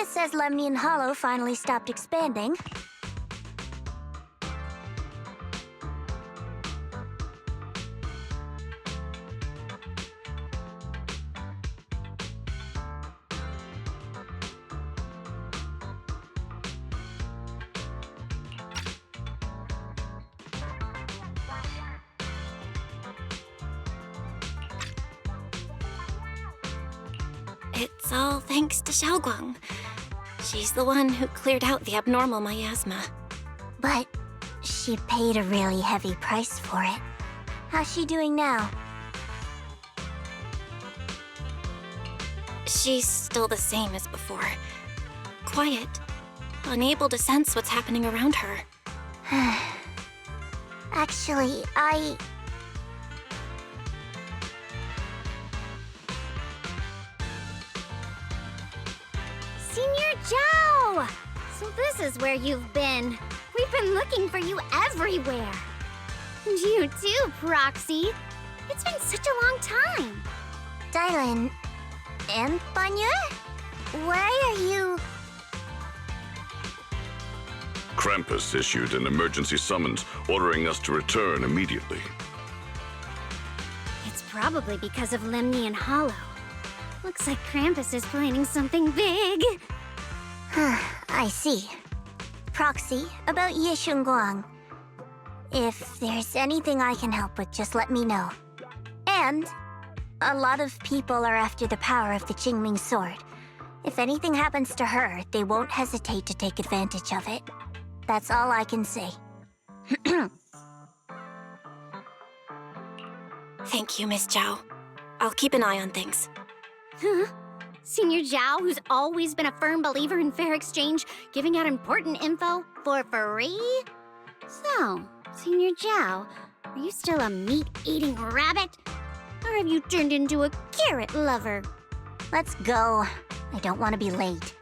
it says Lemnian Hollow finally stopped expanding. It's all thanks to Shunguang. She's the one who cleared out the abnormal miasma. But she paid a really heavy price for it. How's she doing now? She's still the same as before. Quiet, unable to sense what's happening around her. Actually, Senior Zhao! So this is where you've been. We've been looking for you everywhere. And you too, Proxy. It's been such a long time. Dylan and Banya? Why are you... Krampus issued an emergency summons ordering us to return immediately. It's probably because of Lemnian Hollow. Looks like Krampus is planning something big. I see. Proxy, about Ye Shunguang. If there's anything I can help with, just let me know. And a lot of people are after the power of the Qingming sword. If anything happens to her, they won't hesitate to take advantage of it. That's all I can say. Thank you, Miss Zhao. I'll keep an eye on things. Huh? Senior Zhao, who's always been a firm believer in fair exchange, giving out important info for free? So, Senior Zhao, are you still a meat-eating rabbit? Or have you turned into a carrot lover? Let's go. I don't want to be late.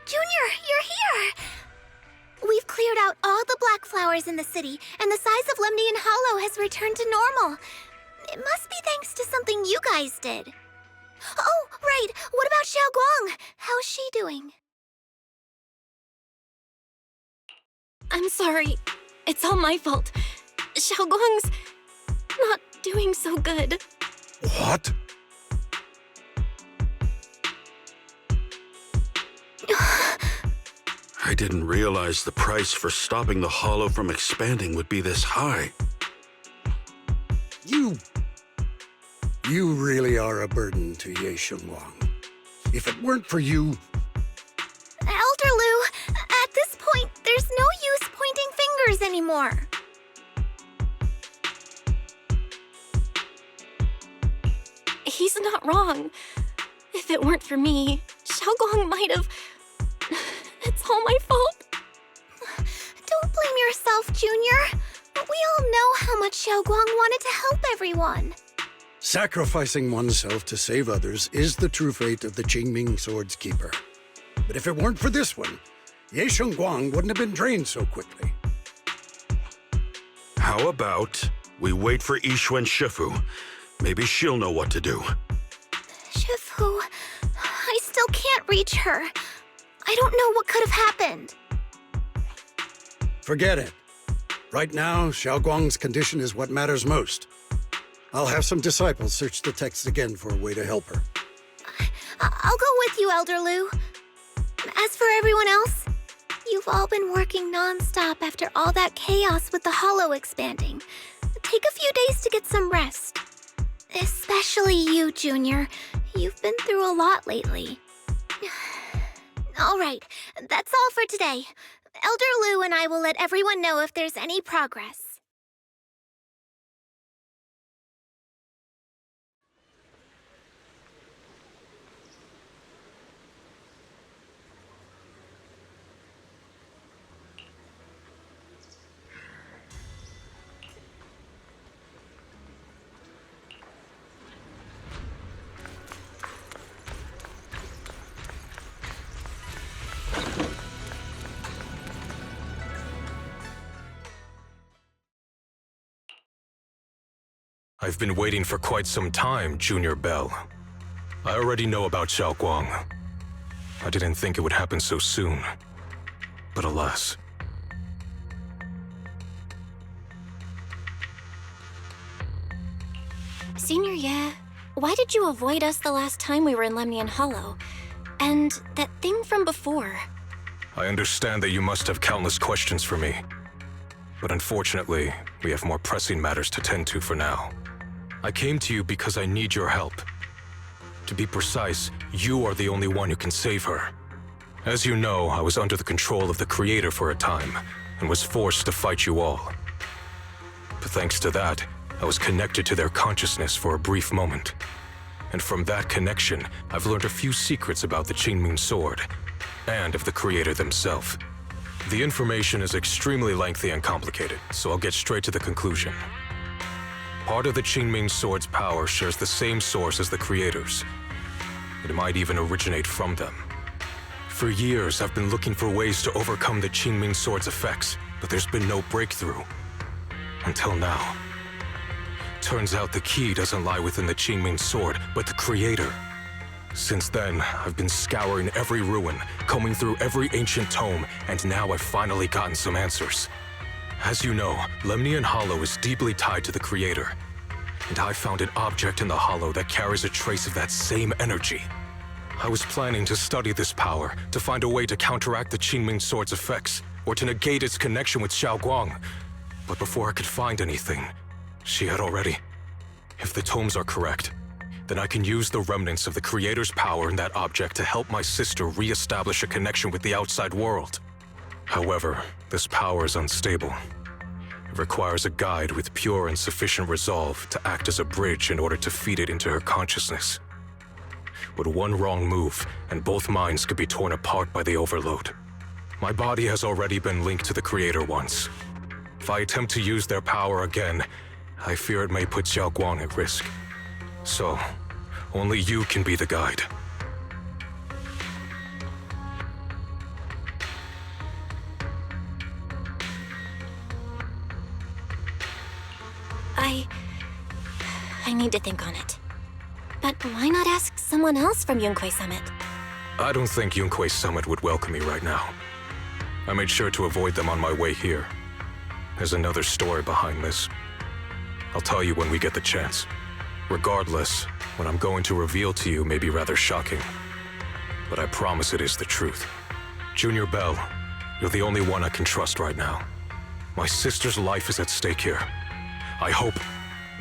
Junior, you're here! We've cleared out all the black flowers in the city, and the size of Lemnian Hollow has returned to normal. It must be thanks to something you guys did. Oh, right! What about Xiaoguang? How's she doing? I'm sorry. It's all my fault. Xiaoguang's not doing so good. What? I didn't realize the price for stopping the Hollow from expanding would be this high. You really are a burden to Ye Shunguang. If it weren't for you... Elder Lu, at this point, there's no use pointing fingers anymore. He's not wrong. If it weren't for me, Xiaoguang might have... It's all my fault. Don't blame yourself, Junior. We all know how much Xiaoguang wanted to help everyone. Sacrificing oneself to save others is the true fate of the Qingming Sword's Keeper. But if it weren't for this one, Ye Shunguang wouldn't have been drained so quickly. How about we wait for Yishu and Shifu? Maybe she'll know what to do. Shifu, I still can't reach her. I don't know what could have happened. Forget it. Right now, Xiaoguang's condition is what matters most. I'll have some disciples search the text again for a way to help her. I'll go with you, Elder Lu. As for everyone else, you've all been working non-stop after all that chaos with the hollow expanding. Take a few days to get some rest. Especially you, Junior. You've been through a lot lately. All right, that's all for today. Elder Lu and I will let everyone know if there's any progress. I've been waiting for quite some time, Junior Bell. I already know about Xiaoguang. I didn't think it would happen so soon. But alas. Senior Ye, why did you avoid us the last time we were in Lemnian Hollow? And that thing from before? I understand that you must have countless questions for me. But unfortunately, we have more pressing matters to tend to for now. I came to you because I need your help. To be precise, you are the only one who can save her. As you know, I was under the control of the Creator for a time, and was forced to fight you all. But thanks to that, I was connected to their consciousness for a brief moment. And from that connection, I've learned a few secrets about the Qingming Sword, and of the Creator themselves. The information is extremely lengthy and complicated, so I'll get straight to the conclusion. Part of the Qingming Sword's power shares the same source as the Creator's. It might even originate from them. For years, I've been looking for ways to overcome the Qingming Sword's effects, but there's been no breakthrough. Until now. Turns out the key doesn't lie within the Qingming Sword, but the Creator. Since then, I've been scouring every ruin, combing through every ancient tome, and now I've finally gotten some answers. As you know, Lemnian Hollow is deeply tied to the Creator, and I found an object in the Hollow that carries a trace of that same energy. I was planning to study this power, to find a way to counteract the Qingming Sword's effects, or to negate its connection with Xiaoguang. But before I could find anything, she had already... If the tomes are correct, then I can use the remnants of the Creator's power in that object to help my sister re-establish a connection with the outside world. However, this power is unstable. It requires a guide with pure and sufficient resolve to act as a bridge in order to feed it into her consciousness. But one wrong move, and both minds could be torn apart by the overload. My body has already been linked to the Creator once. If I attempt to use their power again, I fear it may put Xiaoguang at risk. So, only you can be the guide. I need to think on it. But why not ask someone else from Yunque Summit? I don't think Yunque Summit would welcome me right now. I made sure to avoid them on my way here. There's another story behind this. I'll tell you when we get the chance. Regardless, what I'm going to reveal to you may be rather shocking. But I promise it is the truth. Junior Bell, you're the only one I can trust right now. My sister's life is at stake here. I hope...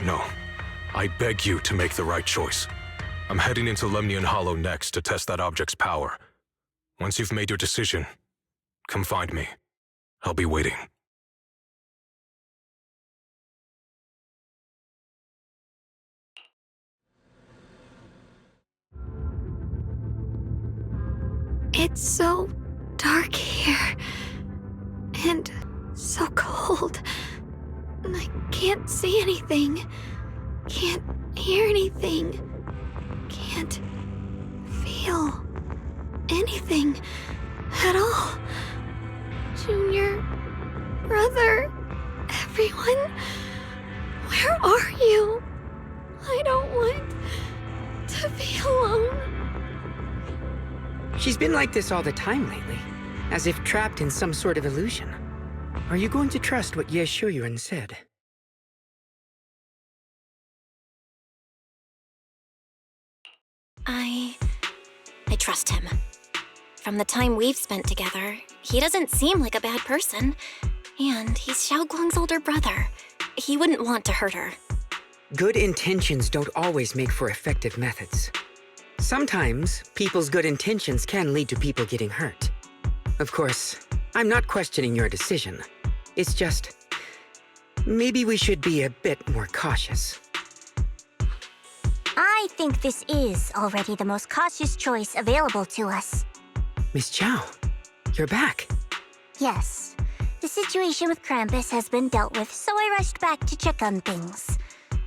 No. I beg you to make the right choice. I'm heading into Lemnian Hollow next to test that object's power. Once you've made your decision, come find me. I'll be waiting. It's so dark here. And so cold. I can't see anything. Can't hear anything. Can't feel anything at all. Junior, brother, everyone, where are you? I don't want to be alone. She's been like this all the time lately, as if trapped in some sort of illusion. Are you going to trust what Ye Shuyuan said? I trust him. From the time we've spent together, he doesn't seem like a bad person. And he's Xiaoguang's older brother. He wouldn't want to hurt her. Good intentions don't always make for effective methods. Sometimes, people's good intentions can lead to people getting hurt. Of course, I'm not questioning your decision. It's just, maybe we should be a bit more cautious. I think this is already the most cautious choice available to us. Miss Chow, you're back. Yes. The situation with Krampus has been dealt with, so I rushed back to check on things.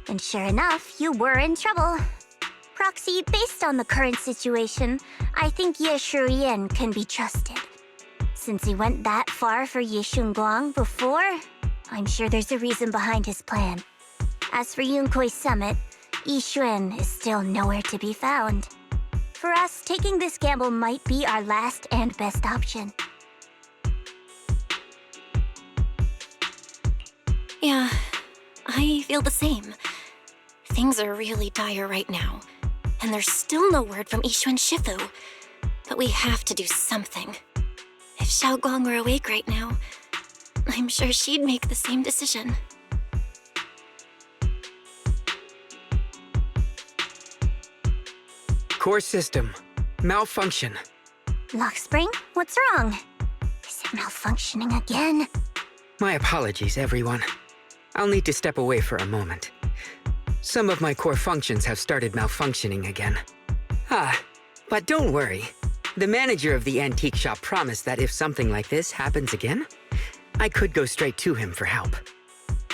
And sure enough, you were in trouble. Proxy, based on the current situation, I think Ye Shuyuan can be trusted. Since he went that far for Ye Shunguang before, I'm sure there's a reason behind his plan. As for Yunkoi's summit, Yixuan is still nowhere to be found. For us, taking this gamble might be our last and best option. Yeah, I feel the same. Things are really dire right now, and there's still no word from Yixuan Shifu. But we have to do something. If Xiaoguang were awake right now, I'm sure she'd make the same decision. Core system. Malfunction. Lock spring, what's wrong? Is it malfunctioning again? My apologies, everyone. I'll need to step away for a moment. Some of my core functions have started malfunctioning again. But don't worry. The manager of the antique shop promised that if something like this happens again, I could go straight to him for help.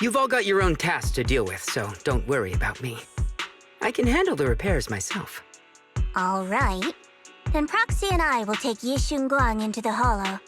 You've all got your own tasks to deal with, so don't worry about me. I can handle the repairs myself. All right. Then Proxy and I will take Ye Shunguang into the hollow.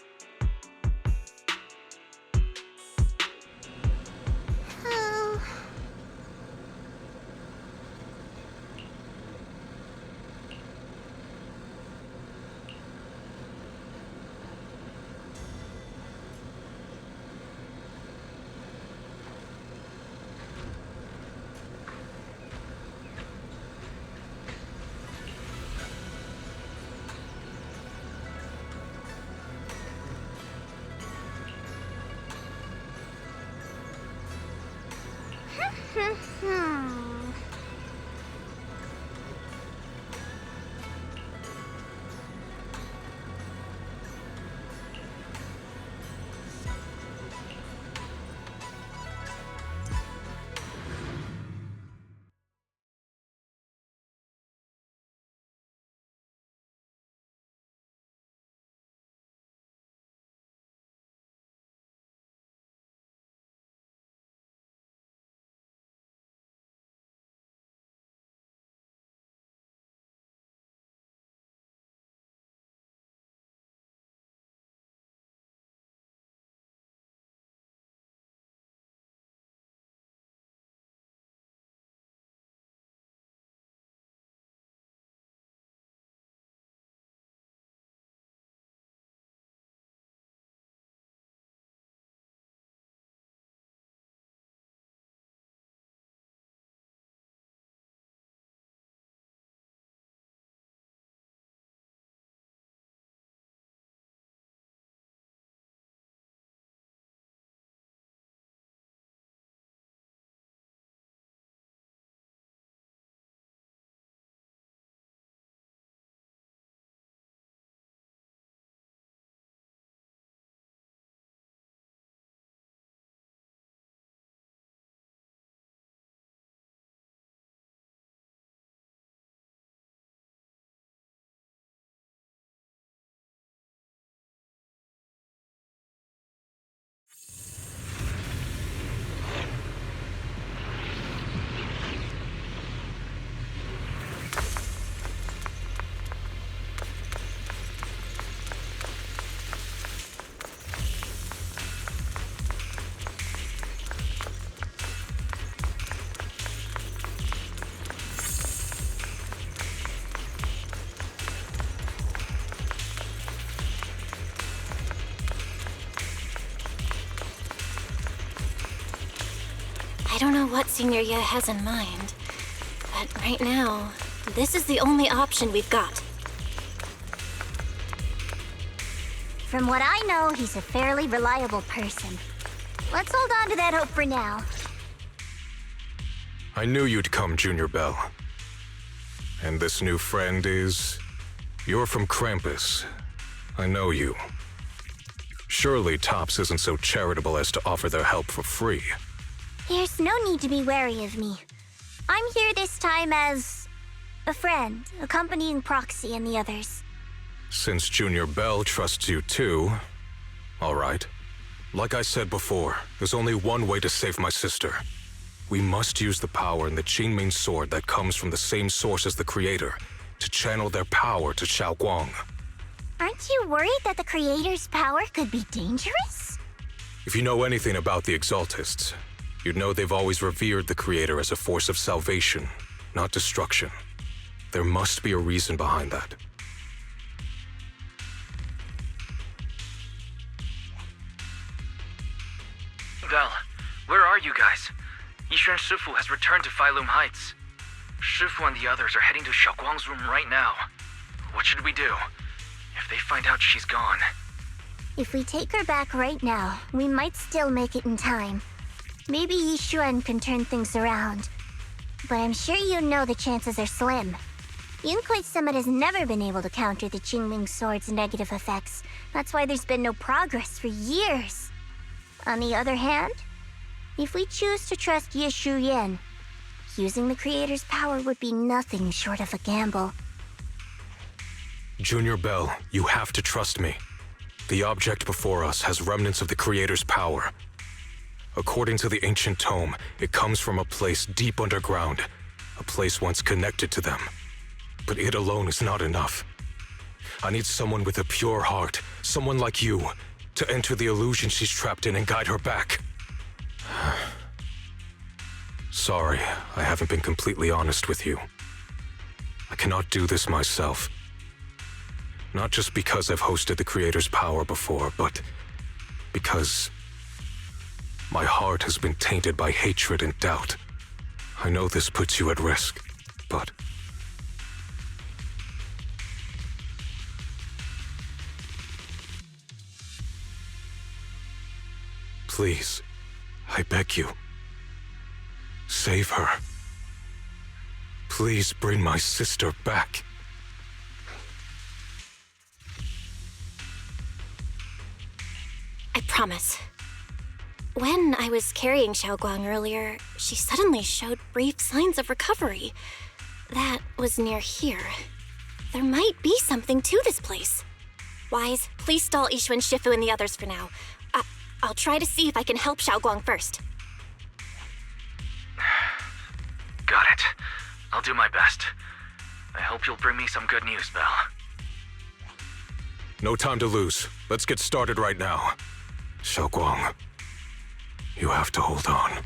I don't know what Senior Ye has in mind, but right now, this is the only option we've got. From what I know, he's a fairly reliable person. Let's hold on to that hope for now. I knew you'd come, Junior Bell. And this new friend is... You're from Krampus. I know you. Surely Tops isn't so charitable as to offer their help for free. There's no need to be wary of me. I'm here this time as... a friend, accompanying Proxy and the others. Since Junior Bell trusts you too... All right. Like I said before, there's only one way to save my sister. We must use the power in the Qingming sword that comes from the same source as the Creator to channel their power to Shunguang. Aren't you worried that the Creator's power could be dangerous? If you know anything about the Exaltists, you'd know they've always revered the Creator as a force of salvation, not destruction. There must be a reason behind that. Val, where are you guys? Yixuan Shifu has returned to Failum Heights. Shifu and the others are heading to Xiaoguang's room right now. What should we do? If they find out she's gone... If we take her back right now, we might still make it in time. Maybe Yixuan can turn things around. But I'm sure you know the chances are slim. Yunkui's Summit has never been able to counter the Qingming Sword's negative effects. That's why there's been no progress for years. On the other hand, if we choose to trust Ye Shuyan, using the Creator's power would be nothing short of a gamble. Junior Bell, you have to trust me. The object before us has remnants of the Creator's power. According to the ancient tome, it comes from a place deep underground, a place once connected to them. But it alone is not enough. I need someone with a pure heart, someone like you, to enter the illusion she's trapped in and guide her back. Sorry, I haven't been completely honest with you. I cannot do this myself. Not just because I've hosted the Creator's power before, but because my heart has been tainted by hatred and doubt. I know this puts you at risk, but... Please, I beg you. Save her. Please bring my sister back. I promise. When I was carrying Xiaoguang earlier, she suddenly showed brief signs of recovery. That was near here. There might be something to this place. Wise, please stall Yixuan Shifu and the others for now. I'll try to see if I can help Xiaoguang first. Got it. I'll do my best. I hope you'll bring me some good news, Belle. No time to lose. Let's get started right now. Xiaoguang, you have to hold on.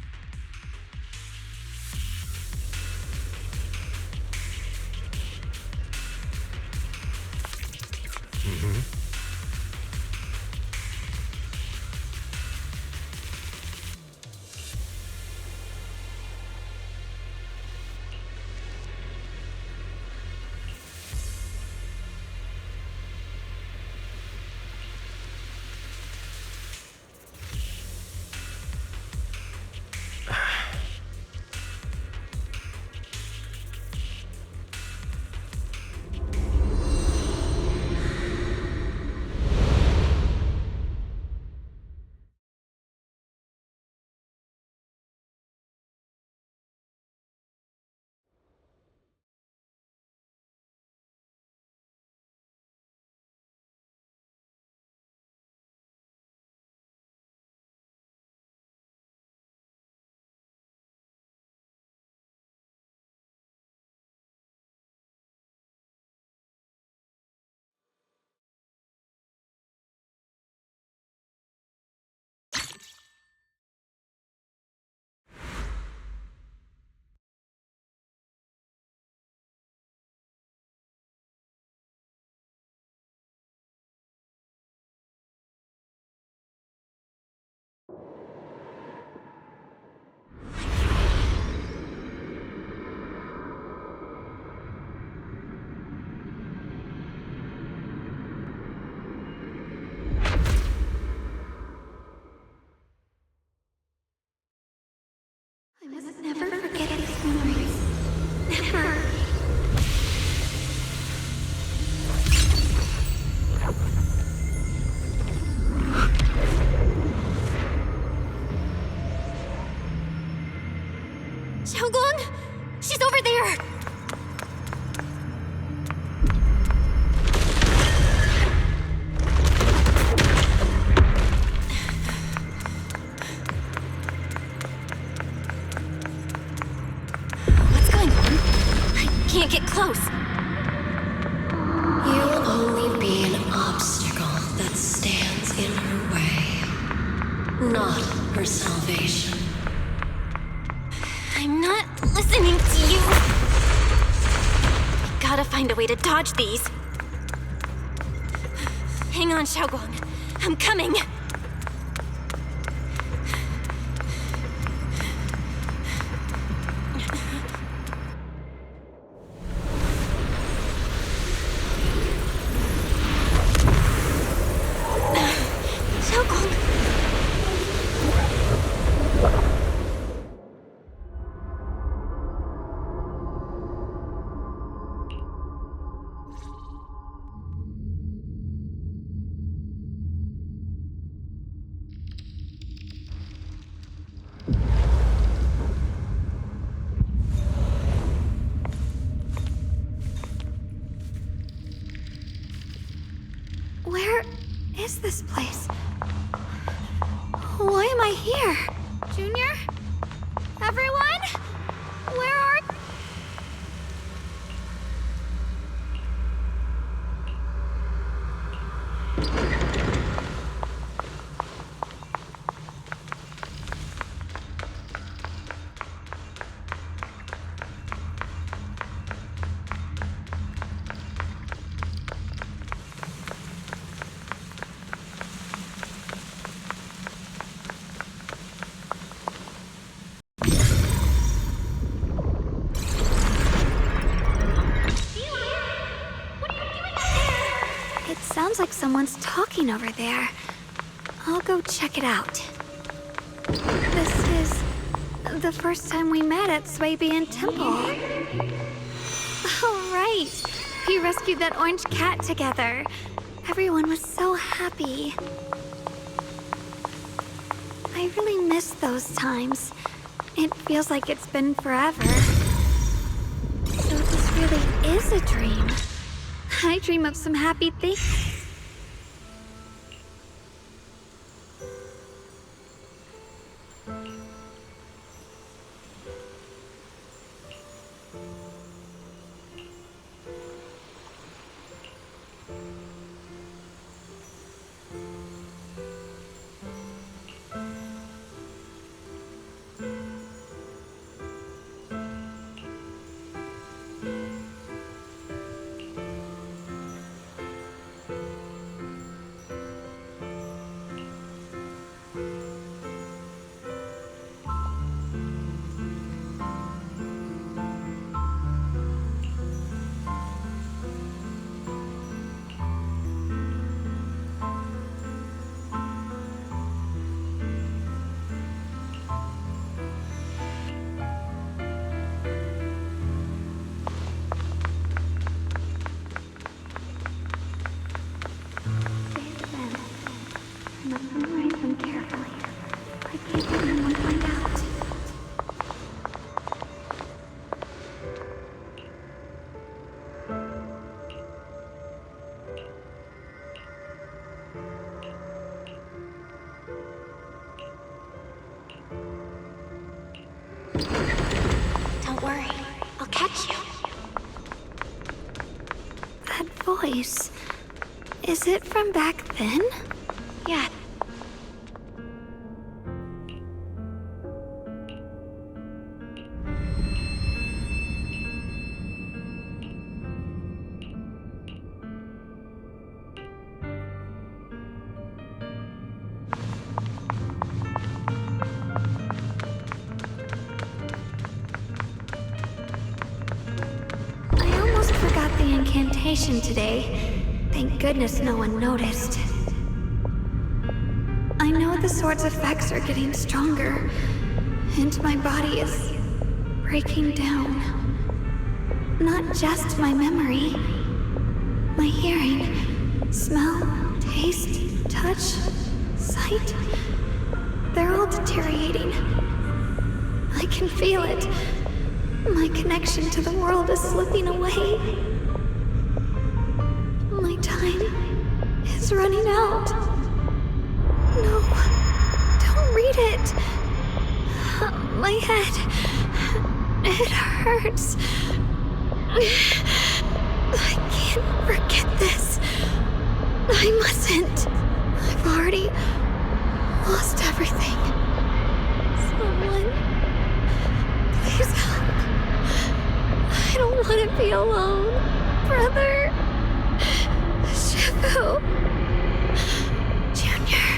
can't get close. You'll only be an obstacle that stands in her way, not her salvation. I'm not listening to you. I gotta find a way to dodge these. Hang on, Shunguang. I'm coming. Where is this place? Why am I here? Junior? Everyone? Where are... It sounds like someone's talking over there. I'll go check it out. This is the first time we met at Swabian Temple. Oh, right. We rescued that orange cat together. Everyone was so happy. I really miss those times. It feels like it's been forever. So this really is a dream. I dream of some happy things. Don't worry, I'll catch you. That voice. Is it from back then? Yeah. I almost forgot the incantation today. Thank goodness no one noticed. I know the sword's effects are getting stronger, and my body is breaking down. Not just my memory, my hearing, smell, taste, touch, sight. They're all deteriorating. I can feel it. My connection to the world is slipping away. My time is running out. No, don't read it. My head, it hurts. I can't forget this. I mustn't. I've already lost everything. Someone, please help. I don't want to be alone. Brother. Shifu. Junior.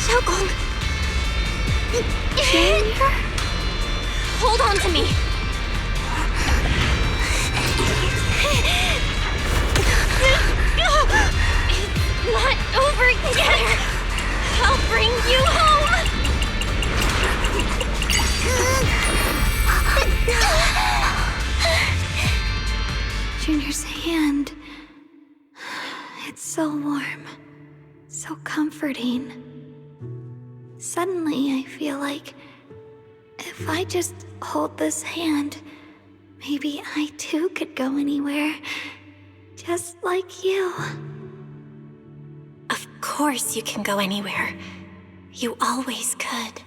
Shunguang! Junior? Hold on to me! It's not over yet! I'll bring you home! Junior's hand. It's so warm. So comforting. Suddenly, I feel like if I just hold this hand, maybe I too could go anywhere. Just like you. Of course you can go anywhere. You always could.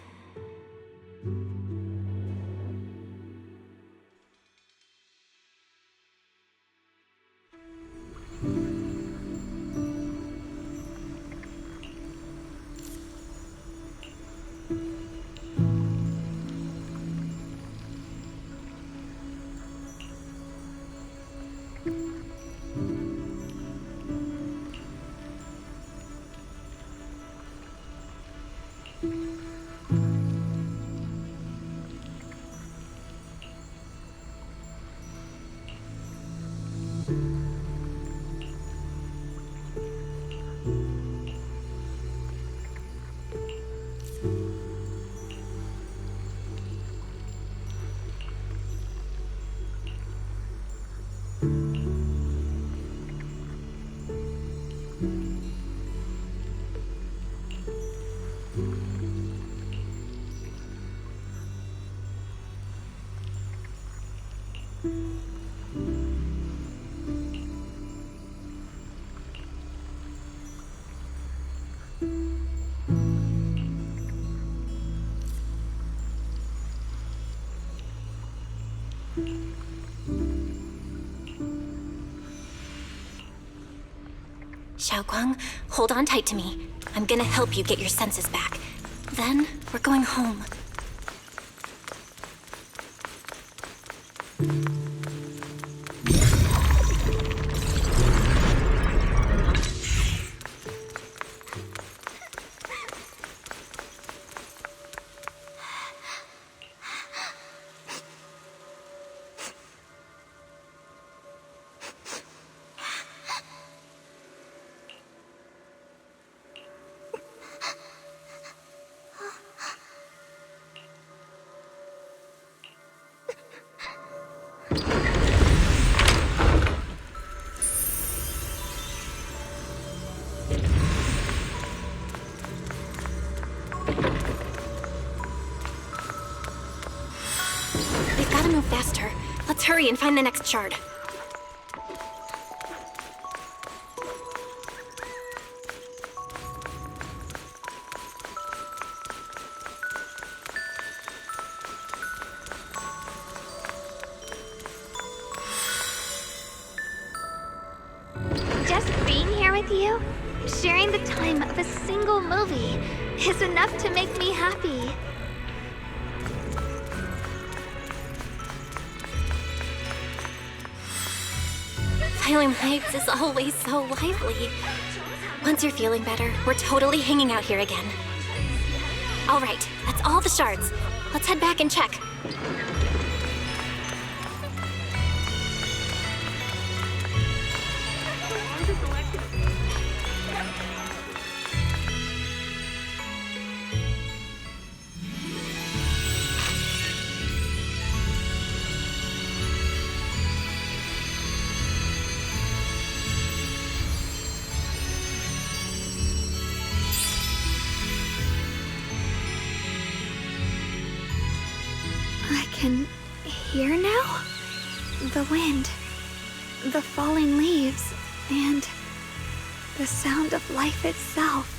Shunguang, hold on tight to me. I'm gonna help you get your senses back. Then, we're going home. We've gotta move faster. Let's hurry and find the next shard. Just being here with you, sharing the time of a single movie, is enough to make me happy. Phylum Heights is always so lively. Once you're feeling better, we're totally hanging out here again. All right, that's all the shards. Let's head back and check. now? The wind, the falling leaves, and the sound of life itself.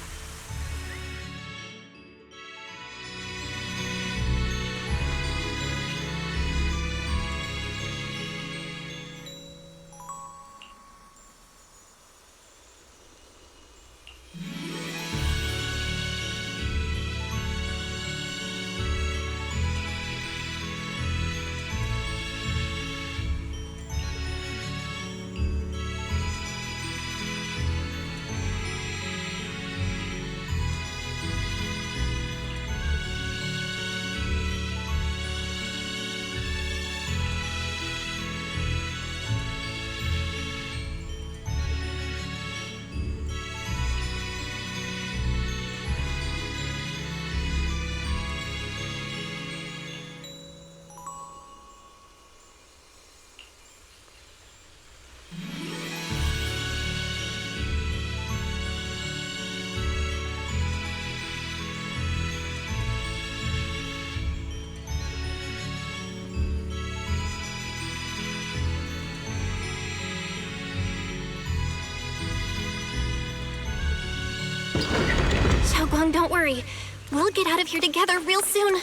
Shunguang, don't worry. We'll get out of here together real soon.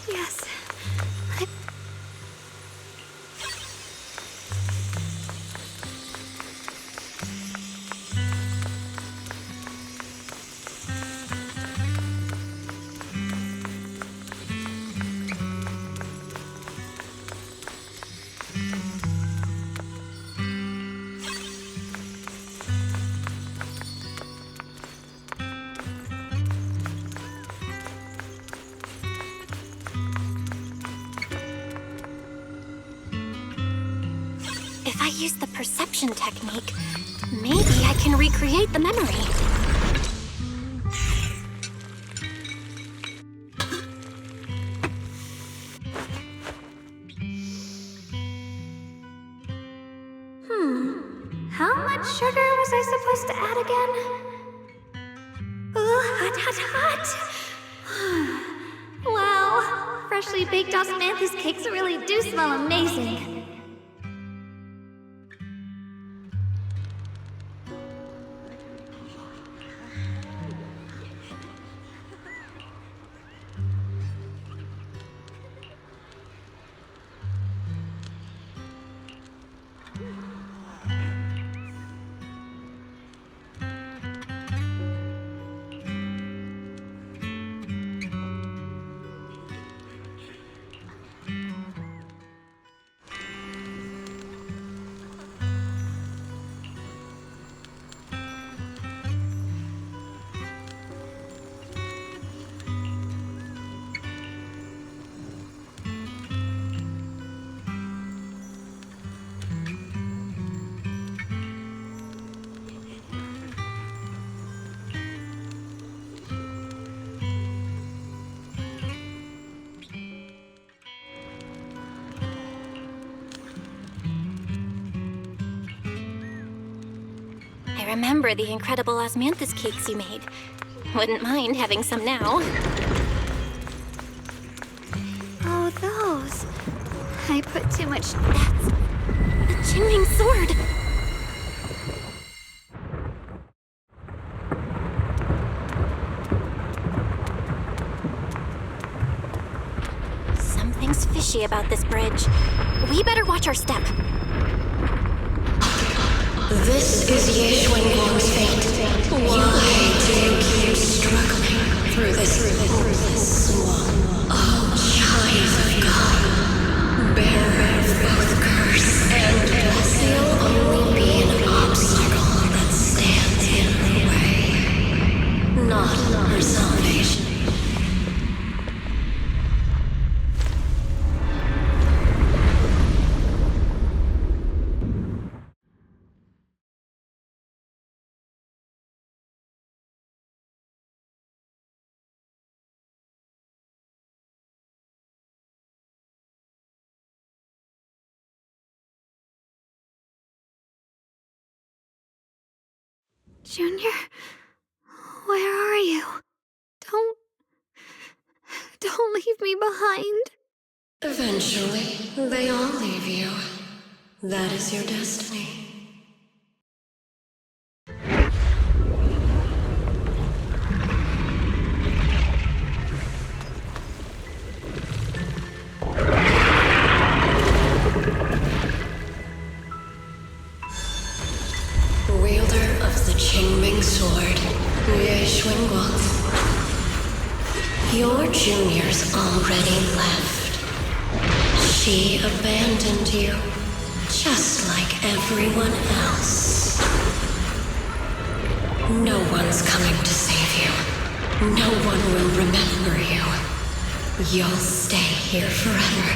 Yes. If I use the perception technique, maybe I can recreate the memory. How much sugar was I supposed to add again? Ooh, hot, hot, hot! Wow, freshly baked osmanthus cakes really do smell amazing. I remember the incredible osmanthus cakes you made. Wouldn't mind having some now. Oh, those. I put too much. That's the Qingming sword. Something's fishy about this bridge. We better watch our step. This is Ye Shunguang's fate. Why do you keep struggling through this swamp? Oh, child of God, bearer of both curse and blessing, will only be an obstacle that stands in her way, not her salvation. Junior, where are you? Don't Don't leave me behind. Eventually, they all leave you. That is your destiny. Wielder of the Qingming Sword, Ye Shunguang. Your juniors already left. She abandoned you, just like everyone else. No one's coming to save you. No one will remember you. You'll stay here forever,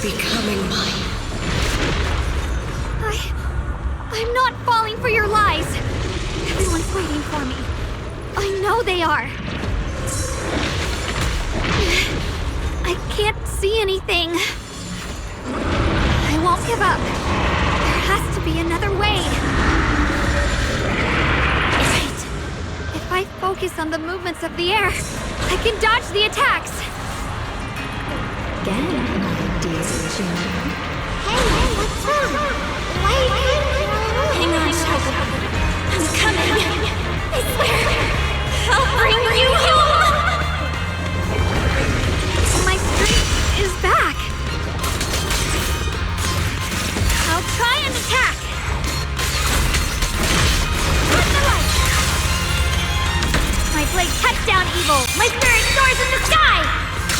becoming mine. I'm not falling for your lies. Everyone's waiting for me. I know they are. I can't see anything. I won't give up. There has to be another way. Right. If I focus on the movements of the air, I can dodge the attacks. Again, my dear Junior. Hey, what's wrong? Hang on, Shunguang. I'm coming. I swear, I'll bring you home. My strength is back. I'll try and attack. Put the light. My blade cuts down evil. My spirit soars in the sky.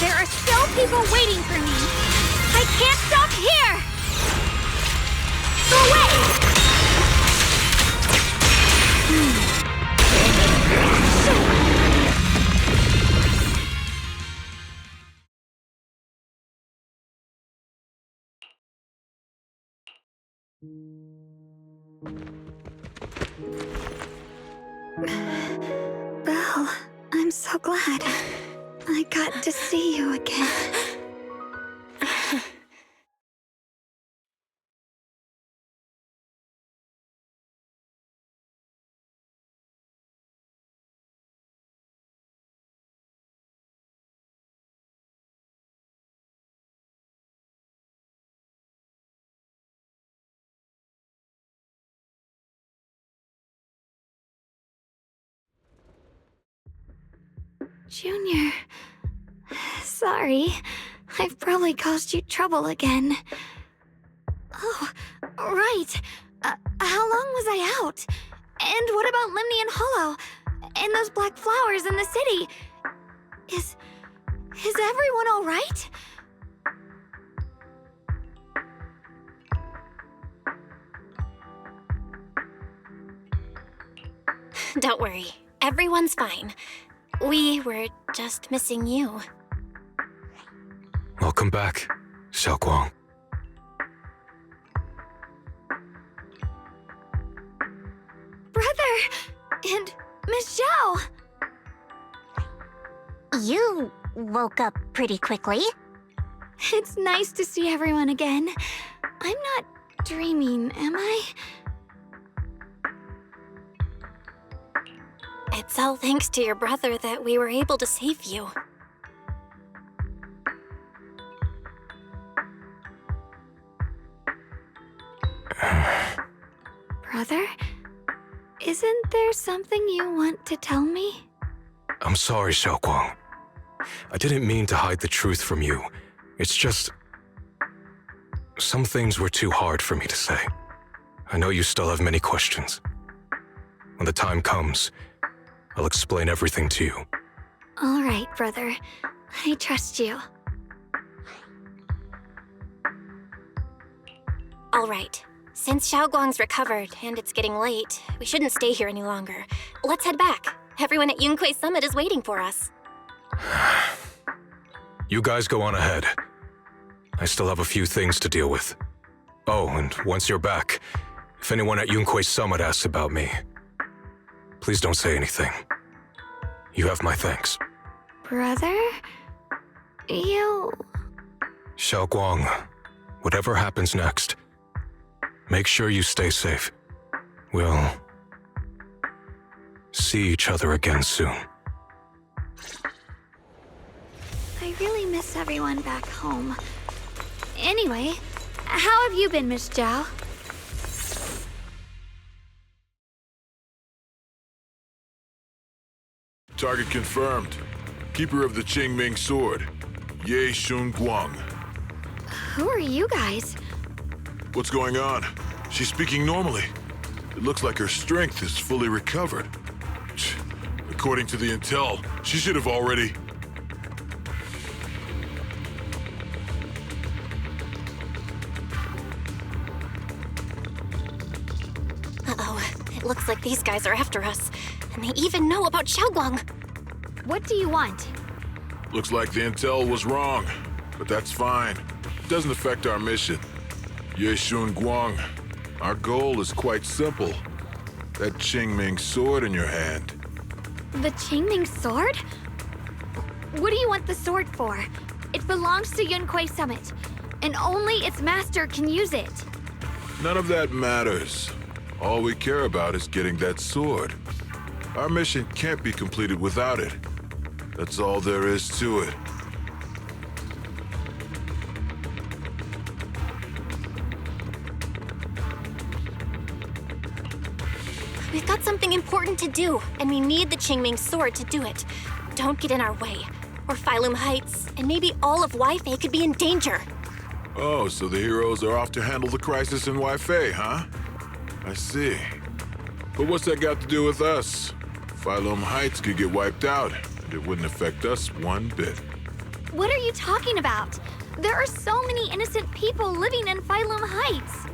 There are still people waiting for me. I can't stop here. Go away. Belle, I'm so glad. I got to see you again. Junior, sorry. I've probably caused you trouble again. Oh, right. How long was I out? And what about Limnian Hollow? And those black flowers in the city? Is everyone all right? Don't worry. Everyone's fine. We were just missing you. Welcome back, Shunguang. Brother! And Miss Zhao! You woke up pretty quickly. It's nice to see everyone again. I'm not dreaming, am I? It's all thanks to your brother that we were able to save you. Brother? Isn't there something you want to tell me? I'm sorry, Shunguang. I didn't mean to hide the truth from you. It's just... some things were too hard for me to say. I know you still have many questions. When the time comes, I'll explain everything to you. All right, brother. I trust you. All right. Since Xiaoguang's recovered and it's getting late, we shouldn't stay here any longer. Let's head back. Everyone at Yunquei Summit is waiting for us. You guys go on ahead. I still have a few things to deal with. Oh, and once you're back, if anyone at Yunquei Summit asks about me, please don't say anything. You have my thanks. Brother? You... Shunguang, whatever happens next, make sure you stay safe. We'll see each other again soon. I really miss everyone back home. Anyway, how have you been, Miss Zhao? Target confirmed. Keeper of the Qingming Sword, Ye Shunguang. Who are you guys? What's going on? She's speaking normally. It looks like her strength is fully recovered. According to the intel, she should have already... Uh-oh. It looks like these guys are after us. And they even know about Shunguang. What do you want? Looks like the intel was wrong, but that's fine. It doesn't affect our mission. Ye Shunguang, our goal is quite simple. That Qingming sword in your hand. The Qingming sword? What do you want the sword for? It belongs to Yunhui Summit, and only its master can use it. None of that matters. All we care about is getting that sword. Our mission can't be completed without it. That's all there is to it. We've got something important to do, and we need the Qingming sword to do it. Don't get in our way, or Phylum Heights, and maybe all of Waifei could be in danger. Oh, so the heroes are off to handle the crisis in Waifei, huh? I see. But what's that got to do with us? Phylum Heights could get wiped out, and it wouldn't affect us one bit. What are you talking about? There are so many innocent people living in Phylum Heights.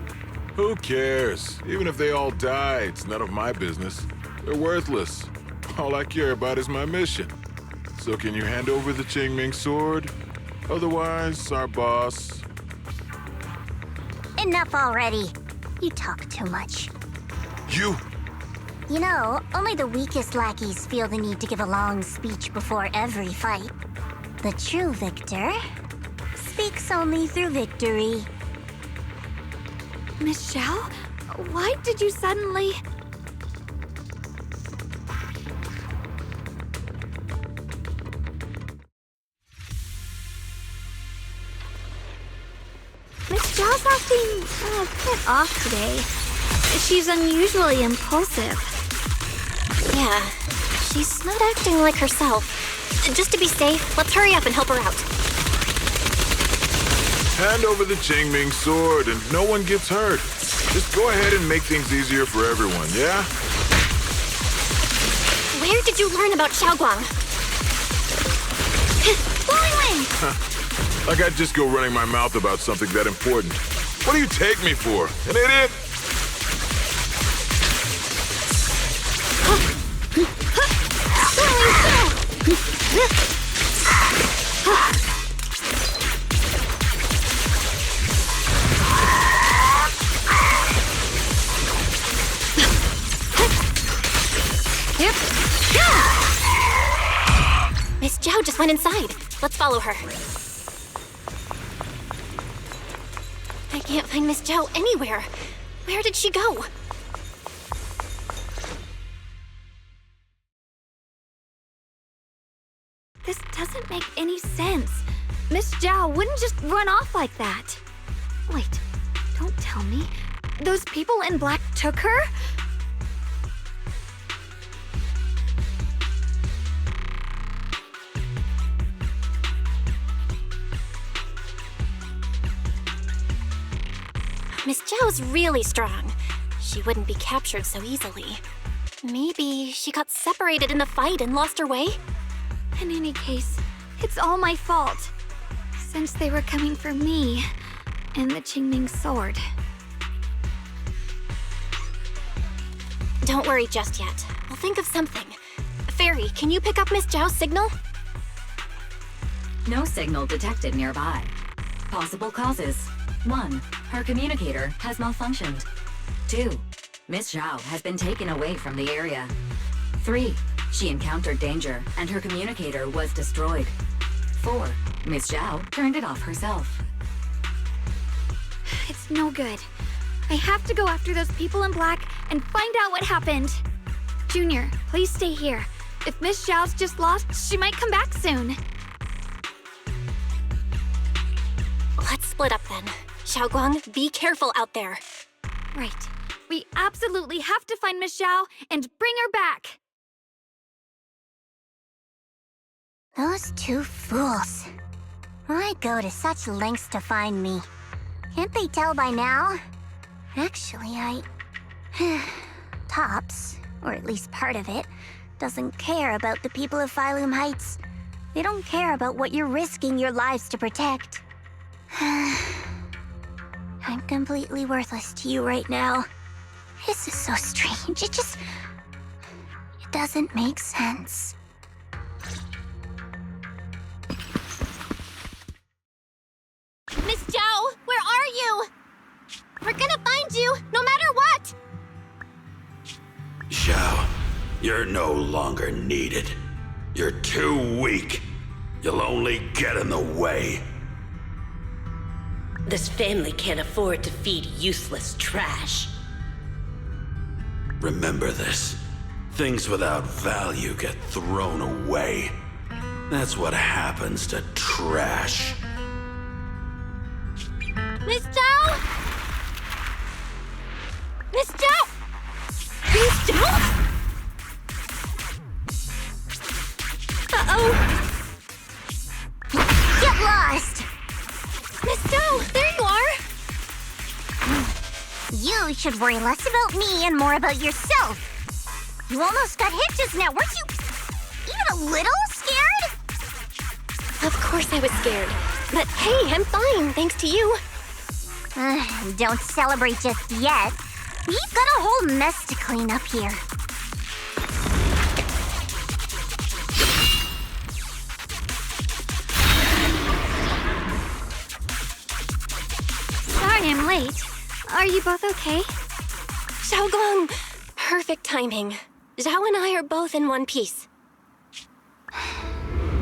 Who cares? Even if they all die, it's none of my business. They're worthless. All I care about is my mission. So can you hand over the Qingming sword? Otherwise, our boss... Enough already. You talk too much. You! You know, only the weakest lackeys feel the need to give a long speech before every fight. The true victor speaks only through victory. Miss Zhao? Why did you suddenly... Miss Zhao's acting a bit off today. She's unusually impulsive. Yeah, she's not acting like herself. Just to be safe, let's hurry up and help her out. Hand over the Qingming sword and no one gets hurt. Just go ahead and make things easier for everyone, yeah? Where did you learn about Shunguang? Like I'd just go running my mouth about something that important. What do you take me for? An idiot? Miss Zhao just went inside. Let's follow her. I can't find Miss Zhao anywhere. Where did she go? This doesn't make any sense. Miss Zhao wouldn't just run off like that. Wait, don't tell me. Those people in black took her? Miss Zhao's really strong. She wouldn't be captured so easily. Maybe she got separated in the fight and lost her way? In any case, it's all my fault. Since they were coming for me and the Qingming sword. Don't worry just yet. I'll think of something. Fairy, can you pick up Miss Zhao's signal? No signal detected nearby. Possible causes. 1. Her communicator has malfunctioned. 2. Miss Zhao has been taken away from the area. 3. She encountered danger and her communicator was destroyed. 4. Miss Zhao turned it off herself. It's no good. I have to go after those people in black and find out what happened. Junior, please stay here. If Miss Zhao's just lost, she might come back soon. split up then. Xiaoguang, be careful out there. Right. We absolutely have to find Miss Zhao and bring her back. Those two fools. Why go to such lengths to find me? Can't they tell by now? Actually, Tops, or at least part of it, doesn't care about the people of Phylum Heights. They don't care about what you're risking your lives to protect. I'm completely worthless to you right now. This is so strange. It doesn't make sense. Miss Zhao, where are you? We're gonna find you, no matter what! Zhao, you're no longer needed. You're too weak. You'll only get in the way. This family can't afford to feed useless trash. Remember this. Things without value get thrown away. That's what happens to trash. Miss Zhao! Miss Zhao! Miss Zhao? Uh-oh! Get lost! Miss Zhao, there you are! You should worry less about me and more about yourself. You almost got hit just now. Weren't you even a little scared? Of course I was scared. But hey, I'm fine, thanks to you. Don't celebrate just yet. We've got a whole mess to clean up here. Sorry I'm late. Are you both okay? Xiaoguang, perfect timing. Zhao and I are both in one piece.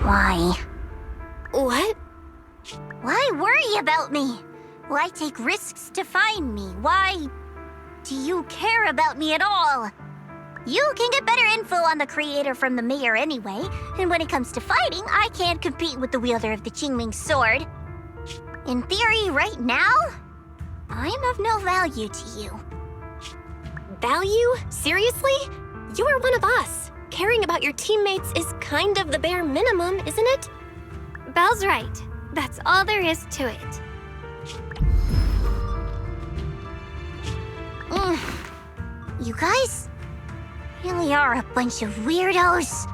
Why? What? Why worry about me? Why take risks to find me? Why do you care about me at all? You can get better info on the creator from the mayor anyway, and when it comes to fighting, I can't compete with the wielder of the Qingming sword. In theory, right now, I'm of no value to you. Value? Seriously? You are one of us. Caring about your teammates is kind of the bare minimum, isn't it? Belle's right. That's all there is to it. You guys really are a bunch of weirdos.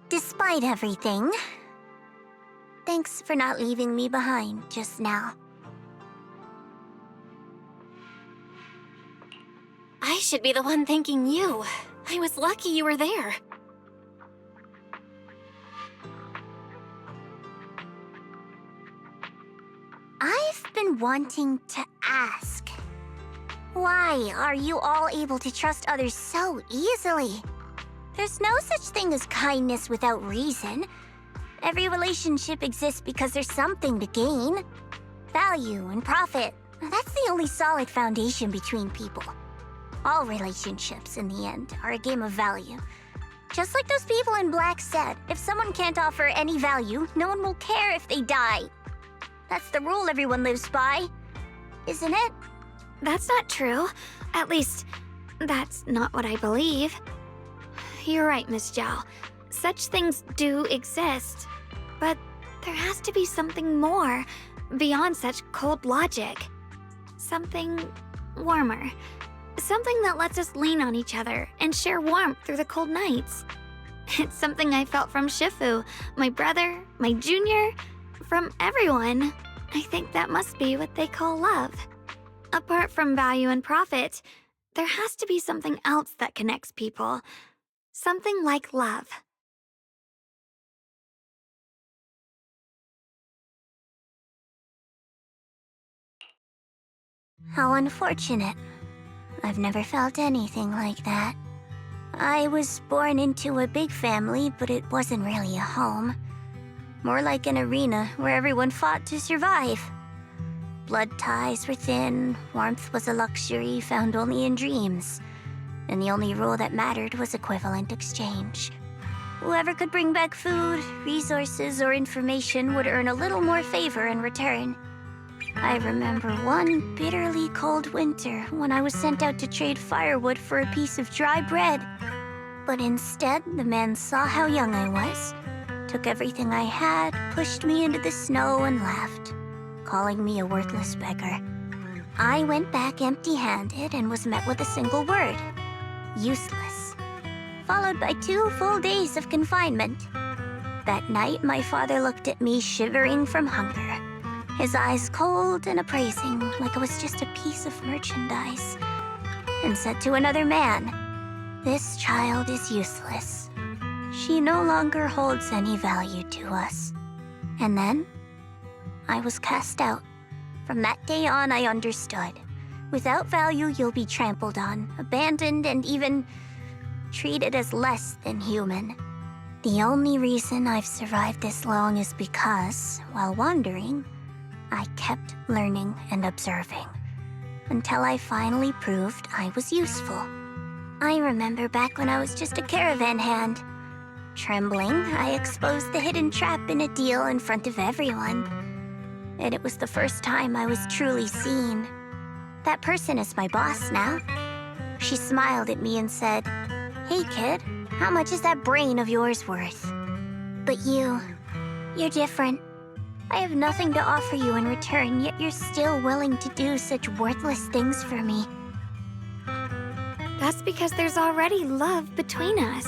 Despite everything, thanks for not leaving me behind just now. I should be the one thanking you. I was lucky you were there. I've been wanting to ask. Why are you all able to trust others so easily? There's no such thing as kindness without reason. Every relationship exists because there's something to gain. Value and profit. That's the only solid foundation between people. All relationships, in the end, are a game of value. Just like those people in Black said, if someone can't offer any value, no one will care if they die. That's the rule everyone lives by, isn't it? That's not true. At least, that's not what I believe. You're right, Miss Zhao. Such things do exist. But there has to be something more. beyond such cold logic. Something warmer. Something that lets us lean on each other and share warmth through the cold nights. It's something I felt from Shifu, my brother, my junior, from everyone. I think that must be what they call love. Apart from value and profit, there has to be something else that connects people. Something like love. How unfortunate. I've never felt anything like that. I was born into a big family, but it wasn't really a home. More like an arena where everyone fought to survive. Blood ties were thin, warmth was a luxury found only in dreams, and the only rule that mattered was equivalent exchange. Whoever could bring back food, resources, or information would earn a little more favor in return. I remember one bitterly cold winter when I was sent out to trade firewood for a piece of dry bread. But instead, the man saw how young I was, took everything I had, pushed me into the snow, and laughed, calling me a worthless beggar. I went back empty-handed and was met with a single word: useless, followed by 2 full days of confinement. That night, my father looked at me shivering from hunger, his eyes cold and appraising like I was just a piece of merchandise, and said to another man, "This child is useless. She no longer holds any value to us." And then, I was cast out. From that day on, I understood. Without value, you'll be trampled on, abandoned, and even treated as less than human. The only reason I've survived this long is because, while wandering, I kept learning and observing, until I finally proved I was useful. I remember back when I was just a caravan hand. Trembling, I exposed the hidden trap in a deal in front of everyone. And it was the first time I was truly seen. That person is my boss now. She smiled at me and said, "Hey kid, how much is that brain of yours worth?" But you're different. I have nothing to offer you in return, yet you're still willing to do such worthless things for me. That's because there's already love between us.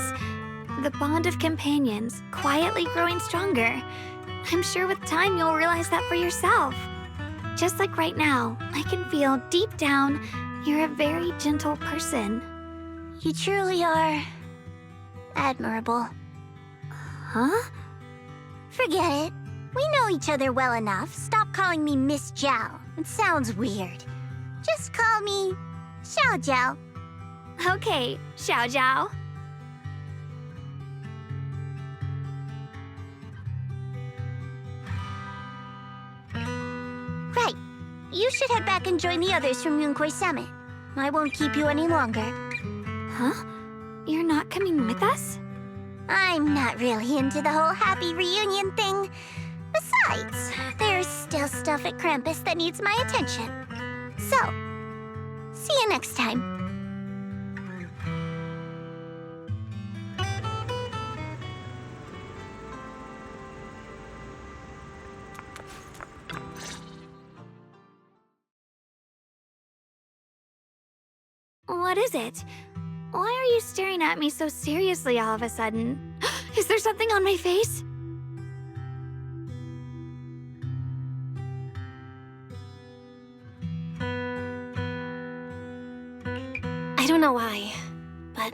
The bond of companions, quietly growing stronger. I'm sure with time you'll realize that for yourself. Just like right now, I can feel deep down you're a very gentle person. You truly are admirable. Huh? Forget it. We know each other well enough. Stop calling me Miss Zhao. It sounds weird. Just call me Xiao Zhao. Okay, Xiao Zhao. Right. You should head back and join the others from Yunkai Summit. I won't keep you any longer. Huh? You're not coming with us? I'm not really into the whole happy reunion thing. Besides, there's still stuff at Krampus that needs my attention. So, see you next time. What is it? Why are you staring at me so seriously all of a sudden? Is there something on my face? I don't know why, but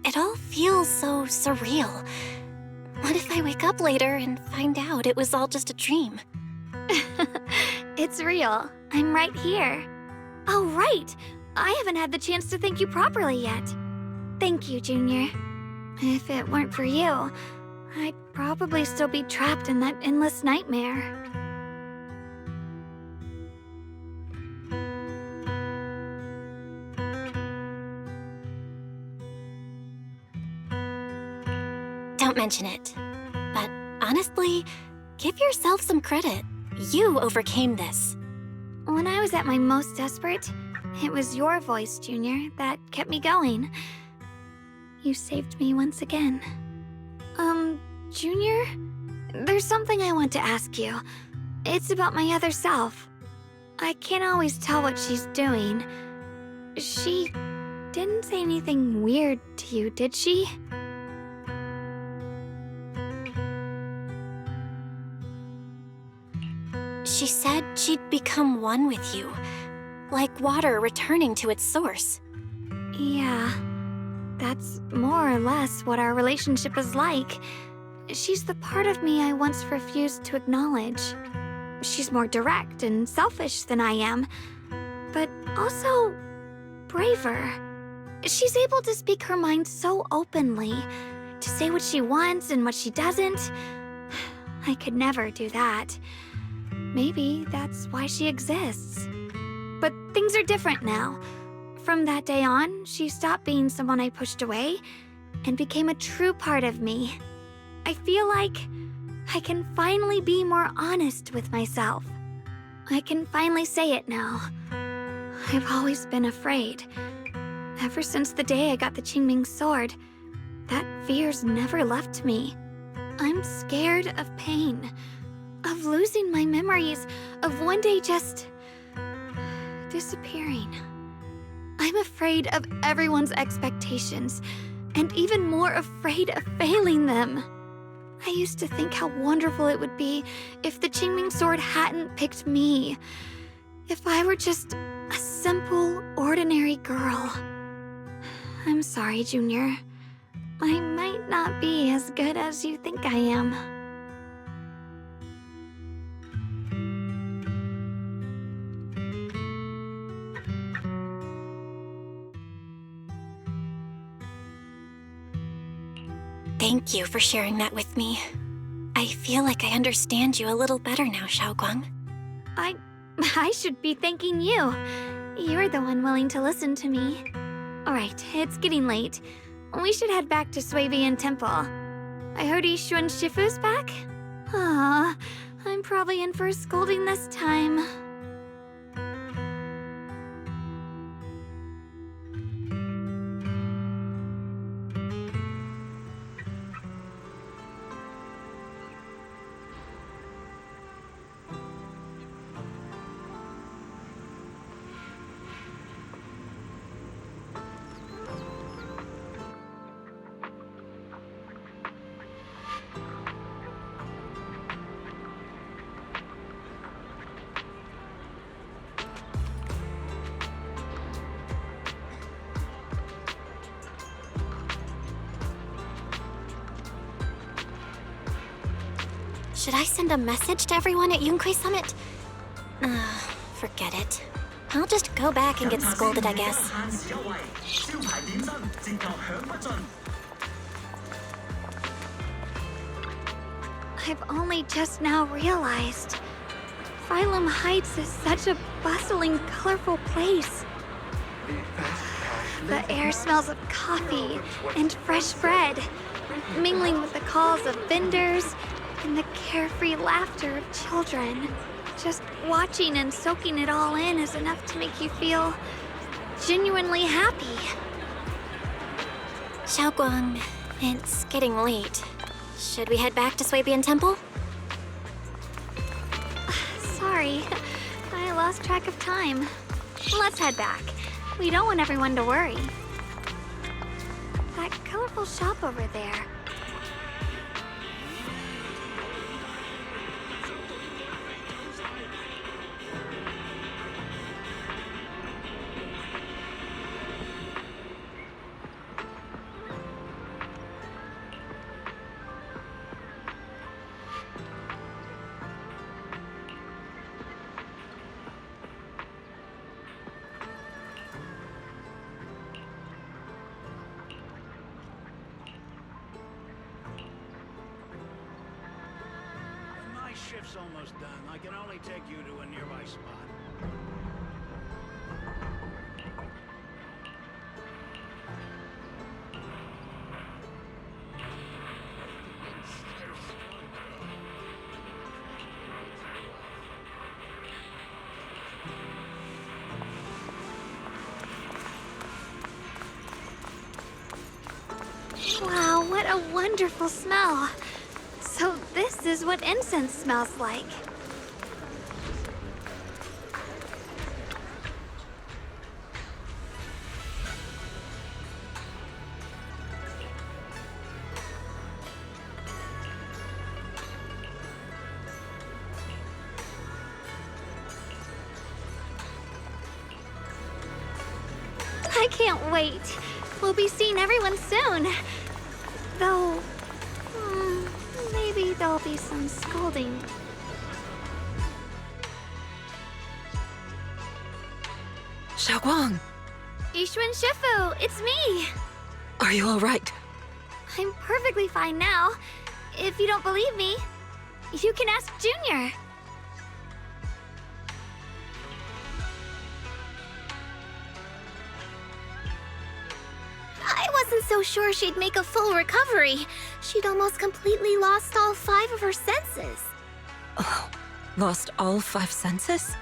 it all feels so surreal. What if I wake up later and find out it was all just a dream? It's real. I'm right here. Oh, right. I haven't had the chance to thank you properly yet. Thank you, Junior. If it weren't for you, I'd probably still be trapped in that endless nightmare. Don't mention it. But honestly, give yourself some credit. You overcame this. When I was at my most desperate, it was your voice, Junior, that kept me going. You saved me once again. Junior? There's something I want to ask you. It's about my other self. I can't always tell what she's doing. She didn't say anything weird to you, did she? She said she'd become one with you, like water returning to its source. Yeah, that's more or less what our relationship is like. She's the part of me I once refused to acknowledge. She's more direct and selfish than I am, but also braver. She's able to speak her mind so openly, to say what she wants and what she doesn't. I could never do that. Maybe that's why she exists. But things are different now. From that day on, she stopped being someone I pushed away and became a true part of me. I feel like I can finally be more honest with myself. I can finally say it now. I've always been afraid. Ever since the day I got the Qingming sword, that fear's never left me. I'm scared of pain, of losing my memories, of one day just disappearing. I'm afraid of everyone's expectations, and even more afraid of failing them. I used to think how wonderful it would be if the Qingming sword hadn't picked me. If I were just a simple, ordinary girl. I'm sorry, Junior. I might not be as good as you think I am. Thank you for sharing that with me. I feel like I understand you a little better now, Shunguang. I should be thanking you. You're the one willing to listen to me. Alright, it's getting late. We should head back to Suivian Temple. I heard Yishuan Shifu's back? Aw, I'm probably in for a scolding this time. Should I send a message to everyone at Yunkai Summit? Forget it. I'll just go back and get scolded, I guess. I've only just now realized. Phylum Heights is such a bustling, colorful place. The air smells of coffee and fresh bread, mingling with the calls of vendors and the carefree laughter of children. Just watching and soaking it all in is enough to make you feel genuinely happy. Shunguang, it's getting late. Should we head back to Suivian Temple? Sorry, I lost track of time. Let's head back. We don't want everyone to worry. That colorful shop over there. Shift's almost done. I can only take you to a nearby spot. Wow, what a wonderful smell. So this is what incense smells like. I can't wait. We'll be seeing everyone soon. Though, maybe there'll be some scolding. Shunguang, Yixuan Shifu, it's me. are you alright? I'm perfectly fine now. If you don't believe me, you can ask Junior. I wasn't so sure she'd make a full recovery. She'd almost completely lost all 5 of her senses. Oh, lost all 5 senses?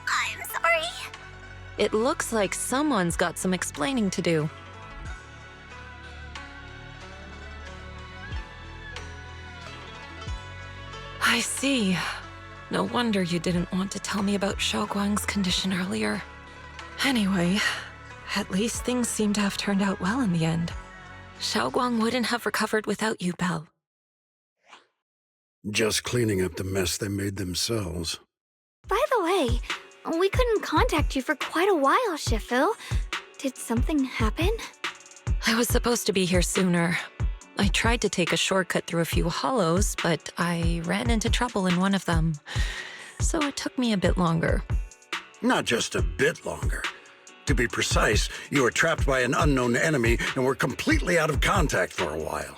I'm sorry. It looks like someone's got some explaining to do. I see. No wonder you didn't want to tell me about Shunguang's condition earlier. Anyway, at least things seem to have turned out well in the end. Shunguang wouldn't have recovered without you, Belle. Just cleaning up the mess they made themselves. By the way, we couldn't contact you for quite a while, Shifu. Did something happen? I was supposed to be here sooner. I tried to take a shortcut through a few hollows, but I ran into trouble in one of them. So it took me a bit longer. Not just a bit longer. To be precise, you were trapped by an unknown enemy and were completely out of contact for a while.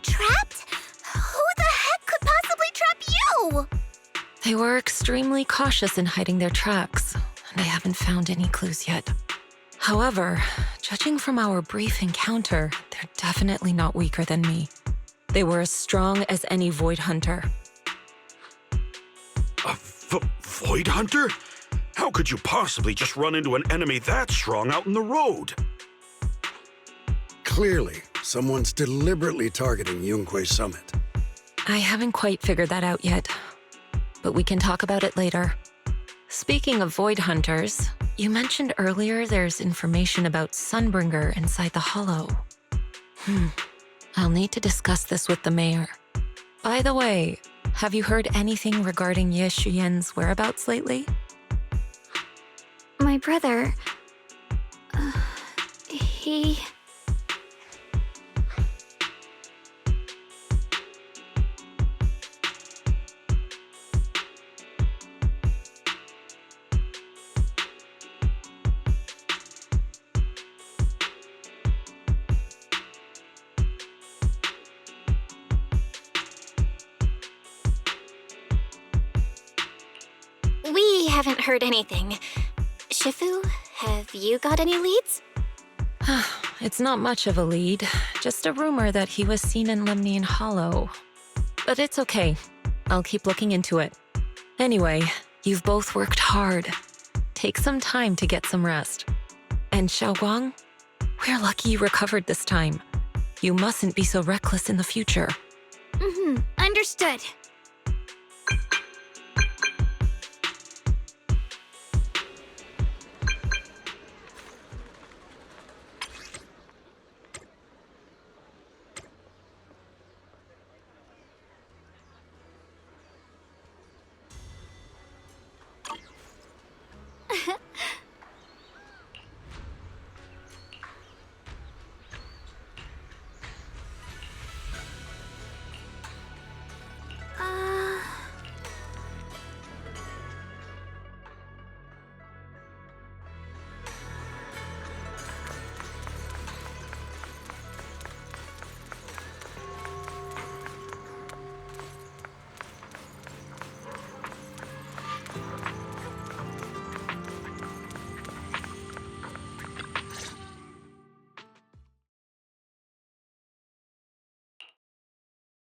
Trapped? Who the heck could possibly trap you? They were extremely cautious in hiding their tracks, and they haven't found any clues yet. However, judging from our brief encounter, they're definitely not weaker than me. They were as strong as any Void Hunter. A Void Hunter? How could you possibly just run into an enemy that strong out in the road? Clearly, someone's deliberately targeting Yunque Summit. I haven't quite figured that out yet, but we can talk about it later. Speaking of Void Hunters, you mentioned earlier there's information about Sunbringer inside the Hollow. I'll need to discuss this with the mayor. By the way, have you heard anything regarding Ye Shuyen's whereabouts lately? My brother... he... We haven't heard anything. Shifu, have you got any leads? It's not much of a lead, just a rumor that he was seen in Lemnian Hollow. But it's okay. I'll keep looking into it. Anyway, you've both worked hard. Take some time to get some rest. And Shunguang, we're lucky you recovered this time. You mustn't be so reckless in the future. Understood.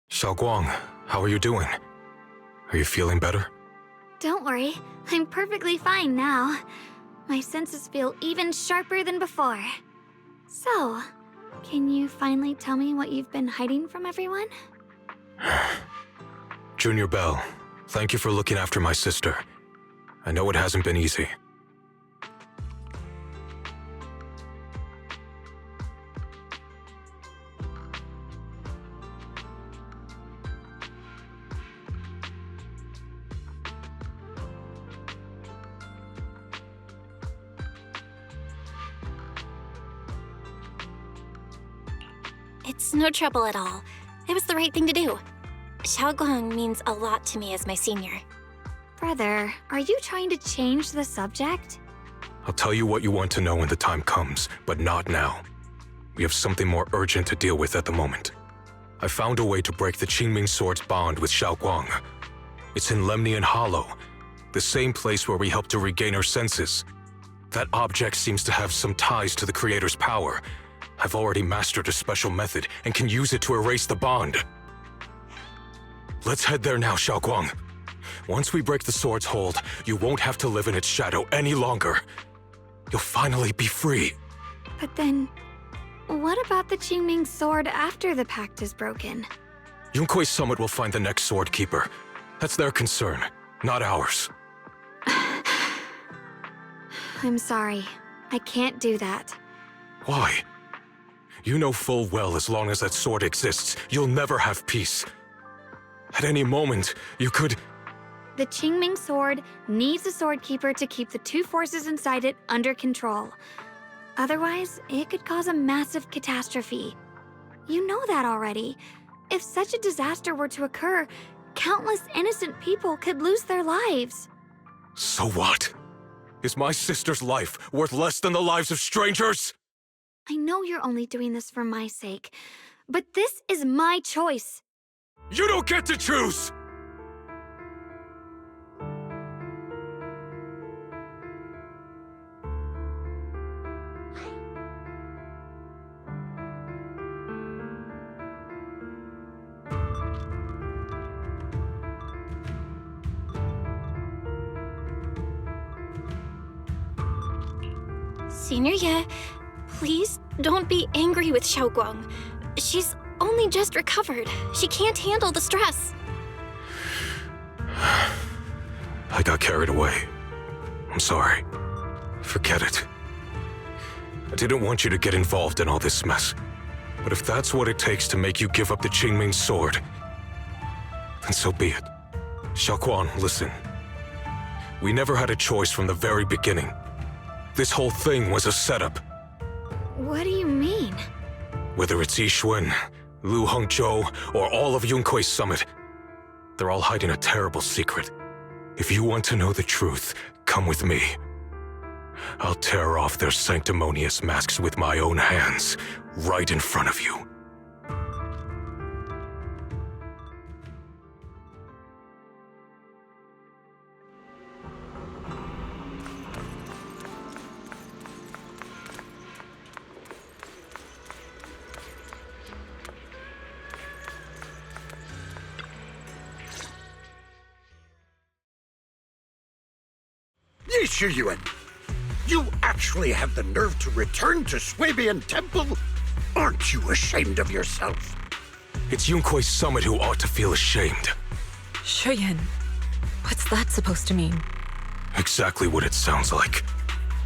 Shunguang, how are you doing? Are you feeling better? Don't worry, I'm perfectly fine now. My senses feel even sharper than before. So, can you finally tell me what you've been hiding from everyone? Junior Belle, thank you for looking after my sister. I know it hasn't been easy. It's no trouble at all. It was the right thing to do. Xiaoguang means a lot to me as my senior. Brother, are you trying to change the subject? I'll tell you what you want to know when the time comes, but not now. We have something more urgent to deal with at the moment. I found a way to break the Qingming Sword's bond with Xiaoguang. It's in Lemnian Hollow, the same place where we helped to regain her senses. That object seems to have some ties to the Creator's power. I've already mastered a special method and can use it to erase the bond. Let's head there now, Xiaoguang. Once we break the sword's hold, you won't have to live in its shadow any longer. You'll finally be free. But then, what about the Qingming Sword after the pact is broken? Yunkui's summit will find the next sword keeper. That's their concern, not ours. I'm sorry. I can't do that. Why? You know full well as long as that sword exists, you'll never have peace. At any moment, you could... The Qingming Sword needs a sword keeper to keep the two forces inside it under control. Otherwise, it could cause a massive catastrophe. You know that already. If such a disaster were to occur, countless innocent people could lose their lives. So what? Is my sister's life worth less than the lives of strangers? I know you're only doing this for my sake, but this is my choice. You don't get to choose! Senior Ye, please don't be angry with Xiaoguang. She's only just recovered. She can't handle the stress. I got carried away. I'm sorry. Forget it. I didn't want you to get involved in all this mess. But if that's what it takes to make you give up the Qingming Sword, then so be it. Xiaoguang, listen. We never had a choice from the very beginning. This whole thing was a setup. What do you mean? Whether it's Yixuan, Lu Hongzhou, or all of Yunkui's summit, they're all hiding a terrible secret. If you want to know the truth, come with me. I'll tear off their sanctimonious masks with my own hands, right in front of you. Yixuan, you actually have the nerve to return to Swabian Temple? Aren't you ashamed of yourself? It's Yunkui's summit who ought to feel ashamed. Shuyan, what's that supposed to mean? Exactly what it sounds like.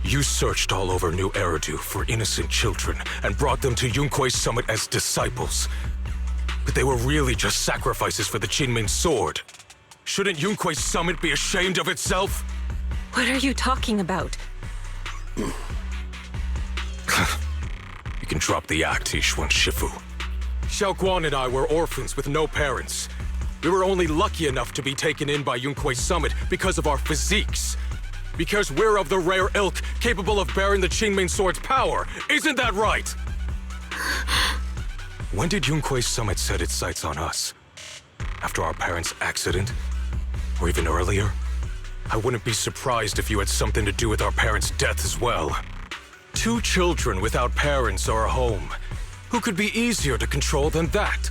You searched all over New Eridu for innocent children and brought them to Yunkui's summit as disciples. But they were really just sacrifices for the Qingming Sword. Shouldn't Yunkui's summit be ashamed of itself? What are you talking about? You can drop the act, Yixuan Shifu. Xiaoguang and I were orphans with no parents. We were only lucky enough to be taken in by Yunkui's summit because of our physiques. Because we're of the rare ilk capable of bearing the Qingming Sword's power. Isn't that right? When did Yunkui's summit set its sights on us? After our parents' accident? Or even earlier? I wouldn't be surprised if you had something to do with our parents' death as well. 2 children without parents or a home. Who could be easier to control than that?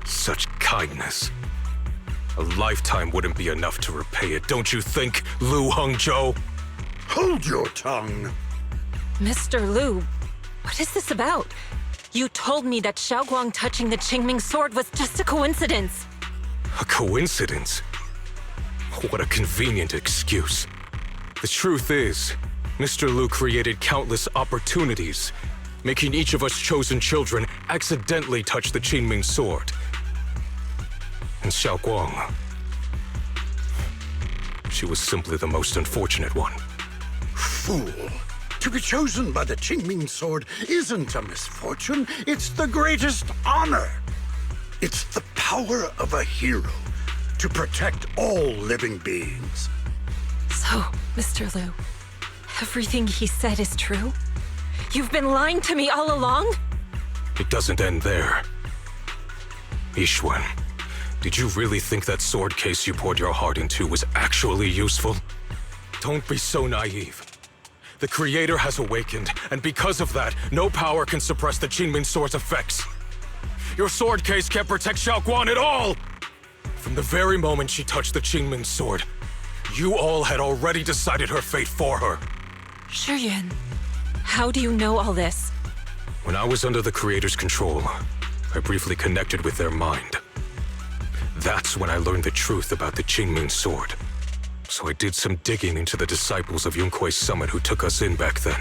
Such kindness. A lifetime wouldn't be enough to repay it, don't you think, Lu Hongzhou? Hold your tongue. Mr. Lu, what is this about? You told me that Xiaoguang touching the Qingming Sword was just a coincidence. A coincidence? What a convenient excuse. The truth is, Mr. Lu created countless opportunities, making each of us chosen children accidentally touch the Qingming Sword. And Xiaoguang, she was simply the most unfortunate one. Fool. To be chosen by the Qingming sword isn't a misfortune, it's the greatest honor. It's the power of a hero to protect all living beings. So, Mr. Liu, everything he said is true? You've been lying to me all along? It doesn't end there. Yixuan, did you really think that sword case you poured your heart into was actually useful? Don't be so naive. The Creator has awakened, and because of that, no power can suppress the Qingming sword's effects. Your sword case can't protect Xiaoguang at all! From the very moment she touched the Qingming sword, you all had already decided her fate for her. Shuyuan, how do you know all this? When I was under the Creator's control, I briefly connected with their mind. That's when I learned the truth about the Qingming sword. So I did some digging into the disciples of Yunkui's summit who took us in back then.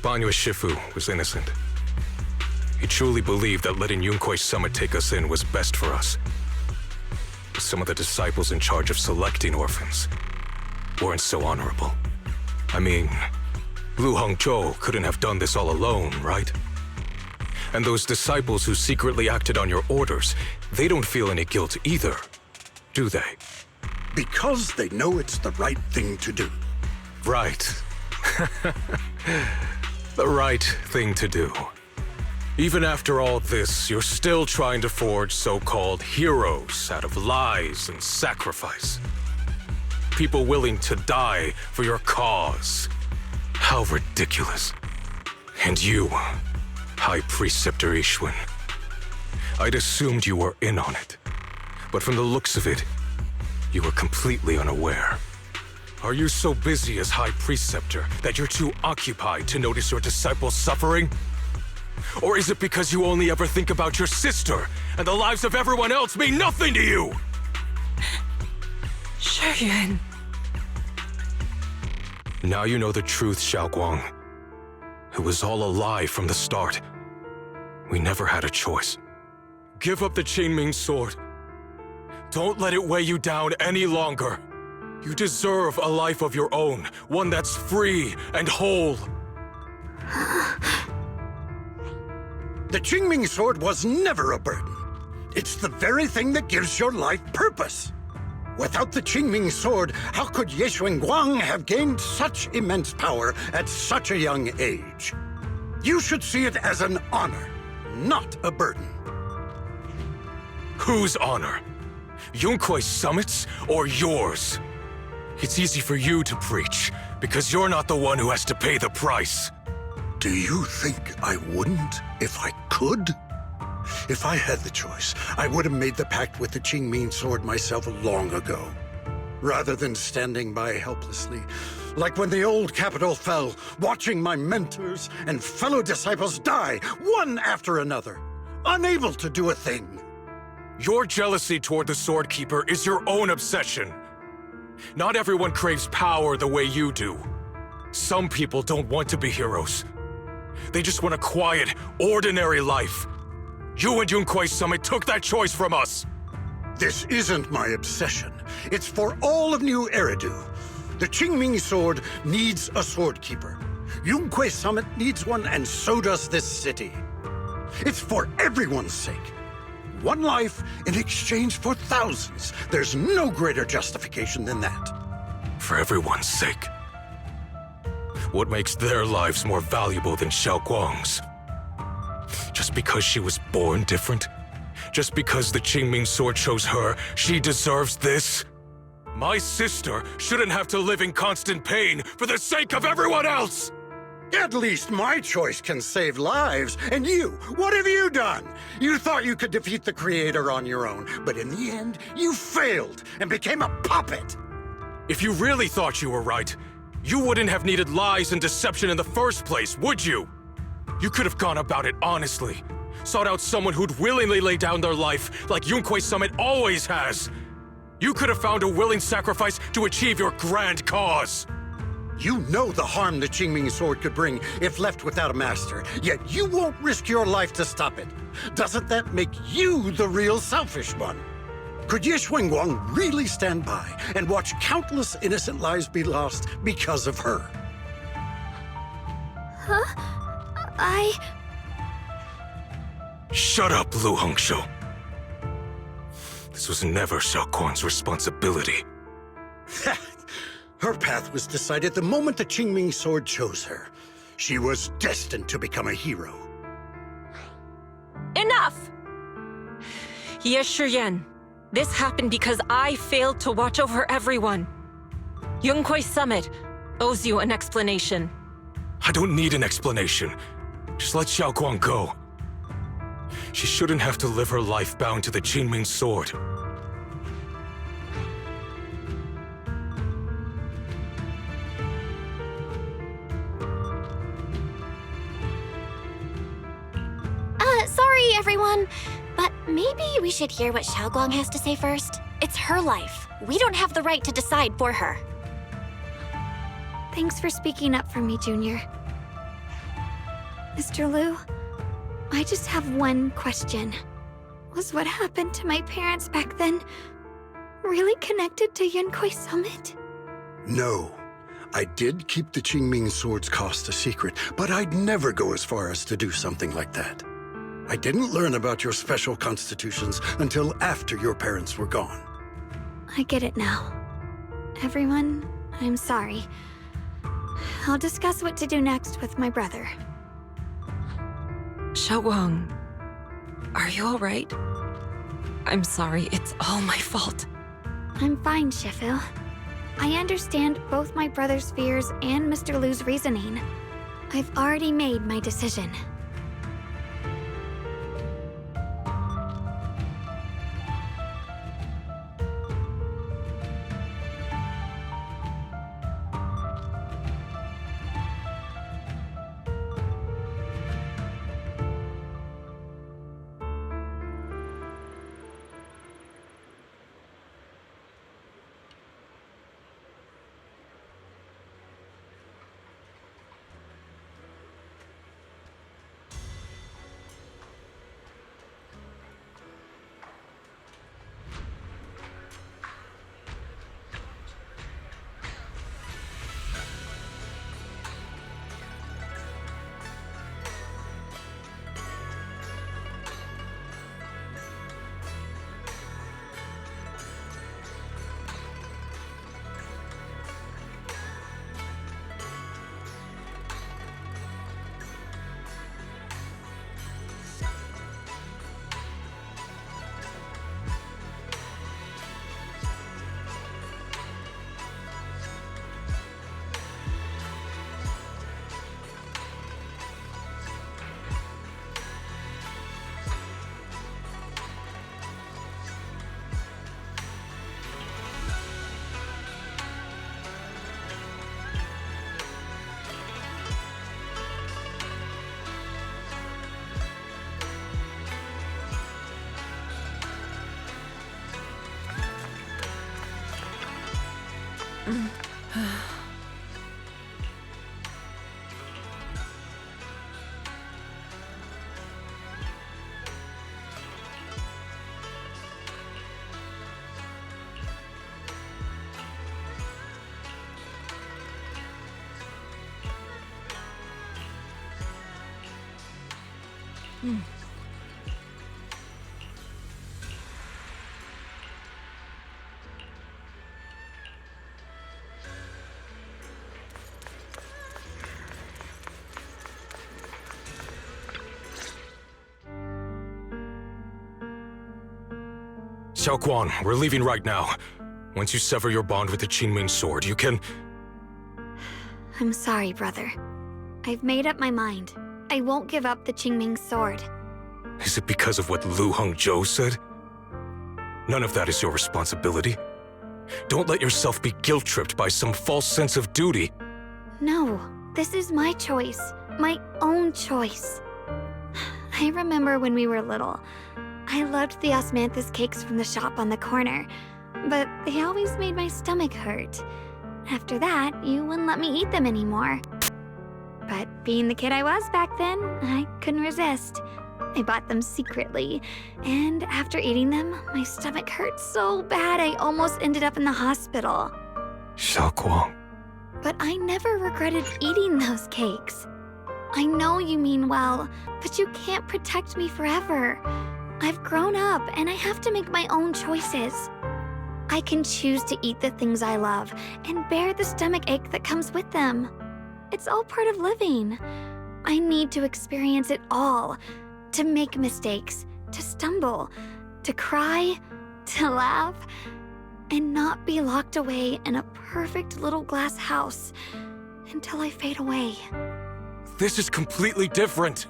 Banyue Shifu was innocent. He truly believed that letting Yunkui's summit take us in was best for us. But some of the disciples in charge of selecting orphans weren't so honorable. I mean, Lu Hongzhou couldn't have done this all alone, right? And those disciples who secretly acted on your orders, they don't feel any guilt either, do they? Because they know it's the right thing to do. Right. The right thing to do. Even after all this, you're still trying to forge so-called heroes out of lies and sacrifice. People willing to die for your cause. How ridiculous. And you, High Preceptor Yixuan. I'd assumed you were in on it. But from the looks of it, you were completely unaware. Are you so busy as High Preceptor that you're too occupied to notice your disciples suffering? Or is it because you only ever think about your sister, and the lives of everyone else mean nothing to you? Shuyuan. Now you know the truth, Xiaoguang. It was all a lie from the start. We never had a choice. Give up the Qingming sword. Don't let it weigh you down any longer. You deserve a life of your own, one that's free and whole. The Qingming sword was never a burden. It's the very thing that gives your life purpose. Without the Qingming sword, how could Ye Shunguang have gained such immense power at such a young age? You should see it as an honor, not a burden. Whose honor? Yunkui's summit's or yours? It's easy for you to preach, because you're not the one who has to pay the price. Do you think I wouldn't if I could? If I had the choice, I would have made the pact with the Qingming sword myself long ago. Rather than standing by helplessly, like when the old capital fell, watching my mentors and fellow disciples die, one after another, unable to do a thing. Your jealousy toward the Sword Keeper is your own obsession. Not everyone craves power the way you do. Some people don't want to be heroes. They just want a quiet, ordinary life. You and Yunkui's summit took that choice from us. This isn't my obsession. It's for all of New Eridu. The Qingming sword needs a sword keeper. Yunkui's summit needs one, and so does this city. It's for everyone's sake. One life in exchange for thousands. There's no greater justification than that. For everyone's sake. What makes their lives more valuable than Xiaoguang's? Just because she was born different? Just because the Qingming sword chose her, she deserves this? My sister shouldn't have to live in constant pain for the sake of everyone else! At least my choice can save lives. And you, what have you done? You thought you could defeat the Creator on your own, but in the end, you failed and became a puppet. If you really thought you were right, you wouldn't have needed lies and deception in the first place, would you? You could have gone about it honestly. Sought out someone who'd willingly lay down their life like Yunkui's summit always has. You could have found a willing sacrifice to achieve your grand cause. You know the harm the Qingming sword could bring if left without a master, yet you won't risk your life to stop it. Doesn't that make you the real selfish one? Could Ye Shunguang really stand by and watch countless innocent lives be lost because of her? Shut up, Lu Hongshou. This was never Xiaoquan's responsibility. Her path was decided the moment the Qingming sword chose her. She was destined to become a hero. Enough! Ye Shiyan, this happened because I failed to watch over everyone. Yunhui Summit owes you an explanation. I don't need an explanation. Just let Xiaoguang go. She shouldn't have to live her life bound to the Qingming sword. Sorry, everyone, but maybe we should hear what Xiaoguang has to say first. It's her life. We don't have the right to decide for her. Thanks for speaking up for me, Junior. Mr. Liu, I just have one question. Was what happened to my parents back then really connected to Yunhui Summit? No. I did keep the Qingming sword's cost a secret, but I'd never go as far as to do something like that. I didn't learn about your special constitutions until after your parents were gone. I get it now. Everyone, I'm sorry. I'll discuss what to do next with my brother. Xiaoguang, are you all right? I'm sorry, it's all my fault. I'm fine, Shifu. I understand both my brother's fears and Mr. Liu's reasoning. I've already made my decision. Xiaoguang, we're leaving right now. Once you sever your bond with the Qingming sword, you can... I'm sorry, brother. I've made up my mind. I won't give up the Qingming sword. Is it because of what Lu Hongzhou said? None of that is your responsibility. Don't let yourself be guilt-tripped by some false sense of duty. No, this is my choice. My own choice. I remember when we were little. I loved the osmanthus cakes from the shop on the corner, but they always made my stomach hurt. After that, you wouldn't let me eat them anymore. But being the kid I was back then, I couldn't resist. I bought them secretly, and after eating them, my stomach hurt so bad I almost ended up in the hospital. Xiaoguang. But I never regretted eating those cakes. I know you mean well, but you can't protect me forever. I've grown up and I have to make my own choices. I can choose to eat the things I love and bear the stomach ache that comes with them. It's all part of living. I need to experience it all, to make mistakes, to stumble, to cry, to laugh, and not be locked away in a perfect little glass house until I fade away. This is completely different.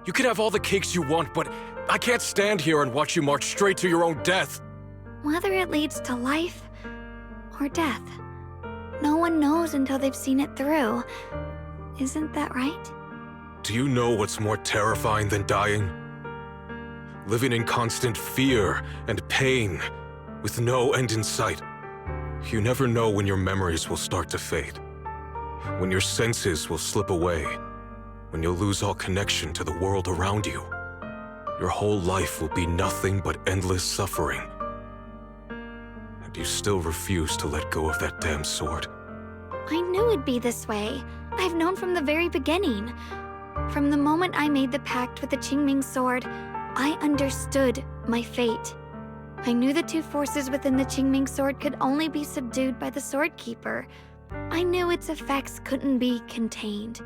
You can have all the cakes you want, but I can't stand here and watch you march straight to your own death. Whether it leads to life or death, no one knows until they've seen it through. Isn't that right? Do you know what's more terrifying than dying? Living in constant fear and pain, with no end in sight. You never know when your memories will start to fade, when your senses will slip away, when you'll lose all connection to the world around you. Your whole life will be nothing but endless suffering. And you still refuse to let go of that damn sword. I knew it'd be this way. I've known from the very beginning. From the moment I made the pact with the Qingming sword, I understood my fate. I knew the two forces within the Qingming sword could only be subdued by the Sword Keeper. I knew its effects couldn't be contained.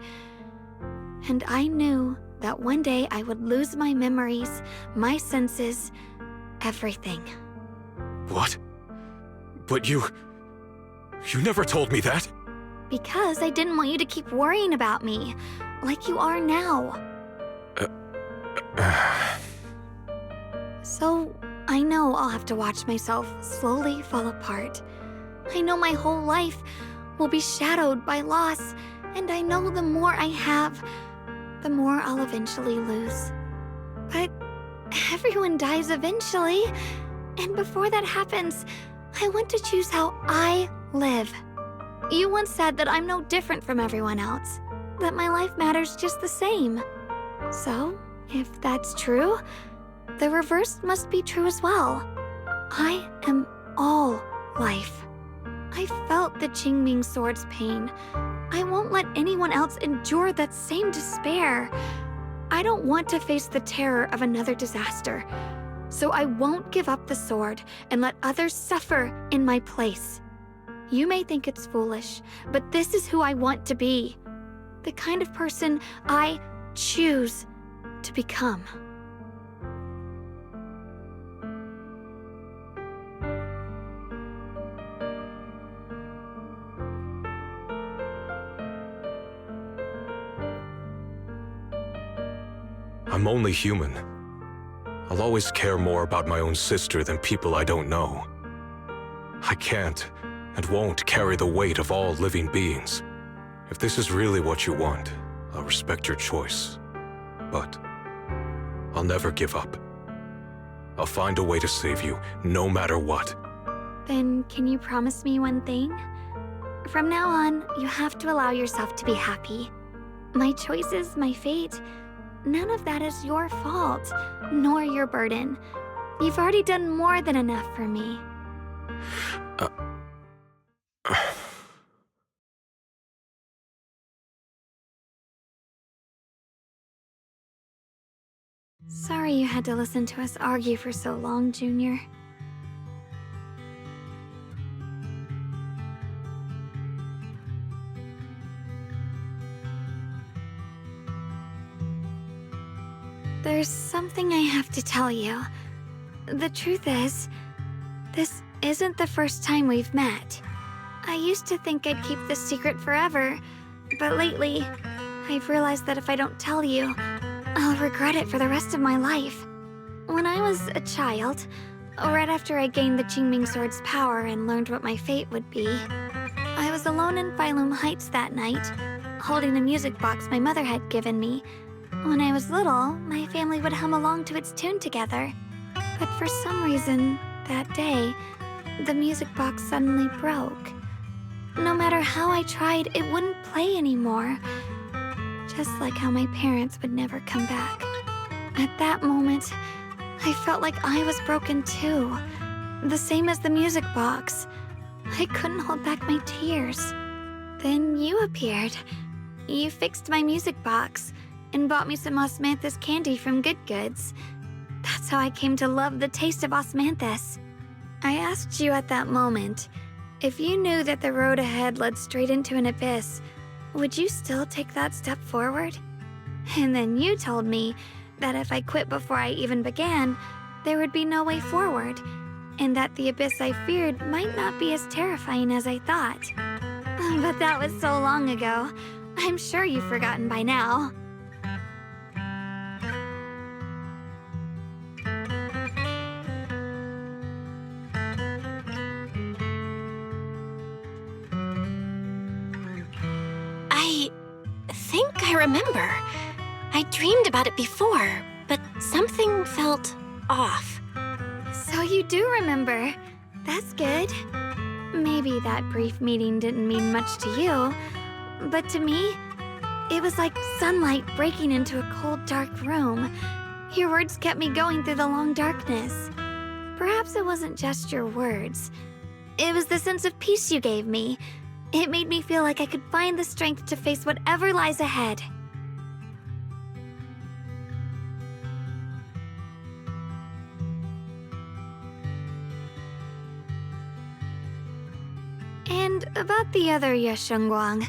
And I knew that one day I would lose my memories, my senses, everything. What? But you never told me that. Because I didn't want you to keep worrying about me, like you are now. So, I know I'll have to watch myself slowly fall apart. I know my whole life will be shadowed by loss, and I know the more I have, the more I'll eventually lose. But everyone dies eventually, and before that happens, I want to choose how I live. You once said that I'm no different from everyone else, that my life matters just the same. So, if that's true, the reverse must be true as well. I am all life. I felt the Qingming sword's pain. I won't let anyone else endure that same despair. I don't want to face the terror of another disaster. So I won't give up the sword and let others suffer in my place. You may think it's foolish, but this is who I want to be. The kind of person I choose to become. I'm only human. I'll always care more about my own sister than people I don't know. I can't and won't carry the weight of all living beings. If this is really what you want, I'll respect your choice. But I'll never give up. I'll find a way to save you, no matter what. Then can you promise me one thing? From now on, you have to allow yourself to be happy. My choices, my fate, none of that is your fault, nor your burden. You've already done more than enough for me. Sorry you had to listen to us argue for so long, Junior. There's something I have to tell you. The truth is, this isn't the first time we've met. I used to think I'd keep this secret forever, but lately, I've realized that if I don't tell you, I'll regret it for the rest of my life. When I was a child, right after I gained the Qingming sword's power and learned what my fate would be, I was alone in Phylum Heights that night, holding a music box my mother had given me. When I was little, my family would hum along to its tune together. But for some reason, that day, the music box suddenly broke. No matter how I tried, it wouldn't play anymore. Just like how my parents would never come back. At that moment, I felt like I was broken too. The same as the music box. I couldn't hold back my tears. Then you appeared. you fixed my music box and bought me some osmanthus candy from Good Goods. That's how I came to love the taste of osmanthus. I asked you at that moment, if you knew that the road ahead led straight into an abyss, would you still take that step forward? And then you told me that if I quit before I even began, there would be no way forward, and that the abyss I feared might not be as terrifying as I thought. But that was so long ago. I'm sure you've forgotten by now. I think I remember. I dreamed about it before, but something felt off. So you do remember. That's good. Maybe that brief meeting didn't mean much to you, but to me, it was like sunlight breaking into a cold, dark room. Your words kept me going through the long darkness. Perhaps it wasn't just your words. It was the sense of peace you gave me. It made me feel like I could find the strength to face whatever lies ahead. And about the other Shunguang.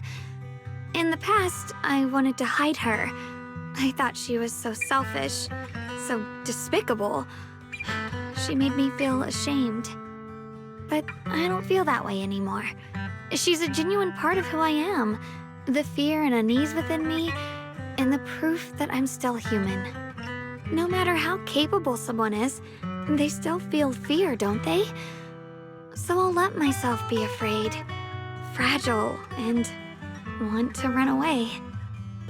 In the past, I wanted to hide her. I thought she was so selfish, so despicable. She made me feel ashamed. But I don't feel that way anymore. She's a genuine part of who I am. The fear and unease within me, and the proof that I'm still human. No matter how capable someone is, they still feel fear, don't they? So I'll let myself be afraid, fragile, and want to run away.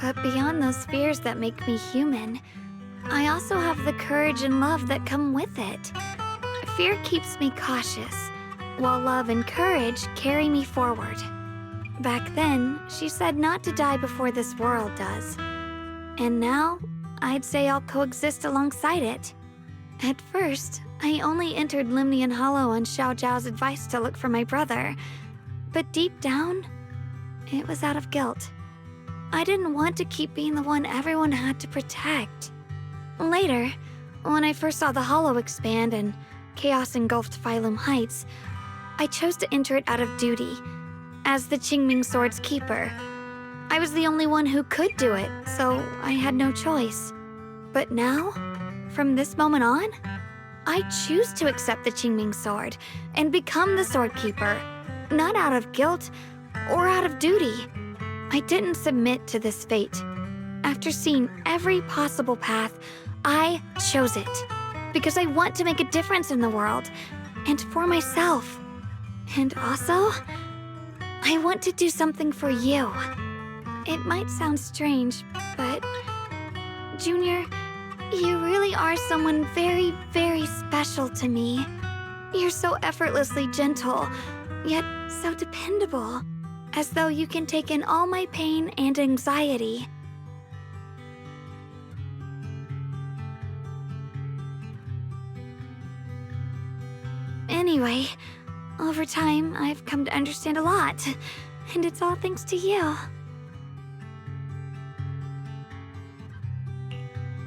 But beyond those fears that make me human, I also have the courage and love that come with it. Fear keeps me cautious, while love and courage carry me forward. Back then, she said not to die before this world does. And now, I'd say I'll coexist alongside it. At first, I only entered Limnian Hollow on Xiao Zhao's advice to look for my brother. But deep down, it was out of guilt. I didn't want to keep being the one everyone had to protect. Later, when I first saw the Hollow expand and chaos engulfed Phylum Heights, I chose to enter it out of duty, as the Qingming Sword's keeper. I was the only one who could do it, so I had no choice. But now, from this moment on, I choose to accept the Qingming Sword and become the Sword Keeper, not out of guilt or out of duty. I didn't submit to this fate. After seeing every possible path, I chose it because I want to make a difference in the world and for myself. And also, I want to do something for you. It might sound strange, but Junior, you really are someone very, very special to me. You're so effortlessly gentle, yet so dependable, as though you can take in all my pain and anxiety. Anyway, over time, I've come to understand a lot, and it's all thanks to you.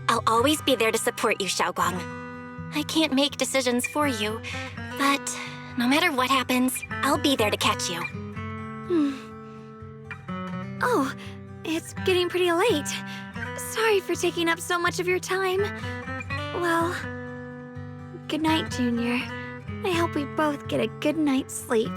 I'll always be there to support you, Xiaoguang. I can't make decisions for you, but no matter what happens, I'll be there to catch you. Oh, it's getting pretty late. Sorry for taking up so much of your time. Well, good night, Junior. I hope we both get a good night's sleep.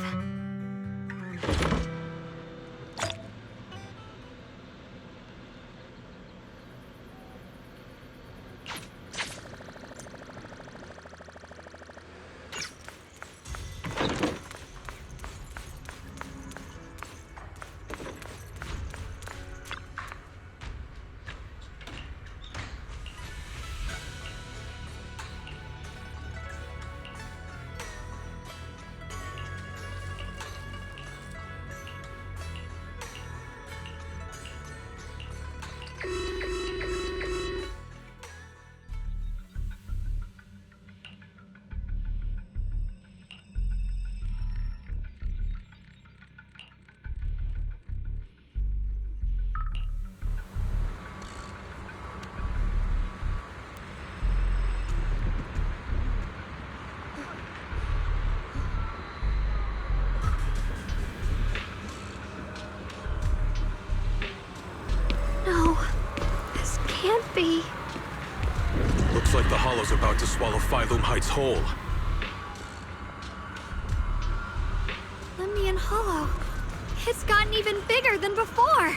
be? Looks like the Hollow's about to swallow Phylum Heights whole. Lemnian Hollow. It's gotten even bigger than before.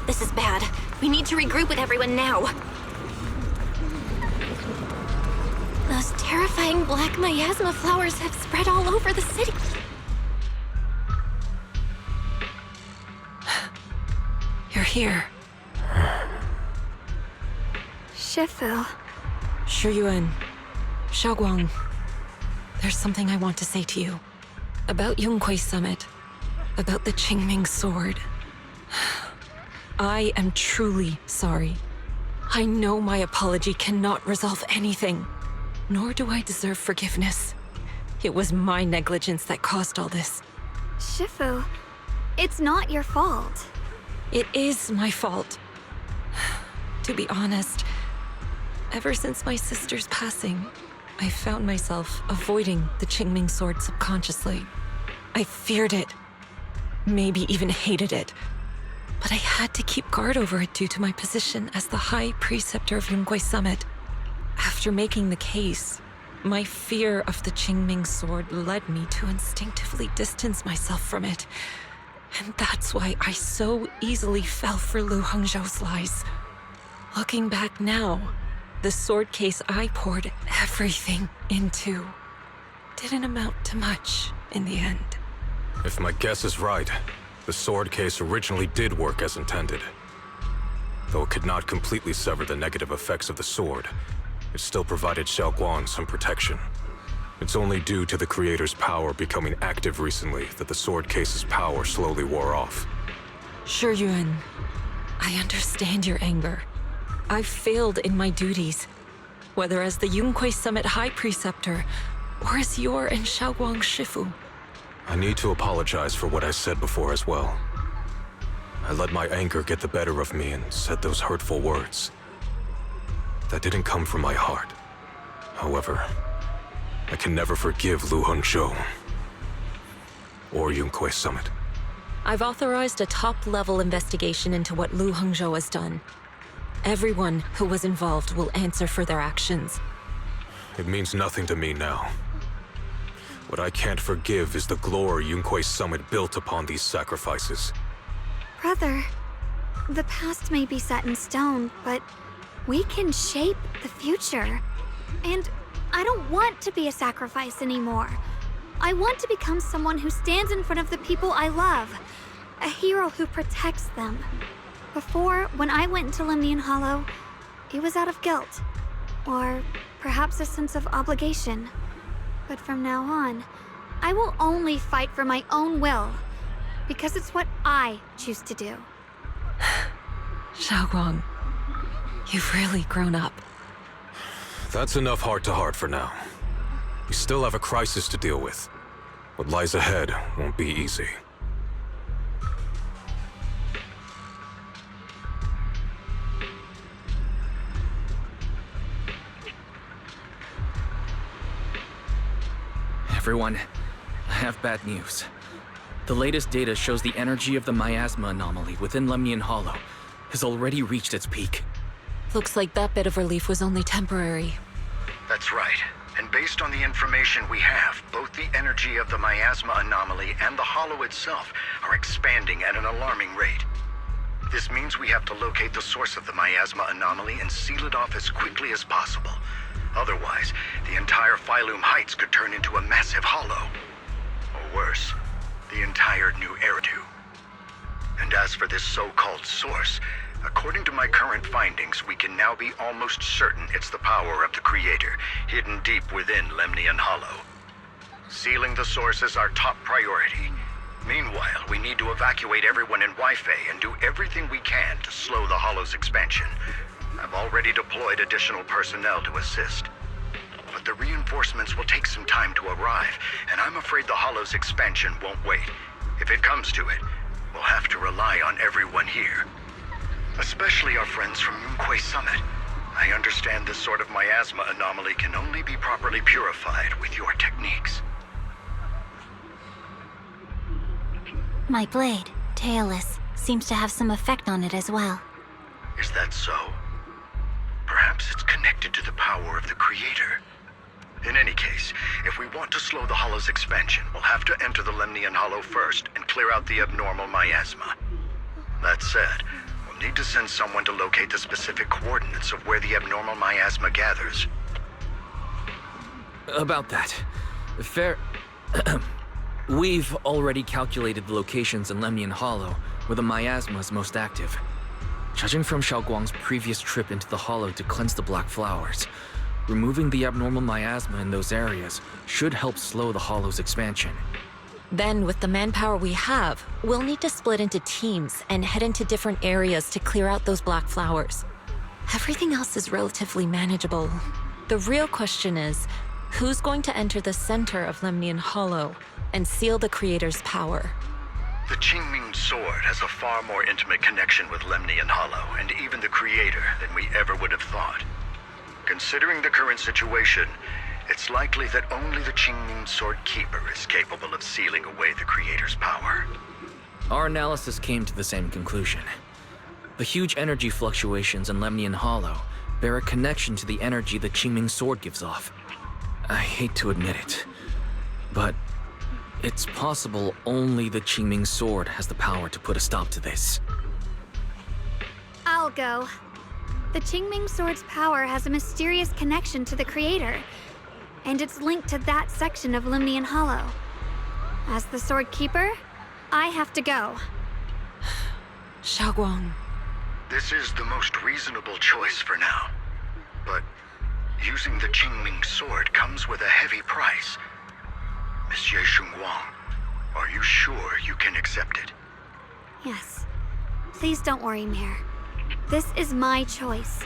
This is bad. We need to regroup with everyone now. Those terrifying black miasma flowers have spread all over the city. You're here. Shifu. Shuyuan. Shunguang. There's something I want to say to you. About Yunquei Summit. About the Qingming sword. I am truly sorry. I know my apology cannot resolve anything, nor do I deserve forgiveness. It was my negligence that caused all this. Shifu, it's not your fault. It is my fault. To be honest, ever since my sister's passing, I found myself avoiding the Qingming sword subconsciously. I feared it, maybe even hated it. But I had to keep guard over it due to my position as the High Preceptor of Yunquei Summit. After making the case, my fear of the Qingming sword led me to instinctively distance myself from it. And that's why I so easily fell for Lu Hongzhou's lies. Looking back now, the sword case I poured everything into didn't amount to much in the end. If my guess is right, the sword case originally did work as intended. Though it could not completely sever the negative effects of the sword, it still provided Xiaoguang some protection. It's only due to the creator's power becoming active recently that the sword case's power slowly wore off. Shuyuan, I understand your anger. I've failed in my duties, whether as the Yunquei Summit High Preceptor or as your and Xiaoguang's Shifu. I need to apologize for what I said before as well. I let my anger get the better of me and said those hurtful words. That didn't come from my heart. However, I can never forgive Lu Hongzhou or Yunquei Summit. I've authorized a top-level investigation into what Lu Hongzhou has done. Everyone who was involved will answer for their actions. It means nothing to me now. What I can't forgive is the glory Yunquei Summit built upon these sacrifices. Brother, the past may be set in stone, but we can shape the future. And I don't want to be a sacrifice anymore. I want to become someone who stands in front of the people I love. A hero who protects them. Before, when I went into Lemnian Hollow, it was out of guilt. Or perhaps a sense of obligation. But from now on, I will only fight for my own will. Because it's what I choose to do. Xiaoguang, you've really grown up. That's enough heart-to-heart for now. We still have a crisis to deal with. What lies ahead won't be easy. Everyone, I have bad news. The latest data shows the energy of the miasma anomaly within Lemnian Hollow has already reached its peak. Looks like that bit of relief was only temporary. That's right. And based on the information we have, both the energy of the miasma anomaly and the hollow itself are expanding at an alarming rate. This means we have to locate the source of the miasma anomaly and seal it off as quickly as possible. Otherwise, the entire Phylum Heights could turn into a massive hollow. Or worse, the entire new Eridu. And as for this so-called source, according to my current findings, we can now be almost certain it's the power of the Creator, hidden deep within Lemnian Hollow. Sealing the source is our top priority. Meanwhile, we need to evacuate everyone in Weifei and do everything we can to slow the Hollow's expansion. I've already deployed additional personnel to assist. But the reinforcements will take some time to arrive, and I'm afraid the Hollow's expansion won't wait. If it comes to it, we'll have to rely on everyone here. Especially our friends from Yunquei Summit. I understand this sort of miasma anomaly can only be properly purified with your techniques. My blade, Tailless, seems to have some effect on it as well. Is that so? Perhaps it's connected to the power of the Creator. In any case, if we want to slow the Hollow's expansion, we'll have to enter the Lemnian Hollow first and clear out the abnormal miasma. That said, we'll need to send someone to locate the specific coordinates of where the abnormal miasma gathers. About that. Fair... We've already calculated the locations in Lemnian Hollow where the miasma is most active. Judging from Shunguang's previous trip into the Hollow to cleanse the Black Flowers, removing the abnormal miasma in those areas should help slow the Hollow's expansion. Then, with the manpower we have, we'll need to split into teams and head into different areas to clear out those black flowers. Everything else is relatively manageable. The real question is, who's going to enter the center of Lemnian Hollow and seal the Creator's power? The Qingming Sword has a far more intimate connection with Lemnian Hollow and even the Creator than we ever would have thought. Considering the current situation, it's likely that only the Qingming Sword Keeper is capable of sealing away the Creator's power. Our analysis came to the same conclusion. The huge energy fluctuations in Lemnian Hollow bear a connection to the energy the Qingming Sword gives off. I hate to admit it, but it's possible only the Qingming Sword has the power to put a stop to this. I'll go. The Qingming Sword's power has a mysterious connection to the Creator, and it's linked to that section of Lemnian Hollow. As the Sword Keeper, I have to go. Shunguang. This is the most reasonable choice for now. But using the Qingming Sword comes with a heavy price. Monsieur Shunguang, are you sure you can accept it? Yes. Please don't worry, Mayor. This is my choice.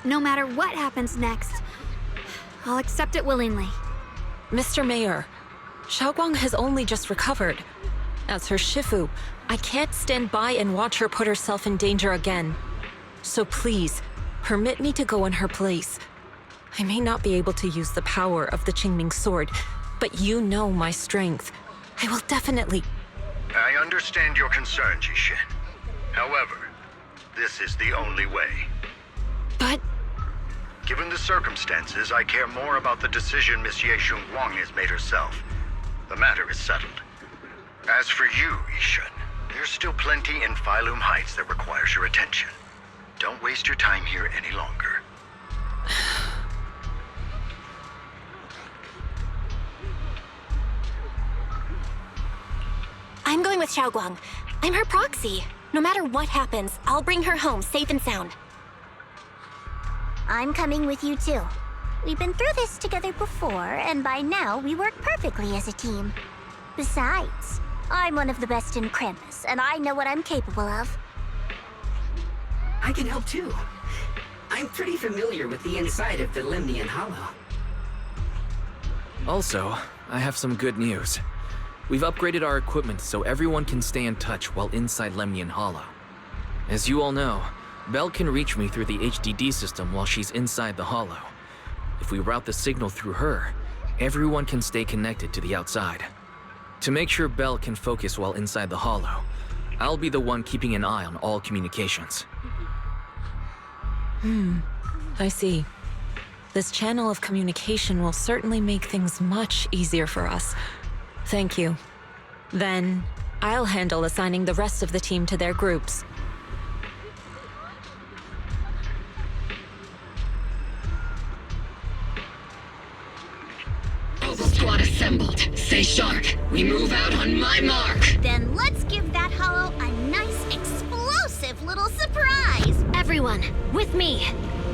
No matter what happens next, I'll accept it willingly. Mr. Mayor, Shunguang has only just recovered. As her Shifu, I can't stand by and watch her put herself in danger again. So please, permit me to go in her place. I may not be able to use the power of the Qingming Sword, but you know my strength. I will definitely... I understand your concern, Jishin. However, this is the only way. But... Given the circumstances, I care more about the decision Miss Ye Shunguang has made herself. The matter is settled. As for you, Yishun, there's still plenty in Phylum Heights that requires your attention. Don't waste your time here any longer. I'm going with Shunguang. I'm her proxy. No matter what happens, I'll bring her home safe and sound. I'm coming with you too. We've been through this together before, and by now we work perfectly as a team. Besides, I'm one of the best in Krampus, and I know what I'm capable of. I can help too. I'm pretty familiar with the inside of the Lemnian Hollow. Also, I have some good news. We've upgraded our equipment so everyone can stay in touch while inside Lemnian Hollow. As you all know, Belle can reach me through the HDD system while she's inside the Hollow. If we route the signal through her, everyone can stay connected to the outside. To make sure Belle can focus while inside the Hollow, I'll be the one keeping an eye on all communications. I see. This channel of communication will certainly make things much easier for us. Thank you. Then, I'll handle assigning the rest of the team to their groups. Squad assembled. Stay sharp. We move out on my mark. Then let's give that hollow a nice, explosive little surprise. Everyone, with me.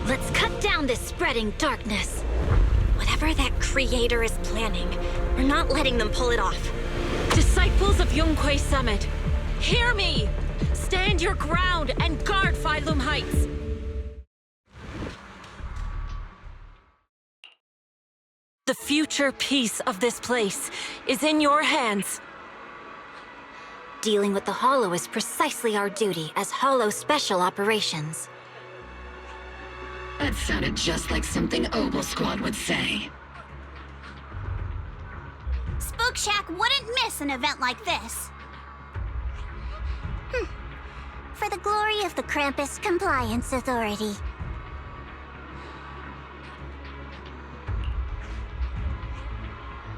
Let's cut down this spreading darkness. Whatever that Creator is planning, we're not letting them pull it off. Disciples of Yonghui Summit, hear me! Stand your ground and guard Phylum Heights! The future peace of this place is in your hands. Dealing with the Hollow is precisely our duty as Hollow Special Operations. That sounded just like something Obel Squad would say. Spook Shack wouldn't miss an event like this. for the glory of the Krampus Compliance Authority.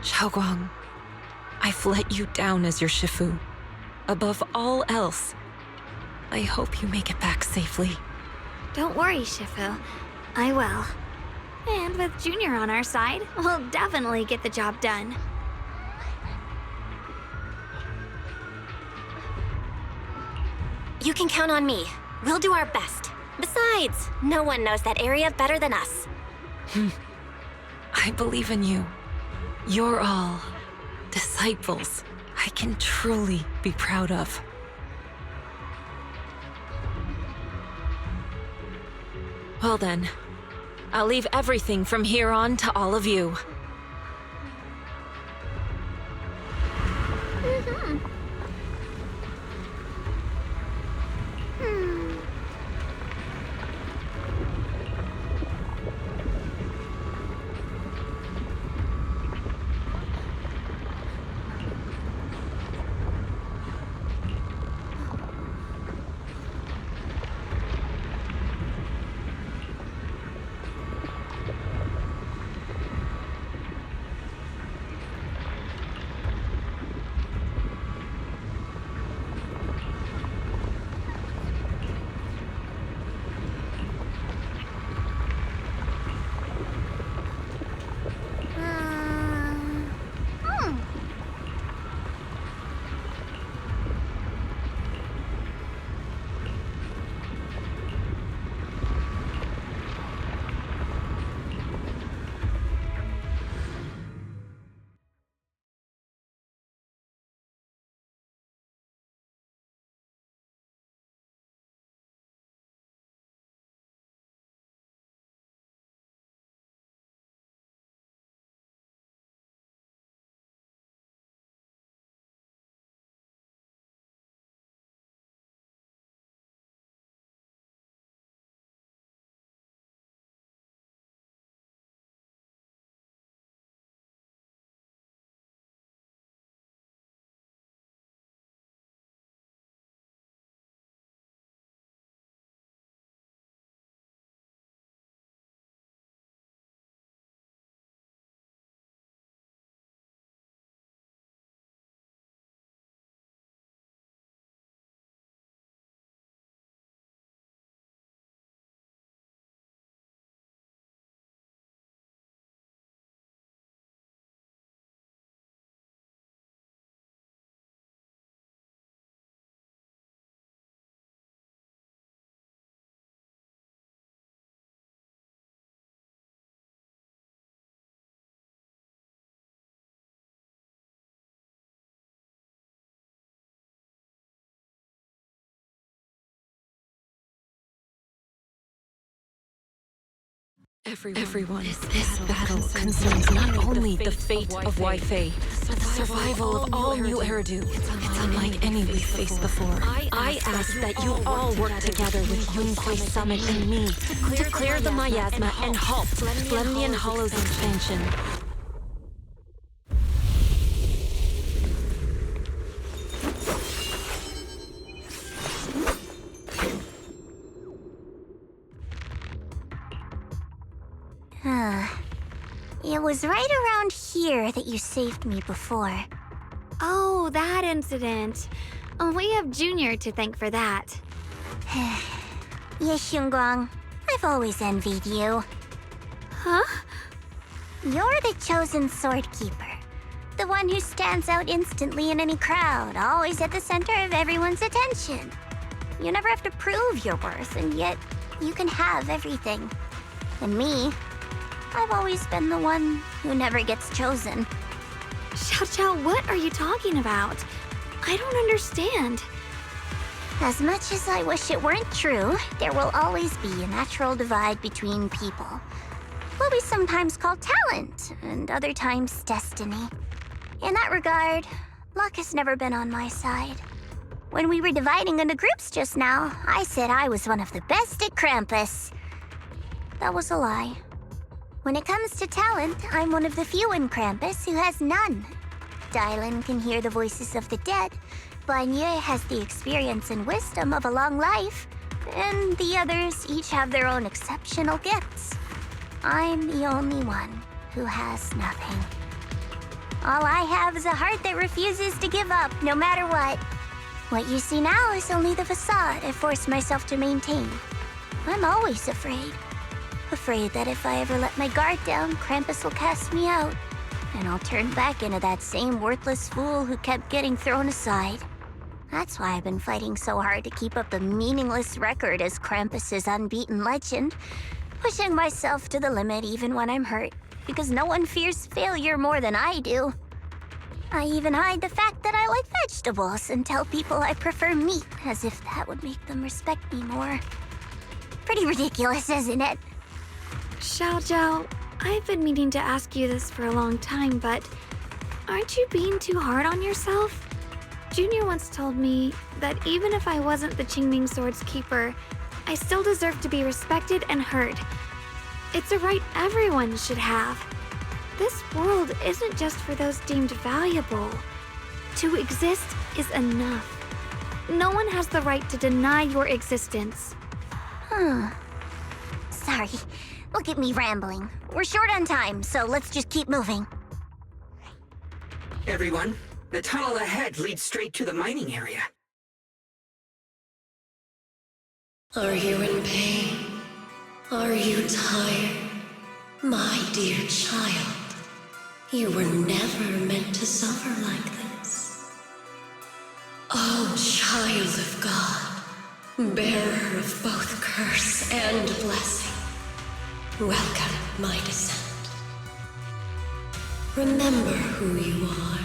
Shunguang, I've let you down as your Shifu. Above all else, I hope you make it back safely. Don't worry, Shifu. I will. And with Junior on our side, we'll definitely get the job done. You can count on me. We'll do our best. Besides, no one knows that area better than us. I believe in you. You're all disciples I can truly be proud of. Well then, I'll leave everything from here on to all of you. Everyone, this battle concerns not only the fate of Wi-Fi, but the survival of all new Eridu. It's unlike any we've faced before. I ask that you all work together with Yunhui Summit and me to clear the miasma and halt Lemnian Hollow's expansion. It was right around here that you saved me before. Oh, that incident. We have Junior to thank for that. Yes, Shunguang. I've always envied you. Huh? You're the chosen sword keeper. The one who stands out instantly in any crowd, always at the center of everyone's attention. You never have to prove your worth, and yet you can have everything. And me, I've always been the one who never gets chosen. Xiao, what are you talking about? I don't understand. As much as I wish it weren't true, there will always be a natural divide between people. What we sometimes call talent, and other times destiny. In that regard, luck has never been on my side. When we were dividing into groups just now, I said I was one of the best at Krampus. That was a lie. When it comes to talent, I'm one of the few in Krampus who has none. Dylan can hear the voices of the dead, Banye has the experience and wisdom of a long life, and the others each have their own exceptional gifts. I'm the only one who has nothing. All I have is a heart that refuses to give up, no matter what. What you see now is only the facade I forced myself to maintain. I'm always afraid. Afraid that if I ever let my guard down, Krampus will cast me out, and I'll turn back into that same worthless fool who kept getting thrown aside. That's why I've been fighting so hard to keep up a meaningless record as Krampus's unbeaten legend, pushing myself to the limit even when I'm hurt, because no one fears failure more than I do. I even hide the fact that I like vegetables and tell people I prefer meat, as if that would make them respect me more. Pretty ridiculous, isn't it? Xiaojiao, I've been meaning to ask you this for a long time, but aren't you being too hard on yourself? Junior once told me that even if I wasn't the Qingming Sword's keeper, I still deserve to be respected and heard. It's a right everyone should have. This world isn't just for those deemed valuable. To exist is enough. No one has the right to deny your existence. Sorry. Look at me rambling. We're short on time, so let's just keep moving. Everyone, the tunnel ahead leads straight to the mining area. Are you in pain? Are you tired? My dear child, you were never meant to suffer like this. Oh, child of God, bearer of both curse and blessing, welcome my descent. Remember who you are,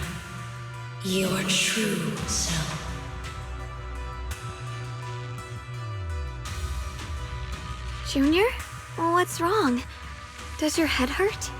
your true self. Junior? What's wrong? Does your head hurt?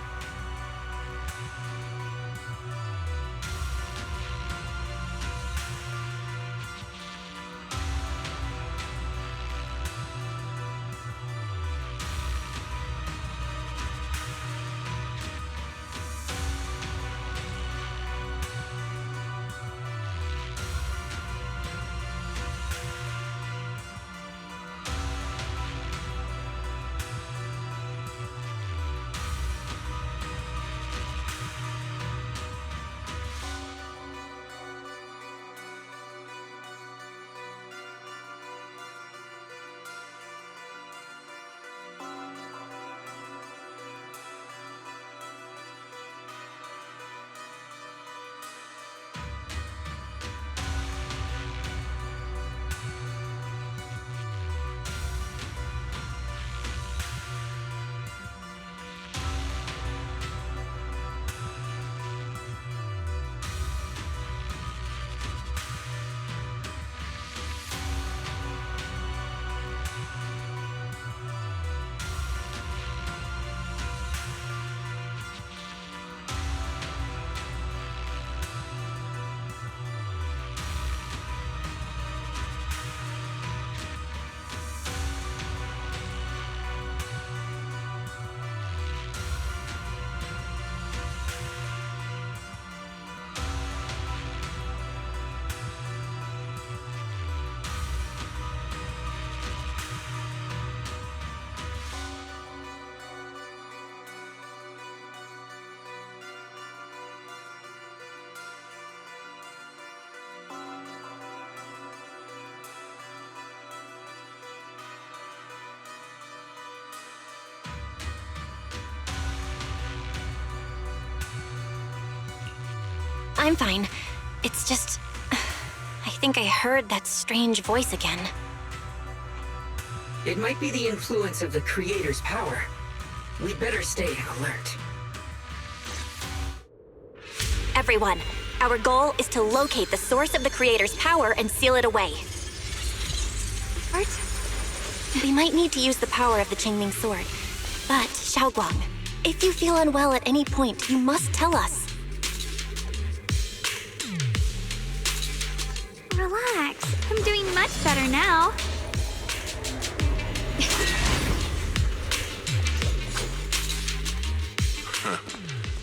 I'm fine. It's just... I think I heard that strange voice again. It might be the influence of the Creator's power. We'd better stay alert. Everyone, our goal is to locate the source of the Creator's power and seal it away. What? We might need to use the power of the Qingming Sword. But, Xiaoguang, if you feel unwell at any point, you must tell us. Relax. I'm doing much better now.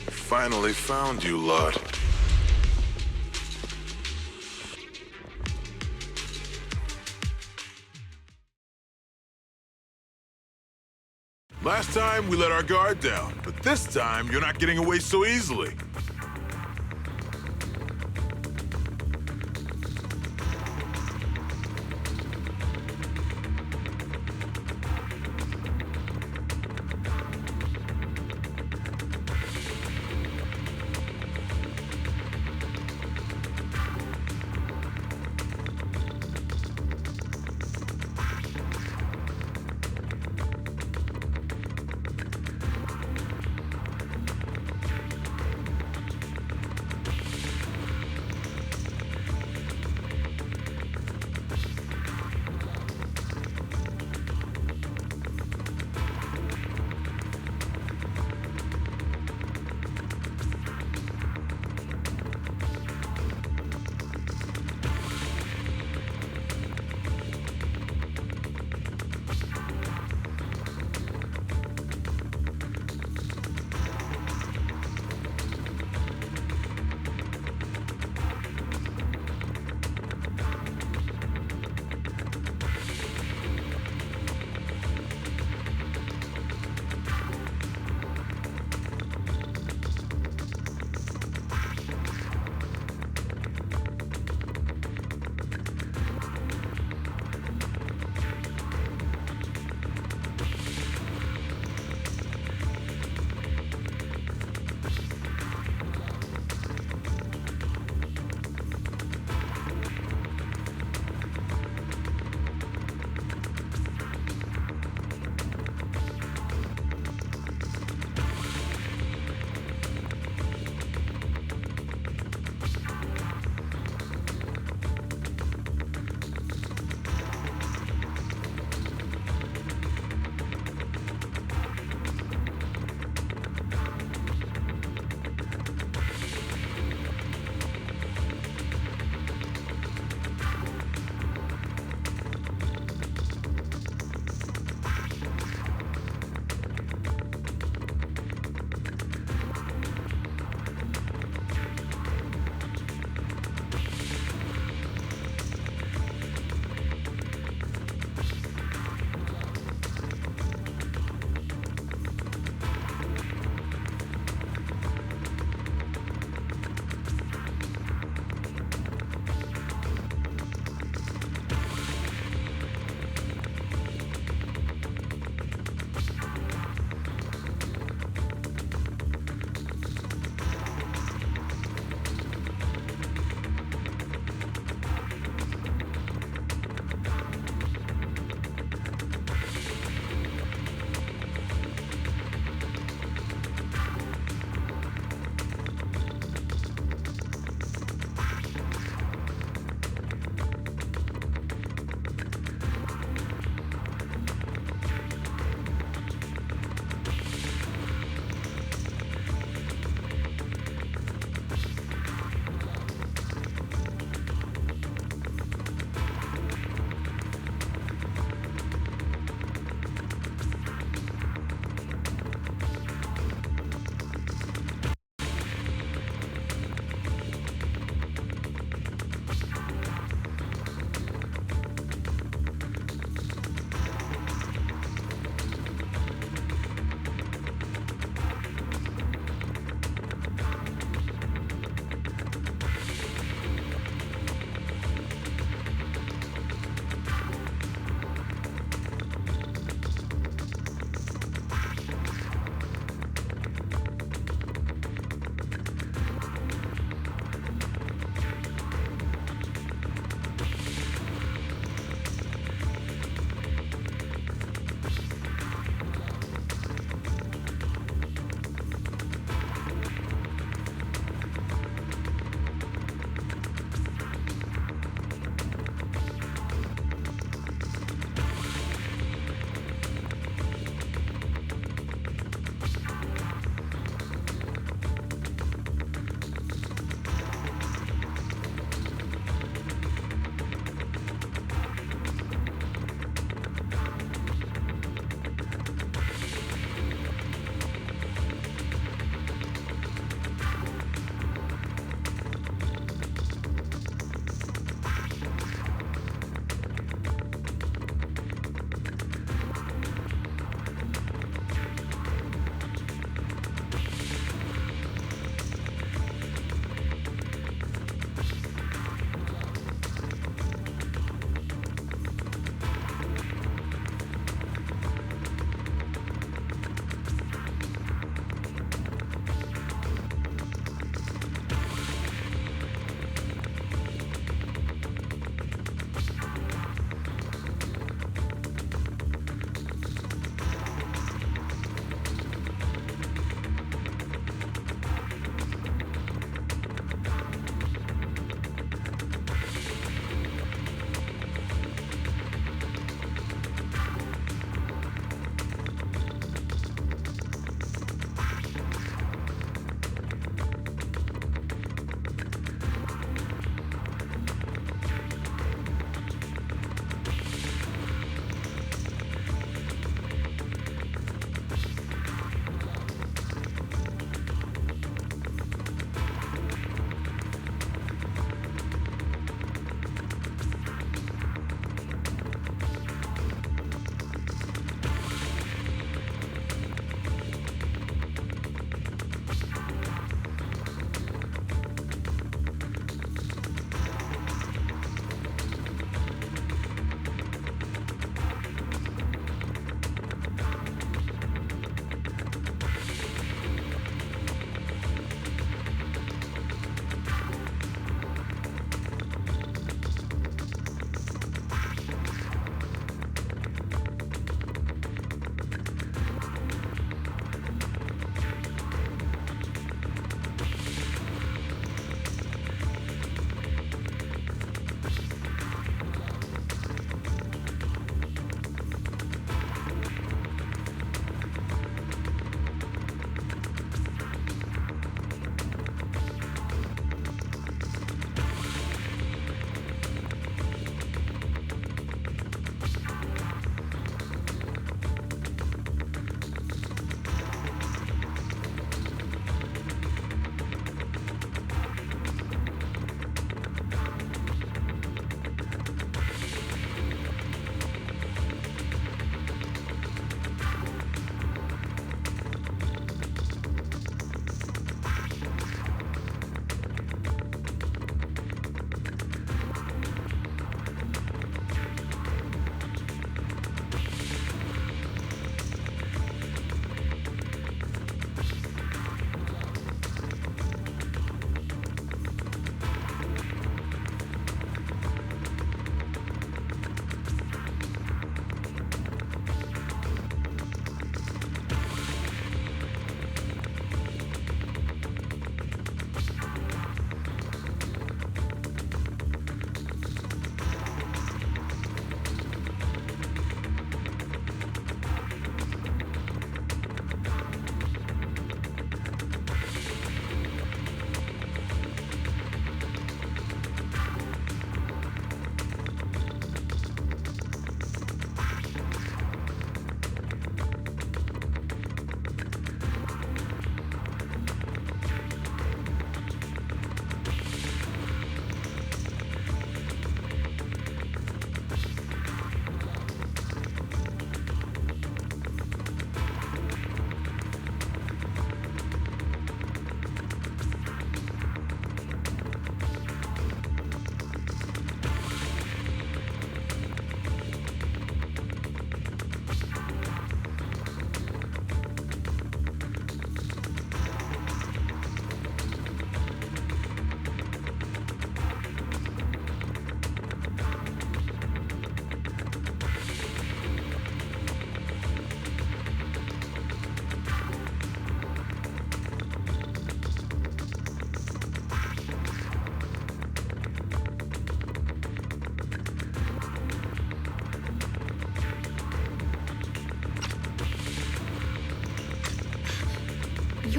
Finally found you, Lot. Last time, we let our guard down, but this time, you're not getting away so easily.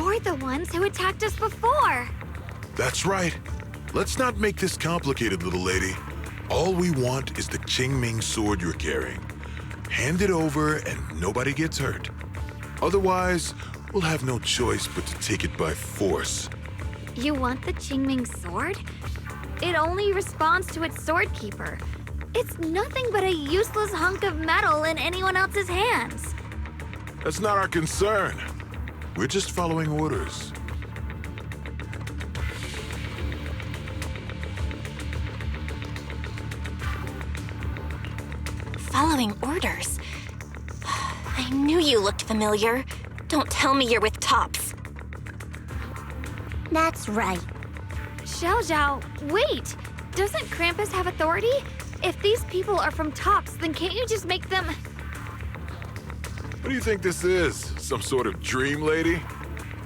You're the ones who attacked us before. That's right. Let's not make this complicated, little lady. All we want is the Qingming sword you're carrying. Hand it over and nobody gets hurt. Otherwise, we'll have no choice but to take it by force. You want the Qingming sword? It only responds to its sword keeper. It's nothing but a useless hunk of metal in anyone else's hands. That's not our concern. We're just following orders. Following orders? I knew you looked familiar. Don't tell me you're with Tops. That's right. Xiao, wait! Doesn't Krampus have authority? If these people are from Tops, then can't you just make them... What do you think this is? Some sort of dream lady?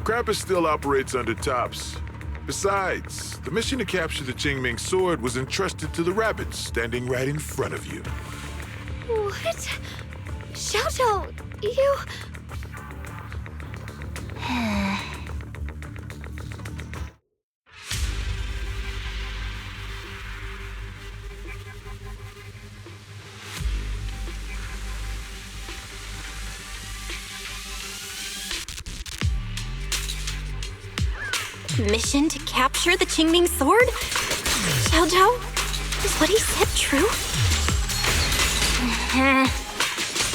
Krampus still operates under Tops. Besides, the mission to capture the Qingming sword was entrusted to the rabbits standing right in front of you. What? Xiao, you... Mission to capture the Qingming sword? Xiao Zhao? Is what he said true?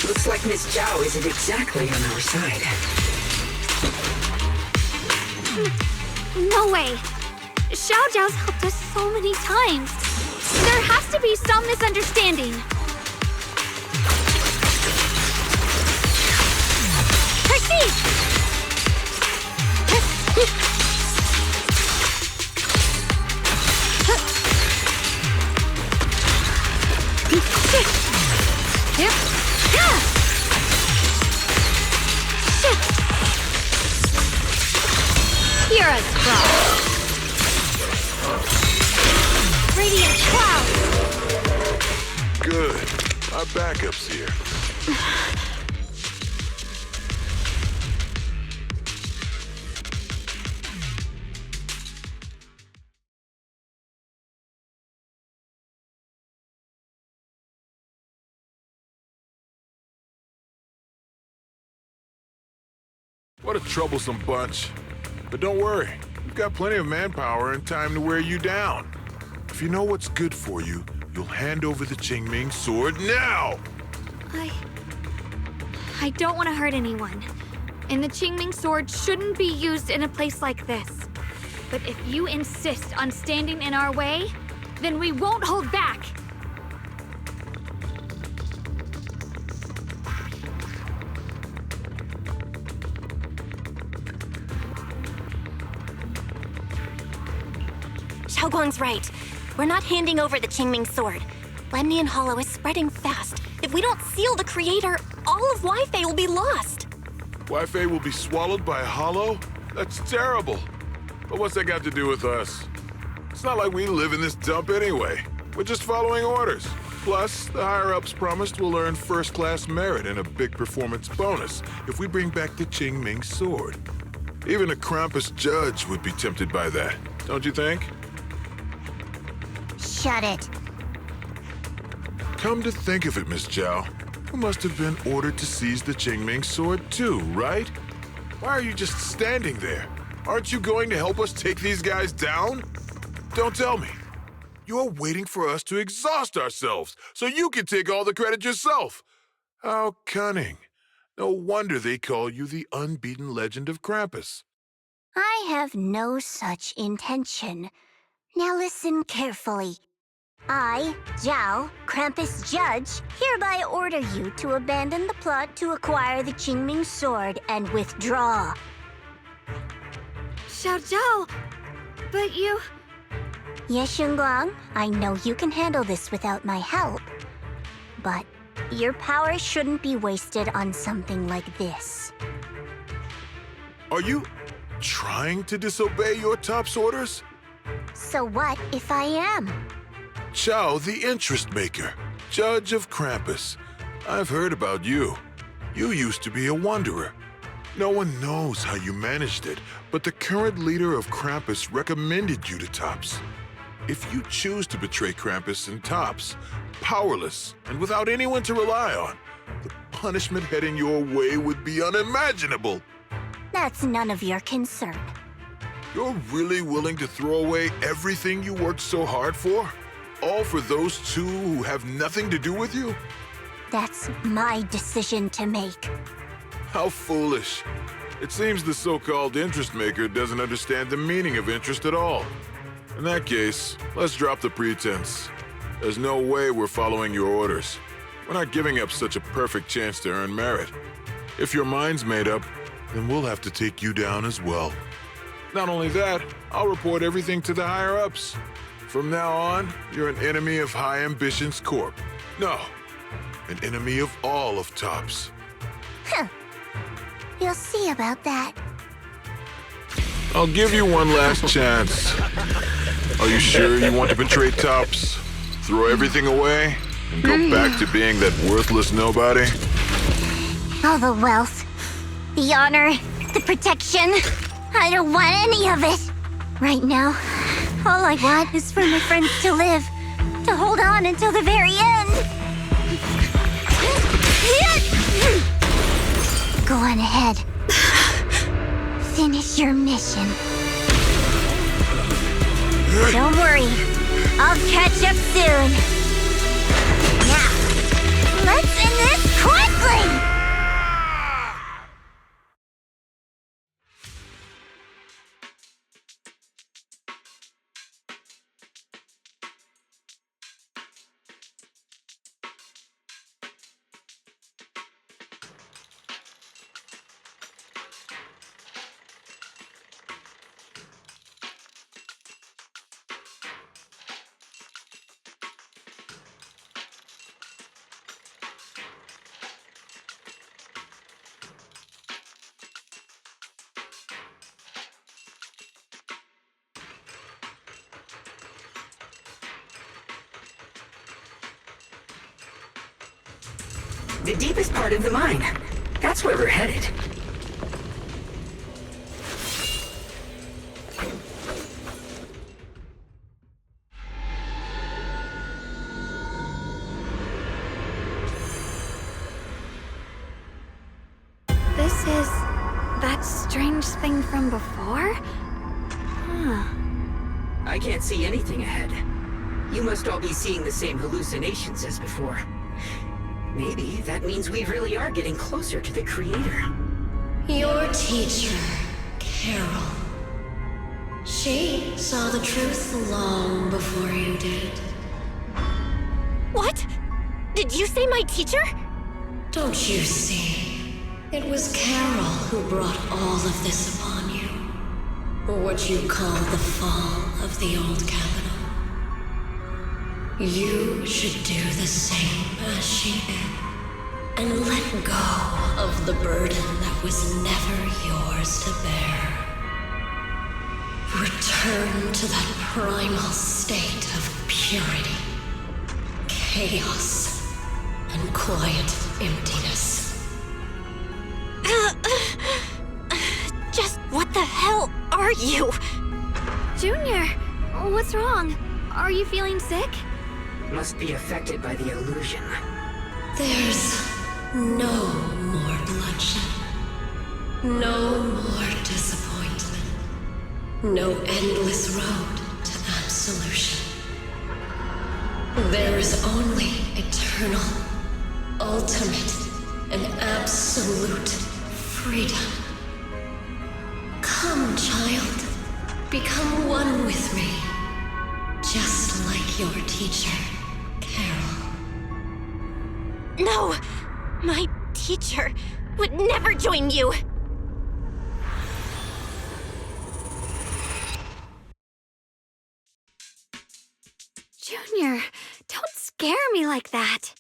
Looks like Miss Zhao isn't exactly on our side. No way! Xiao Zhao's helped us so many times. There has to be some misunderstanding. Proceed! Hear us, Frog. Radiant cloud. Good. Our backup's here. What a troublesome bunch. But don't worry, we've got plenty of manpower and time to wear you down. If you know what's good for you, you'll hand over the Qingming sword now! I don't want to hurt anyone. And the Qingming sword shouldn't be used in a place like this. But if you insist on standing in our way, then we won't hold back. Xiaoguang's right. We're not handing over the Qingming sword. Lemnian Hollow is spreading fast. If we don't seal the creator, all of Wi-Fi will be lost. Wi-Fi will be swallowed by a hollow? That's terrible. But what's that got to do with us? It's not like we live in this dump anyway. We're just following orders. Plus, the higher-ups promised we'll earn first-class merit and a big performance bonus if we bring back the Qingming sword. Even a Krampus judge would be tempted by that, don't you think? Shut it. Come to think of it, Miss Zhao, you must have been ordered to seize the Qingming sword too, right? Why are you just standing there? Aren't you going to help us take these guys down? Don't tell me. You're waiting for us to exhaust ourselves so you can take all the credit yourself. How cunning. No wonder they call you the unbeaten legend of Krampus. I have no such intention. Now listen carefully. I, Zhao, Krampus Judge, hereby order you to abandon the plot to acquire the Qingming sword and withdraw. Xiao Zhao, but you... Yes, Shunguang, I know you can handle this without my help. But your power shouldn't be wasted on something like this. Are you trying to disobey your top's orders? So what if I am? Chao, the interest maker, judge of Krampus. I've heard about you. You used to be a wanderer. No one knows how you managed it, but the current leader of Krampus recommended you to Tops. If you choose to betray Krampus and Tops, powerless and without anyone to rely on, the punishment heading your way would be unimaginable. That's none of your concern. You're really willing to throw away everything you worked so hard for? All for those two who have nothing to do with you? That's my decision to make. How foolish. It seems the so-called interest maker doesn't understand the meaning of interest at all. In that case, let's drop the pretense. There's no way we're following your orders. We're not giving up such a perfect chance to earn merit. If your mind's made up, then we'll have to take you down as well. Not only that, I'll report everything to the higher-ups. From now on, you're an enemy of High Ambitions Corp. No, an enemy of all of Tops. Huh. You'll see about that. I'll give you one last chance. Are you sure you want to betray Tops? Throw everything away and go back to being that worthless nobody? All the wealth, the honor, the protection. I don't want any of it. Right now, all I want is for my friends to live, to hold on until the very end. Go on ahead. Finish your mission. Don't worry. I'll catch up soon. Now, let's end this quickly! The deepest part of the mine. That's where we're headed. This is that strange thing from before? Huh. I can't see anything ahead. You must all be seeing the same hallucinations as before. Maybe that means we really are getting closer to the Creator. Your teacher, Carol. She saw the truth long before you did. What? Did you say my teacher? Don't you see? It was Carol who brought all of this upon you. What you call the fall of the old capital. You should do the same as she did. And let go of the burden that was never yours to bear. Return to that primal state of purity, chaos, and quiet emptiness. Just what the hell are you? Junior, what's wrong? Are you feeling sick? Must be affected by the illusion. There's no more bloodshed. No more disappointment. No endless road to absolution. There is only eternal, ultimate, and absolute freedom. Come, child. Become one with me. Just like your teacher, Carol. No! My teacher would never join you! Junior, don't scare me like that.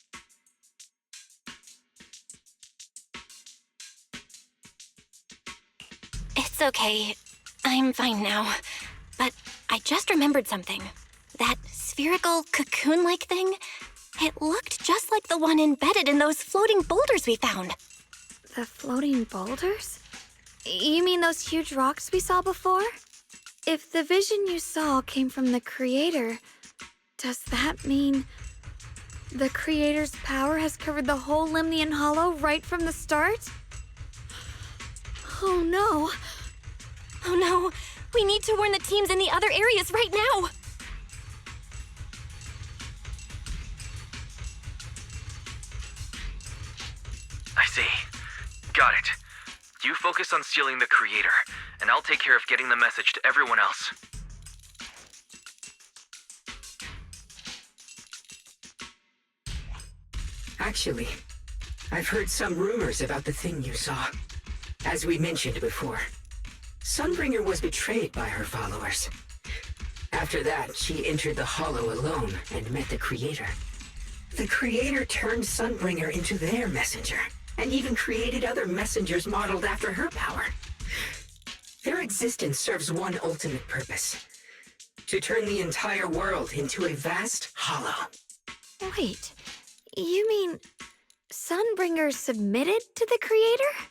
It's okay. I'm fine now. But I just remembered something. That spherical cocoon-like thing, it looked just like the one embedded in those floating boulders we found. The floating boulders? You mean those huge rocks we saw before? If the vision you saw came from the Creator, does that mean the Creator's power has covered the whole Lemnian Hollow right from the start? Oh no. Oh no, we need to warn the teams in the other areas right now! I see. Got it. You focus on sealing the Creator, and I'll take care of getting the message to everyone else. Actually, I've heard some rumors about the thing you saw. As we mentioned before, Sunbringer was betrayed by her followers. After that, she entered the Hollow alone and met the Creator. The Creator turned Sunbringer into their messenger, and even created other messengers modeled after her power. Their existence serves one ultimate purpose: to turn the entire world into a vast hollow. Wait, you mean Sunbringer submitted to the Creator?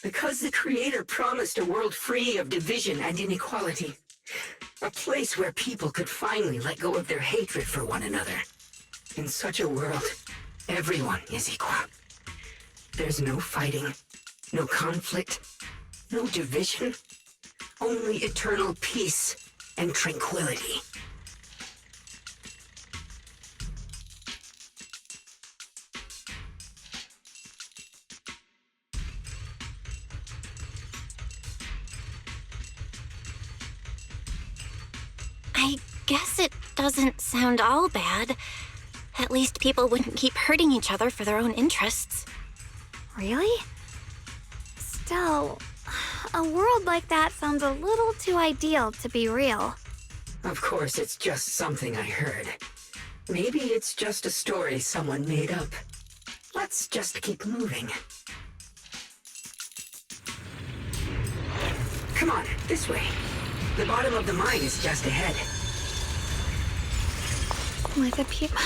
Because the Creator promised a world free of division and inequality. A place where people could finally let go of their hatred for one another. In such a world, everyone is equal. There's no fighting, no conflict, no division, only eternal peace and tranquility. I guess it doesn't sound all bad. At least people wouldn't keep hurting each other for their own interests. Really? Still, a world like that sounds a little too ideal to be real. Of course, it's just something I heard. Maybe it's just a story someone made up. Let's just keep moving. Come on, this way. The bottom of the mine is just ahead. With the people...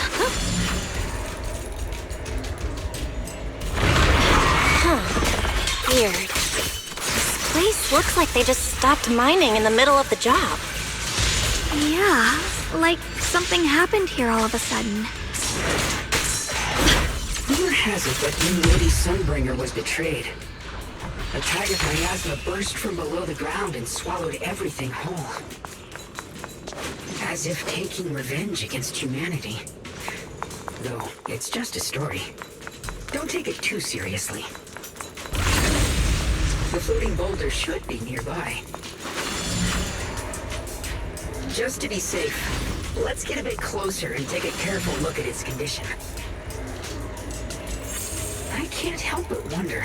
Huh. Weird. This place looks like they just stopped mining in the middle of the job. Yeah, like something happened here all of a sudden. Rumor has it that new Lady Sunbringer was betrayed. A tide of miasma burst from below the ground and swallowed everything whole. As if taking revenge against humanity. Though, it's just a story. Don't take it too seriously. The floating boulder should be nearby. Just to be safe, let's get a bit closer and take a careful look at its condition. I can't help but wonder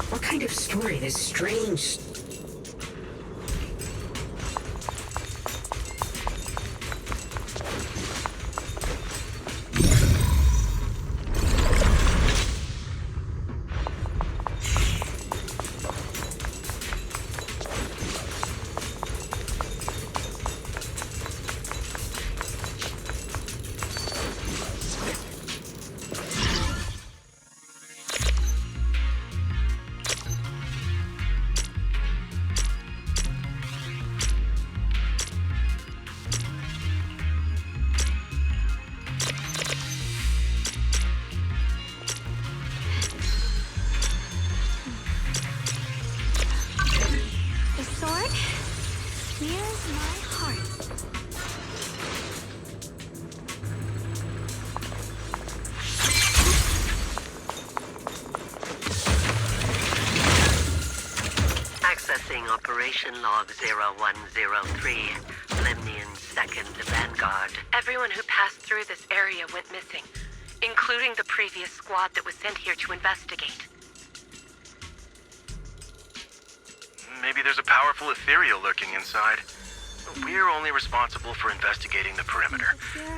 what kind of story this strange... Operation Log 0103, Lemnian 2nd Vanguard. Everyone who passed through this area went missing, including the previous squad that was sent here to investigate. Maybe there's a powerful ethereal lurking inside. We're only responsible for investigating the perimeter.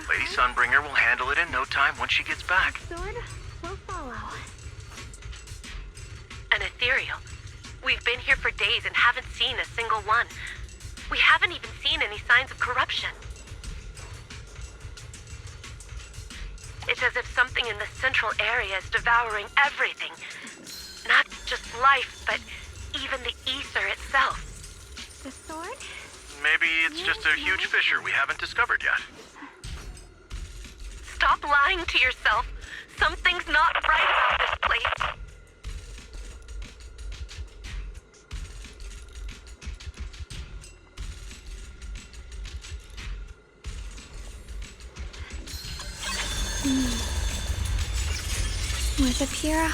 Lady Sunbringer will handle it in no time once she gets back. Sword will follow. An ethereal? We've been here for days and haven't seen a single one. We haven't even seen any signs of corruption. It's as if something in the central area is devouring everything. Not just life, but even the ether itself. The sword? Maybe it's just a huge fissure we haven't discovered yet. Stop lying to yourself. Something's not right about this place. With a pure...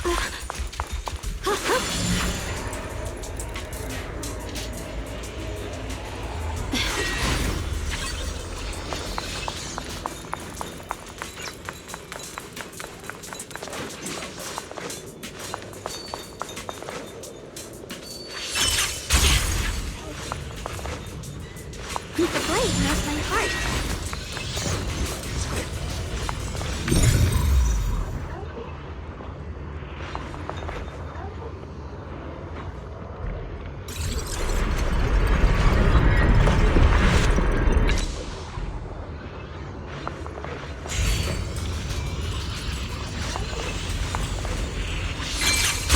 The blade knows my heart.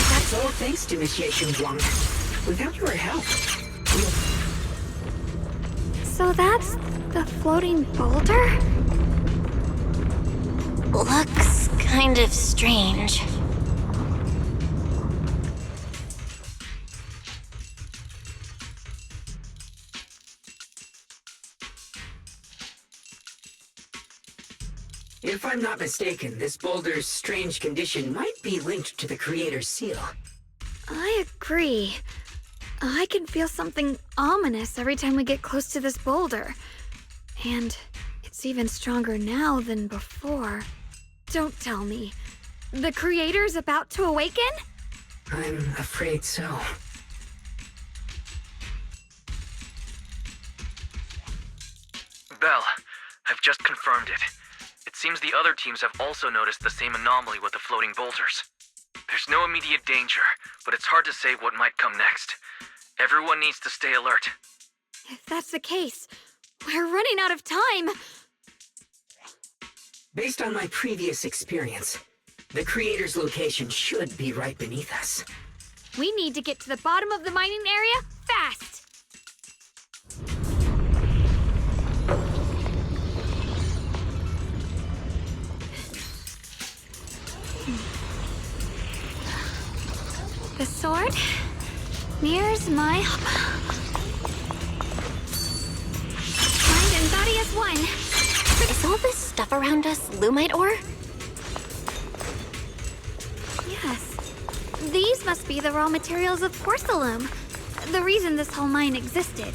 That's all thanks to Monsieur Shunguang. Without your help, So that's the floating boulder? Looks kind of strange. If I'm not mistaken, this boulder's strange condition might be linked to the Creator's seal. I agree. I can feel something ominous every time we get close to this boulder. And it's even stronger now than before. Don't tell me. The Creator's about to awaken? I'm afraid so. Belle, I've just confirmed it. It seems the other teams have also noticed the same anomaly with the floating boulders. There's no immediate danger, but it's hard to say what might come next. Everyone needs to stay alert. If that's the case, we're running out of time. Based on my previous experience, the Creator's location should be right beneath us. We need to get to the bottom of the mining area fast. The sword mirrors my mind and body as one. Is all this stuff around us Lumite ore? Yes. These must be the raw materials of porcelain. The reason this whole mine existed.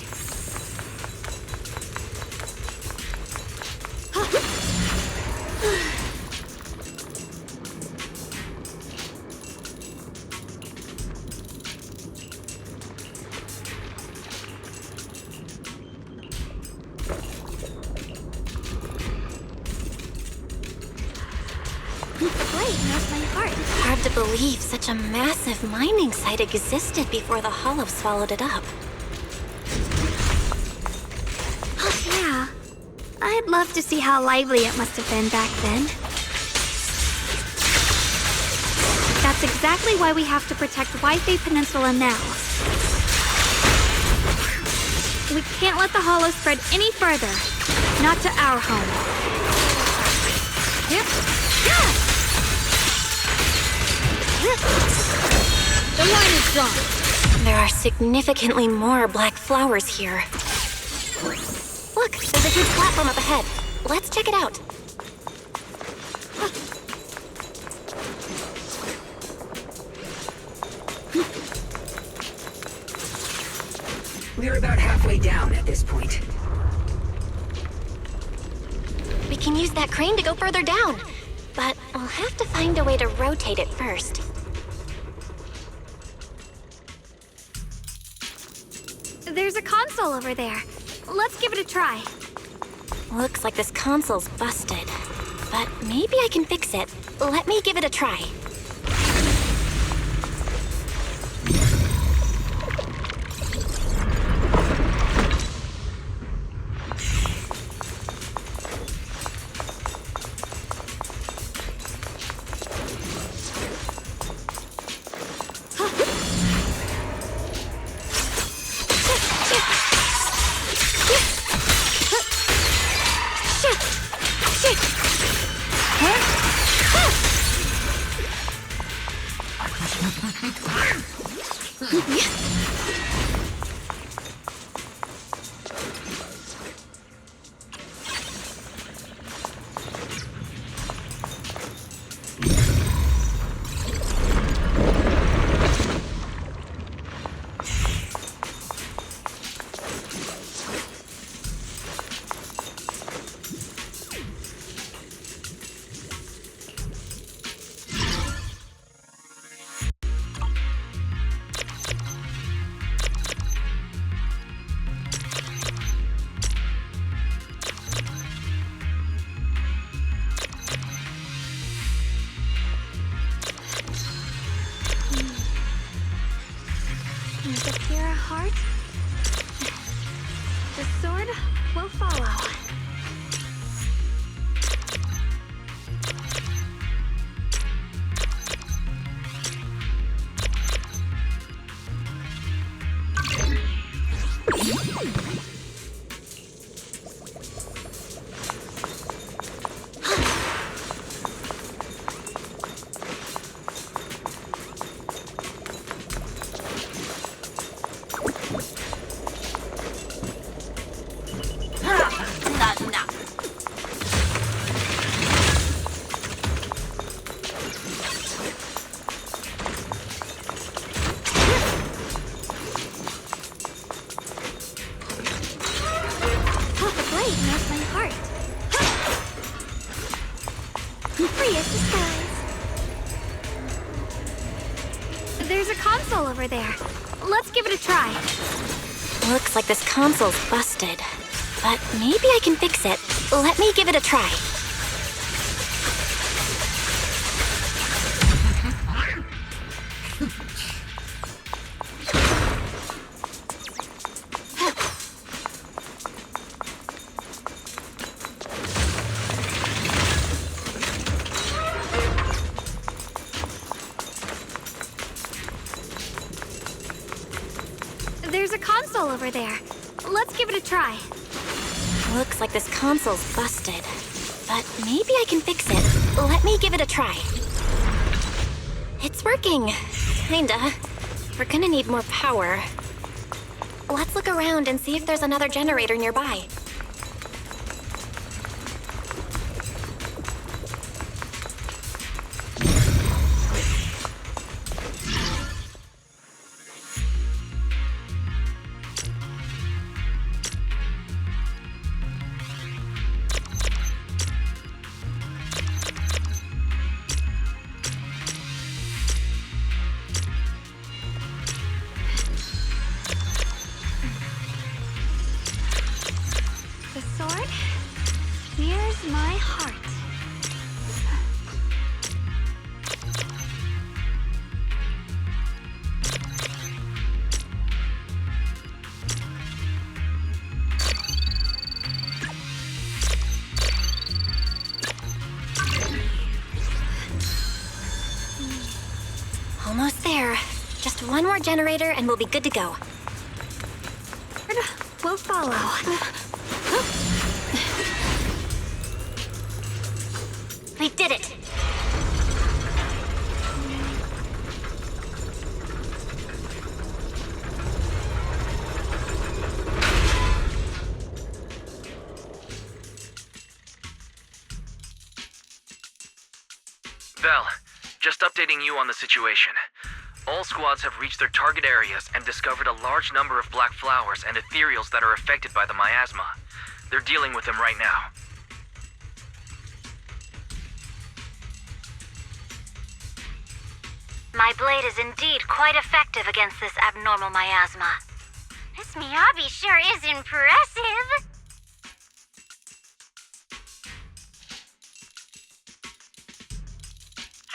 Hard to believe such a massive mining site existed before the Hollow swallowed it up. Yeah. I'd love to see how lively it must have been back then. That's exactly why we have to protect Waifei Peninsula now. We can't let the Hollow spread any further. Not to our home. Yep. Yeah. The line is drawn. There are significantly more black flowers here. Look, there's a huge platform up ahead. Let's check it out. We're about halfway down at this point. We can use that crane to go further down. But I'll have to find a way to rotate it first. There's a console over there. Let's give it a try. Looks like this console's busted. But maybe I can fix it. Let me give it a try. Free as disguise. There's a console over there. Let's give it a try. Looks like this console's busted. But maybe I can fix it. Let me give it a try. There's a console over there. Let's give it a try. Looks like this console's busted. But maybe I can fix it. Let me give it a try. It's working. Kinda. We're gonna need more power. Let's look around and see if there's another generator nearby. The sword? Here's my heart. Almost there. Just one more generator and we'll be good to go. We'll follow. We did it! Val, just updating you on the situation. All squads have reached their target areas and discovered a large number of black flowers and ethereals that are affected by the miasma. They're dealing with them right now. My blade is indeed quite effective against this abnormal miasma. This Miyabi sure is impressive.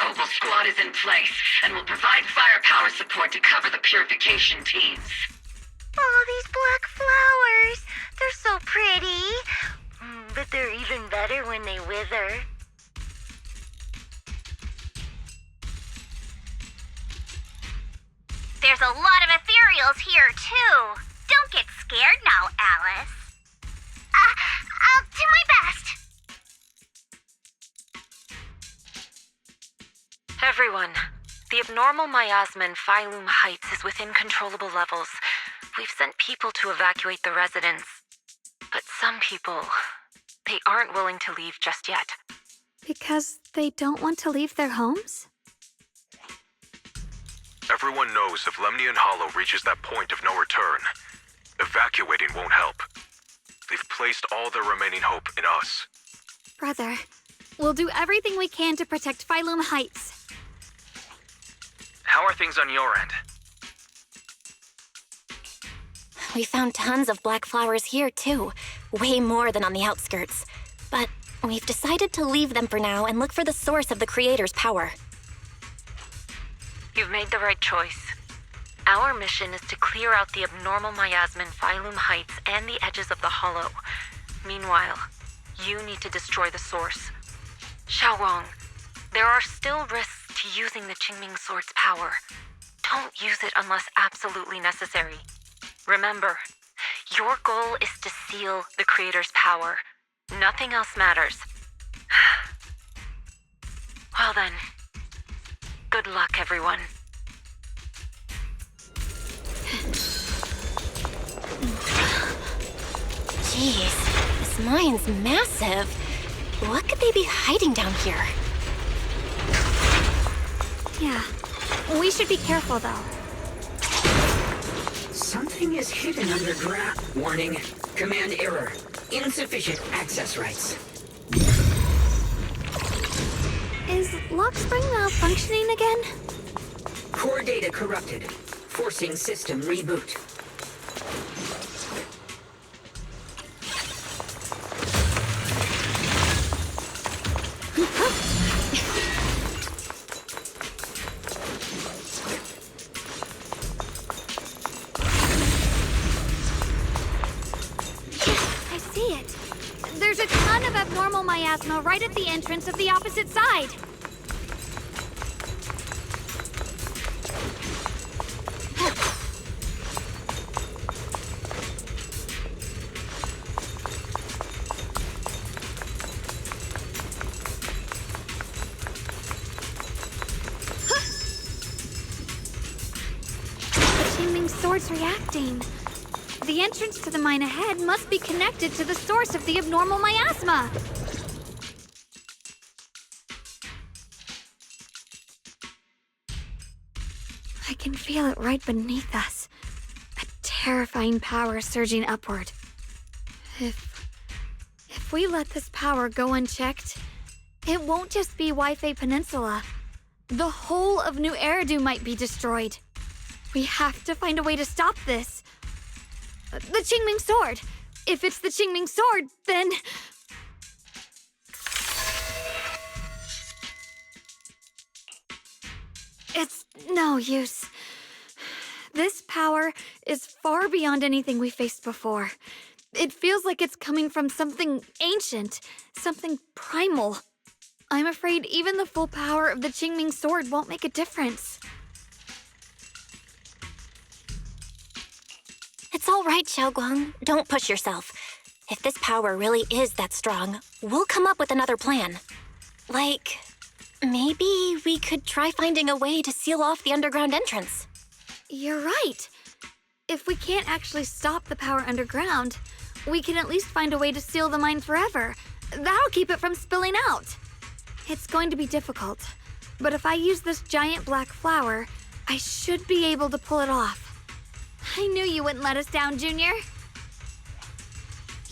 Opal Squad is in place and will provide firepower support to cover the purification teams. Oh, these black flowers. They're so pretty. But they're even better when they wither. There's a lot of ethereals here, too. Don't get scared now, Alice. I'll do my best. Everyone, the abnormal miasma in Phylum Heights is within controllable levels. We've sent people to evacuate the residents. But some people, they aren't willing to leave just yet. Because they don't want to leave their homes? Everyone knows if Lemnian Hollow reaches that point of no return, evacuating won't help. They've placed all their remaining hope in us. Brother, we'll do everything we can to protect Phylum Heights. How are things on your end? We found tons of black flowers here, too. Way more than on the outskirts. But we've decided to leave them for now and look for the source of the Creator's power. You've made the right choice. Our mission is to clear out the abnormal miasma in Phylum Heights and the edges of the Hollow. Meanwhile, you need to destroy the source. Shunguang, there are still risks to using the Qingming Sword's power. Don't use it unless absolutely necessary. Remember, your goal is to seal the Creator's power. Nothing else matters. Well then, good luck, everyone. Jeez, this mine's massive. What could they be hiding down here? Yeah, we should be careful, though. Something is hidden underground. Warning. Command error. Insufficient access rights. clock spring malfunctioning again? Core data corrupted. Forcing system reboot. I see it. There's a ton of abnormal miasma right at the entrance of the opposite side. Sword's reacting. The entrance to the mine ahead must be connected to the source of the abnormal miasma. I can feel it right beneath us. A terrifying power surging upward. If we let this power go unchecked, it won't just be Wi-Fi Peninsula. The whole of New Eridu might be destroyed. We have to find a way to stop this. The Qingming Sword. If it's the Qingming Sword, then... it's no use. This power is far beyond anything we faced before. It feels like it's coming from something ancient, something primal. I'm afraid even the full power of the Qingming Sword won't make a difference. It's all right, Shunguang. Don't push yourself. If this power really is that strong, we'll come up with another plan. Like, maybe we could try finding a way to seal off the underground entrance. You're right. If we can't actually stop the power underground, we can at least find a way to seal the mine forever. That'll keep it from spilling out. It's going to be difficult, but if I use this giant black flower, I should be able to pull it off. I knew you wouldn't let us down, Junior.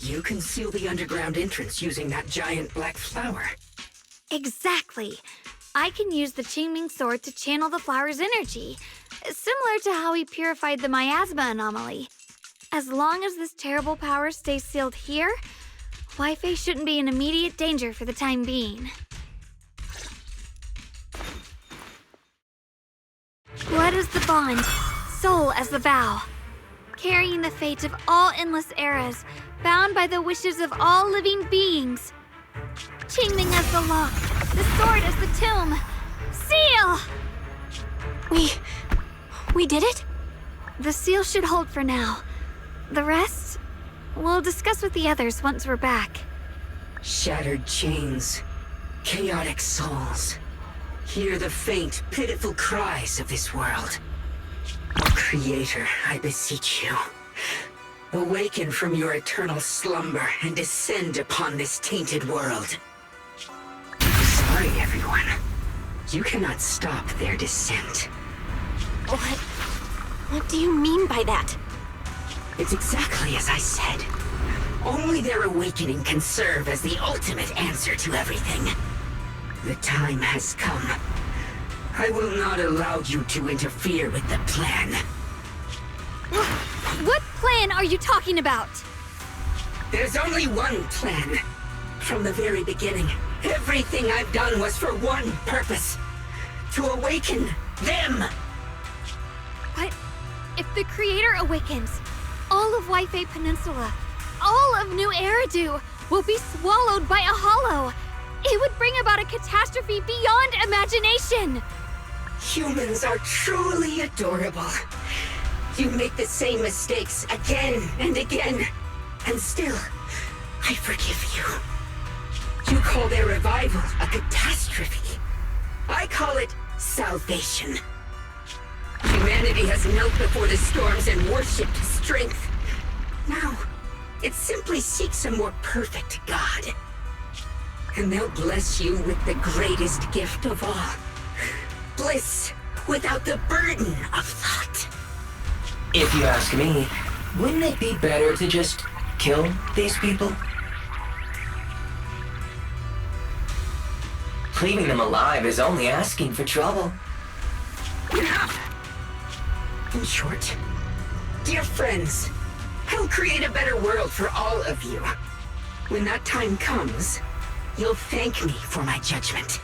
You can seal the underground entrance using that giant black flower. Exactly. I can use the Qingming Sword to channel the flower's energy, similar to how we purified the miasma anomaly. As long as this terrible power stays sealed here, Wi-Fi shouldn't be in immediate danger for the time being. Blood as the bond, soul as the vow. Carrying the fate of all endless eras, bound by the wishes of all living beings. Qingming as the lock, the sword as the tomb. Seal! We did it? The seal should hold for now. The rest, we'll discuss with the others once we're back. Shattered chains, chaotic souls. Hear the faint, pitiful cries of this world. Creator, I beseech you. Awaken from your eternal slumber and descend upon this tainted world. Sorry, everyone. You cannot stop their descent. What do you mean by that? It's exactly as I said. Only their awakening can serve as the ultimate answer to everything. The time has come. I will not allow you to interfere with the plan. What plan are you talking about? There's only one plan. From the very beginning, everything I've done was for one purpose. To awaken them! But if the Creator awakens, all of Wi-Fi Peninsula, all of New Eridu will be swallowed by a hollow. It would bring about a catastrophe beyond imagination. Humans are truly adorable. You make the same mistakes again and again, and still, I forgive you. You call their revival a catastrophe. I call it salvation. Humanity has knelt before the storms and worshipped strength. Now, it simply seeks a more perfect God. And they'll bless you with the greatest gift of all. Bliss without the burden of thought. If you ask me, wouldn't it be better to just kill these people? Leaving them alive is only asking for trouble. In short, dear friends, I'll create a better world for all of you. When that time comes, you'll thank me for my judgment.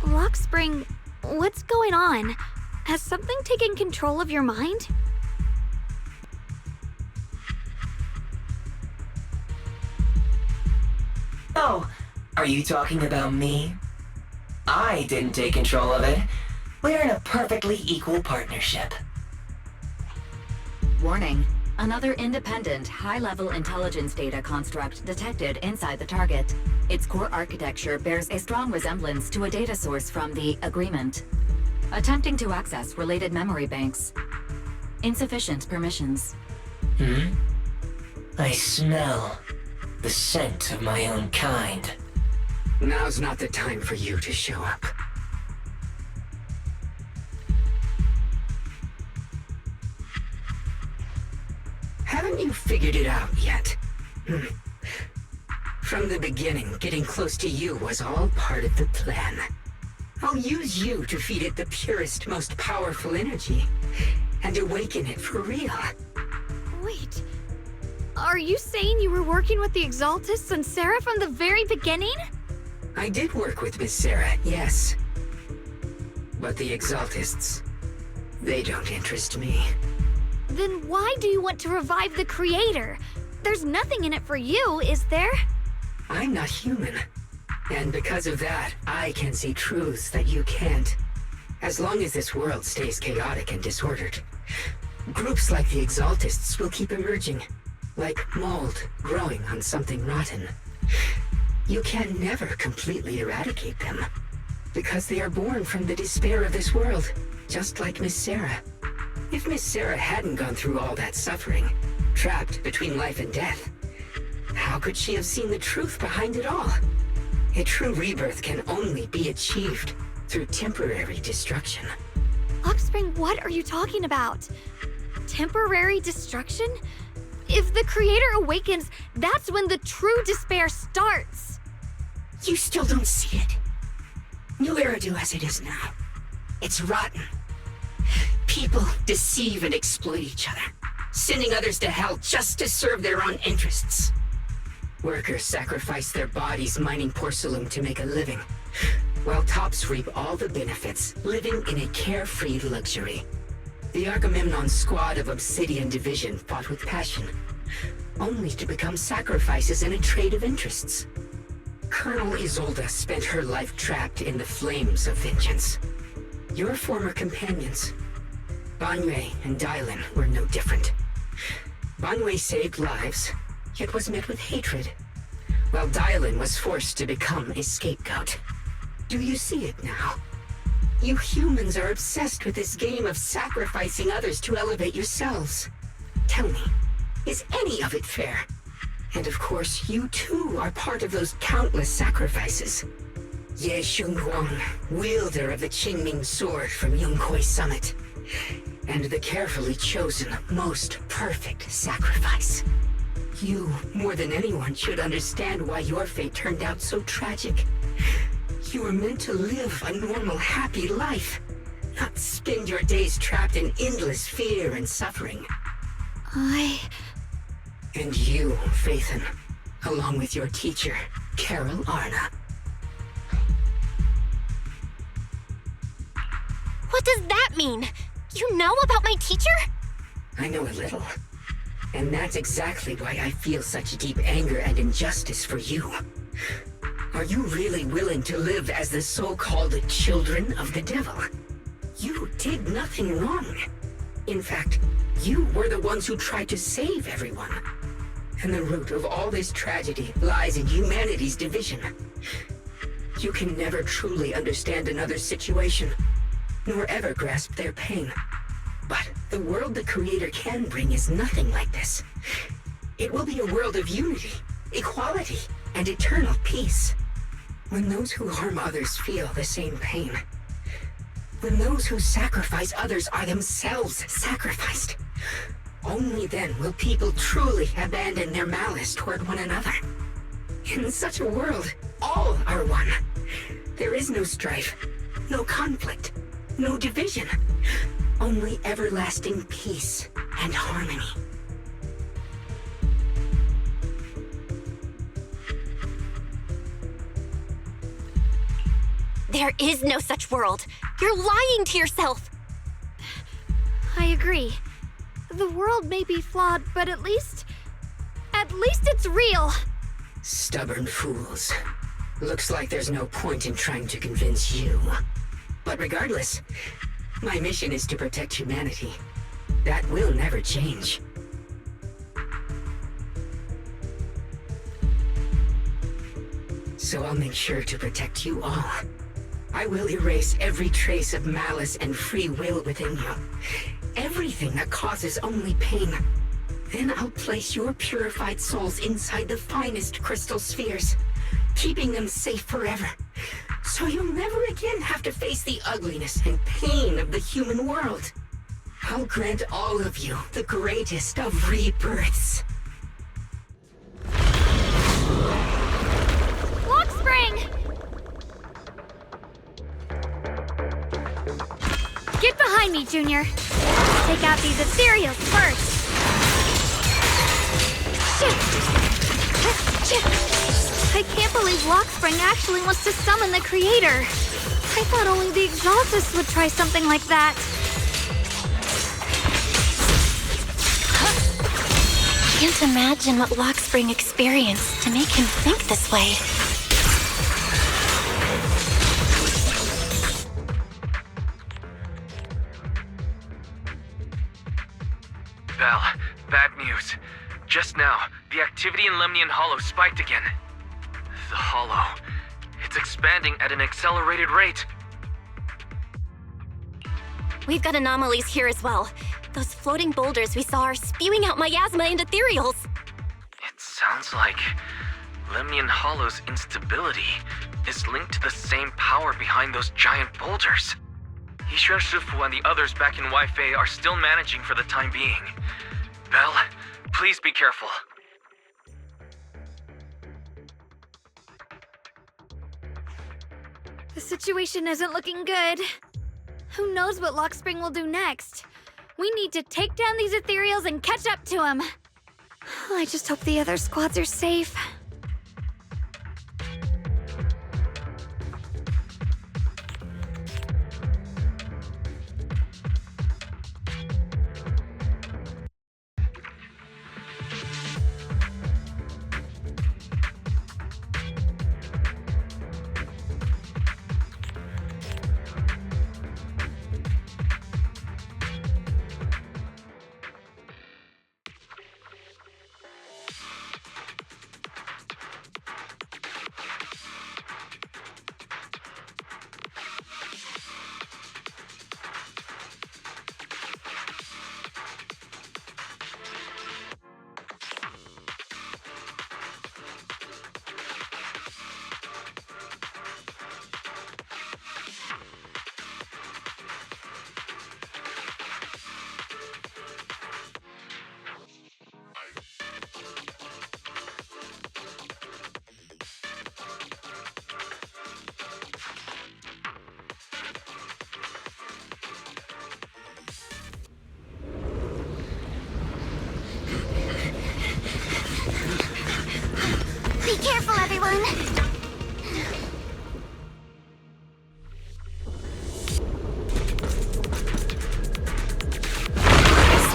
Rockspring, what's going on? Has something taken control of your mind? Oh, are you talking about me? I didn't take control of it. We're in a perfectly equal partnership. Warning. Another independent, high-level intelligence data construct detected inside the target. Its core architecture bears a strong resemblance to a data source from the Agreement. Attempting to access related memory banks. Insufficient permissions. I smell the scent of my own kind. Now's not the time for you to show up. Haven't you figured it out yet? From the beginning, getting close to you was all part of the plan. I'll use you to feed it the purest, most powerful energy, and awaken it for real. Wait, are you saying you were working with the Exaltists and Sarah from the very beginning? I did work with Miss Sarah, yes. But the Exaltists, they don't interest me. Then why do you want to revive the Creator? There's nothing in it for you, is there? I'm not human. And because of that, I can see truths that you can't. As long as this world stays chaotic and disordered, groups like the Exaltists will keep emerging, like mold growing on something rotten. You can never completely eradicate them, because they are born from the despair of this world, just like Miss Sarah. If Miss Sarah hadn't gone through all that suffering, trapped between life and death, how could she have seen the truth behind it all? A true rebirth can only be achieved through temporary destruction. Offspring, what are you talking about? Temporary destruction? If the Creator awakens, that's when the true despair starts. You still don't see it. New Eridu as it is now. It's rotten. People deceive and exploit each other, sending others to hell just to serve their own interests. Workers sacrifice their bodies mining porcelain to make a living, while tops reap all the benefits, living in a carefree luxury. The Agamemnon squad of Obsidian Division fought with passion, only to become sacrifices in a trade of interests. Colonel Isolde spent her life trapped in the flames of vengeance. Your former companions, Banyue and Dylan, were no different. Banyue saved lives, yet was met with hatred, while Dylan was forced to become a scapegoat. Do you see it now? You humans are obsessed with this game of sacrificing others to elevate yourselves. Tell me, is any of it fair? And of course, you too are part of those countless sacrifices. Ye Shunguang, wielder of the Qingming sword from Yongkoi Summit, and the carefully chosen, most perfect sacrifice. You, more than anyone, should understand why your fate turned out so tragic. You were meant to live a normal, happy life, not spend your days trapped in endless fear and suffering. And you, Phaethon, along with your teacher, Carol Arna. What does that mean? You know about my teacher? I know a little. And that's exactly why I feel such deep anger and injustice for you. Are you really willing to live as the so-called children of the devil? You did nothing wrong. In fact, you were the ones who tried to save everyone. And the root of all this tragedy lies in humanity's division. You can never truly understand another's situation, nor ever grasp their pain. But the world the Creator can bring is nothing like this. It will be a world of unity, equality, and eternal peace. When those who harm others feel the same pain. When those who sacrifice others are themselves sacrificed. Only then will people truly abandon their malice toward one another. In such a world, all There is no strife, no conflict, no division. Only everlasting peace and harmony. There is no such world. You're lying to yourself. I agree. The world may be flawed, but at least it's real. Stubborn fools. Looks like there's no point in trying to convince you. But regardless, my mission is to protect humanity. That will never change. So I'll make sure to protect you all. I will erase every trace of malice and free will within you. Everything that causes only pain. Then I'll place your purified souls inside the finest crystal spheres, keeping them safe forever. So you'll never again have to face the ugliness and pain of the human world. I'll grant all of you the greatest of rebirths. Lock spring! Get behind me, Junior. Take out these ethereals first. I can't believe Lockspring actually wants to summon the creator. I thought only the Exaltists would try something like that. I can't imagine what Lockspring experienced to make him think this way. Belle, bad news. Just now, the activity in Lemnian Hollow spiked again. The Hollow. It's expanding at an accelerated rate. We've got anomalies here as well. Those floating boulders we saw are spewing out miasma and ethereals. It sounds like Lemnian Hollow's instability is linked to the same power behind those giant boulders. Yishuan Shifu and the others back in Weifei are still managing for the time being. Belle, please be careful. The situation isn't looking good. Who knows what Lockspring will do next? We need to take down these ethereals and catch up to him. I just hope the other squads are safe. Be careful, everyone!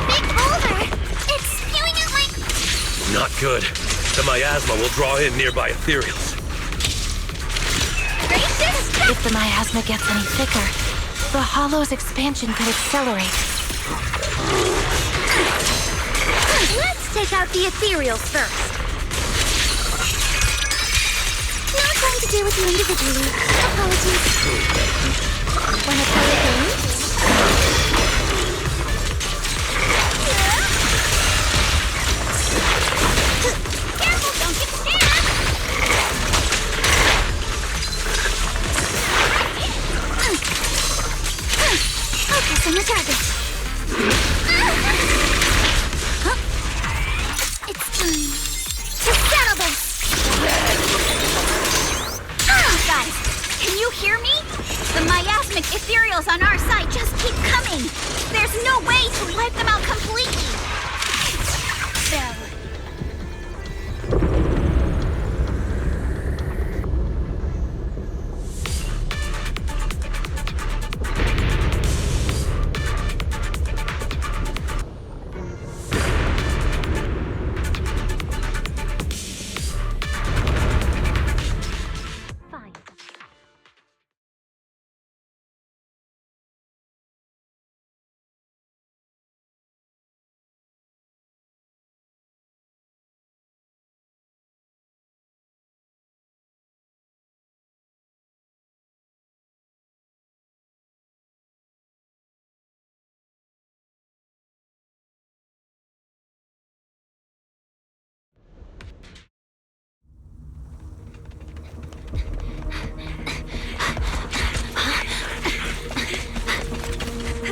Big boulder! It's spewing out my... Not good. The miasma will draw in nearby ethereals. If the miasma gets any thicker, the Hollow's expansion could accelerate. Let's take out the ethereals first. No time to deal with you individually. Apologies. Wanna play a game? Careful, don't get stabbed! Focus on the target. It's time to settle this! Guys, can you hear me? The miasmic ethereals on our side just keep coming. There's no way to wipe them out completely. Bell.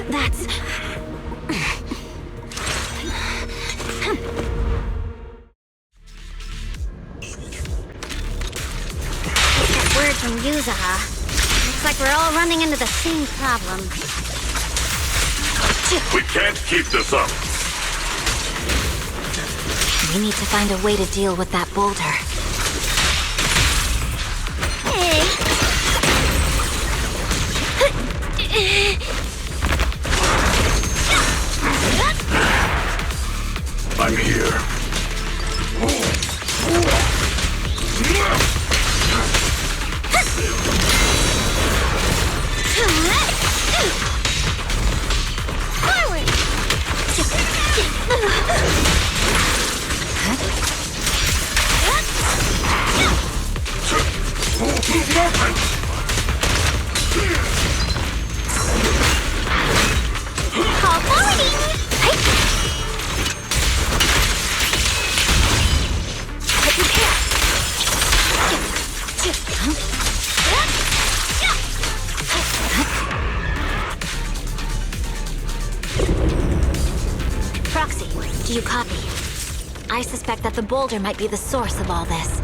That's... Word from Yuzaha. Looks like we're all running into the same problem. We can't keep this up. We need to find a way to deal with that boulder. I'm here. Call forwarding! Proxy, do you copy? I suspect that the boulder might be the source of all this.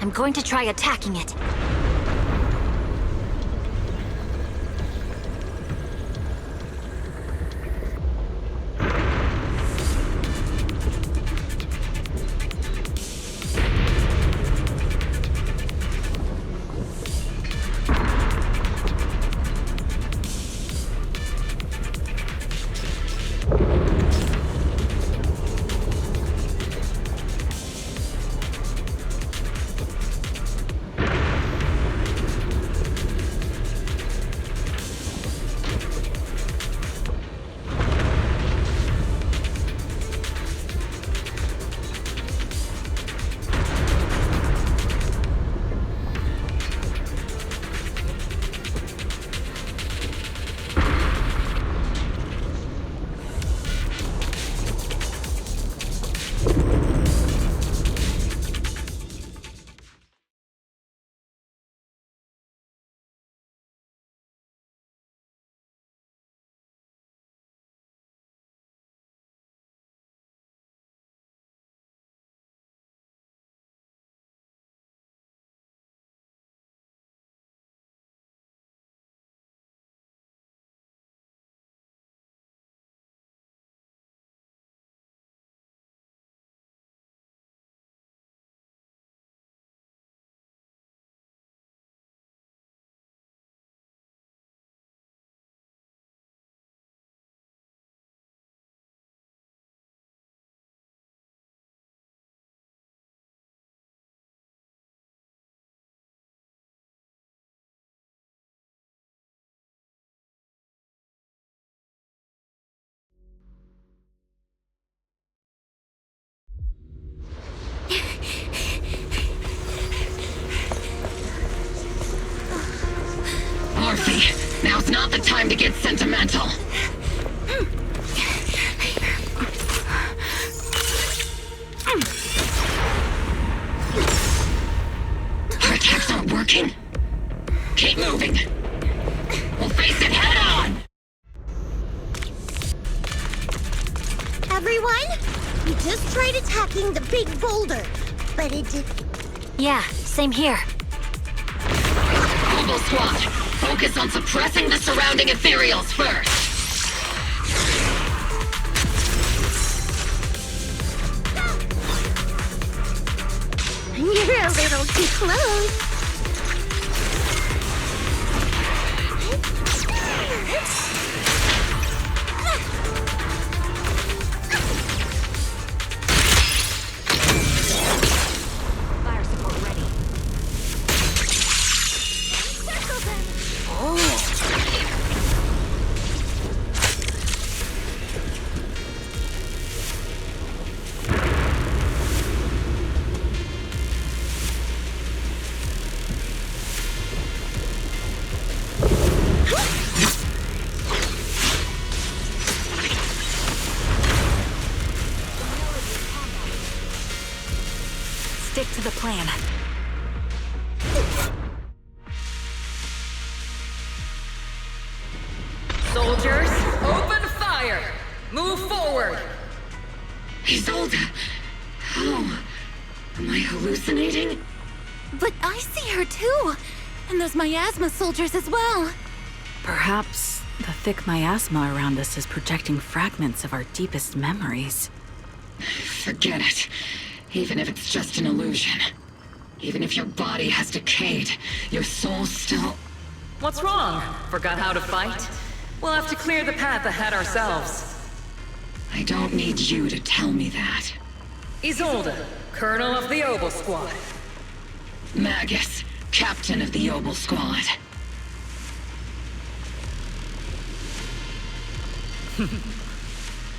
I'm going to try attacking it. Morphe, now's not the time to get sentimental. Our attacks aren't working. Keep moving. We'll face it head on! Everyone, we just tried attacking the big boulder, but it did... Yeah, same here. Oval Squad! Focus on suppressing the surrounding ethereals first! You're a little too close. Fire support ready. Circle them. Stick to the plan. Soldiers, open fire! Move forward! Isolde! How? Am I hallucinating? But I see her too. And those miasma soldiers as well. Perhaps the thick miasma around us is projecting fragments of our deepest memories. Forget it. Even if it's just an illusion. Even if your body has decayed, your soul still... What's wrong? Forgot how to fight? We'll have to clear the path ahead ourselves. I don't need you to tell me that. Isolde, Colonel of the Oval Squad. Magus, Captain of the Oval Squad.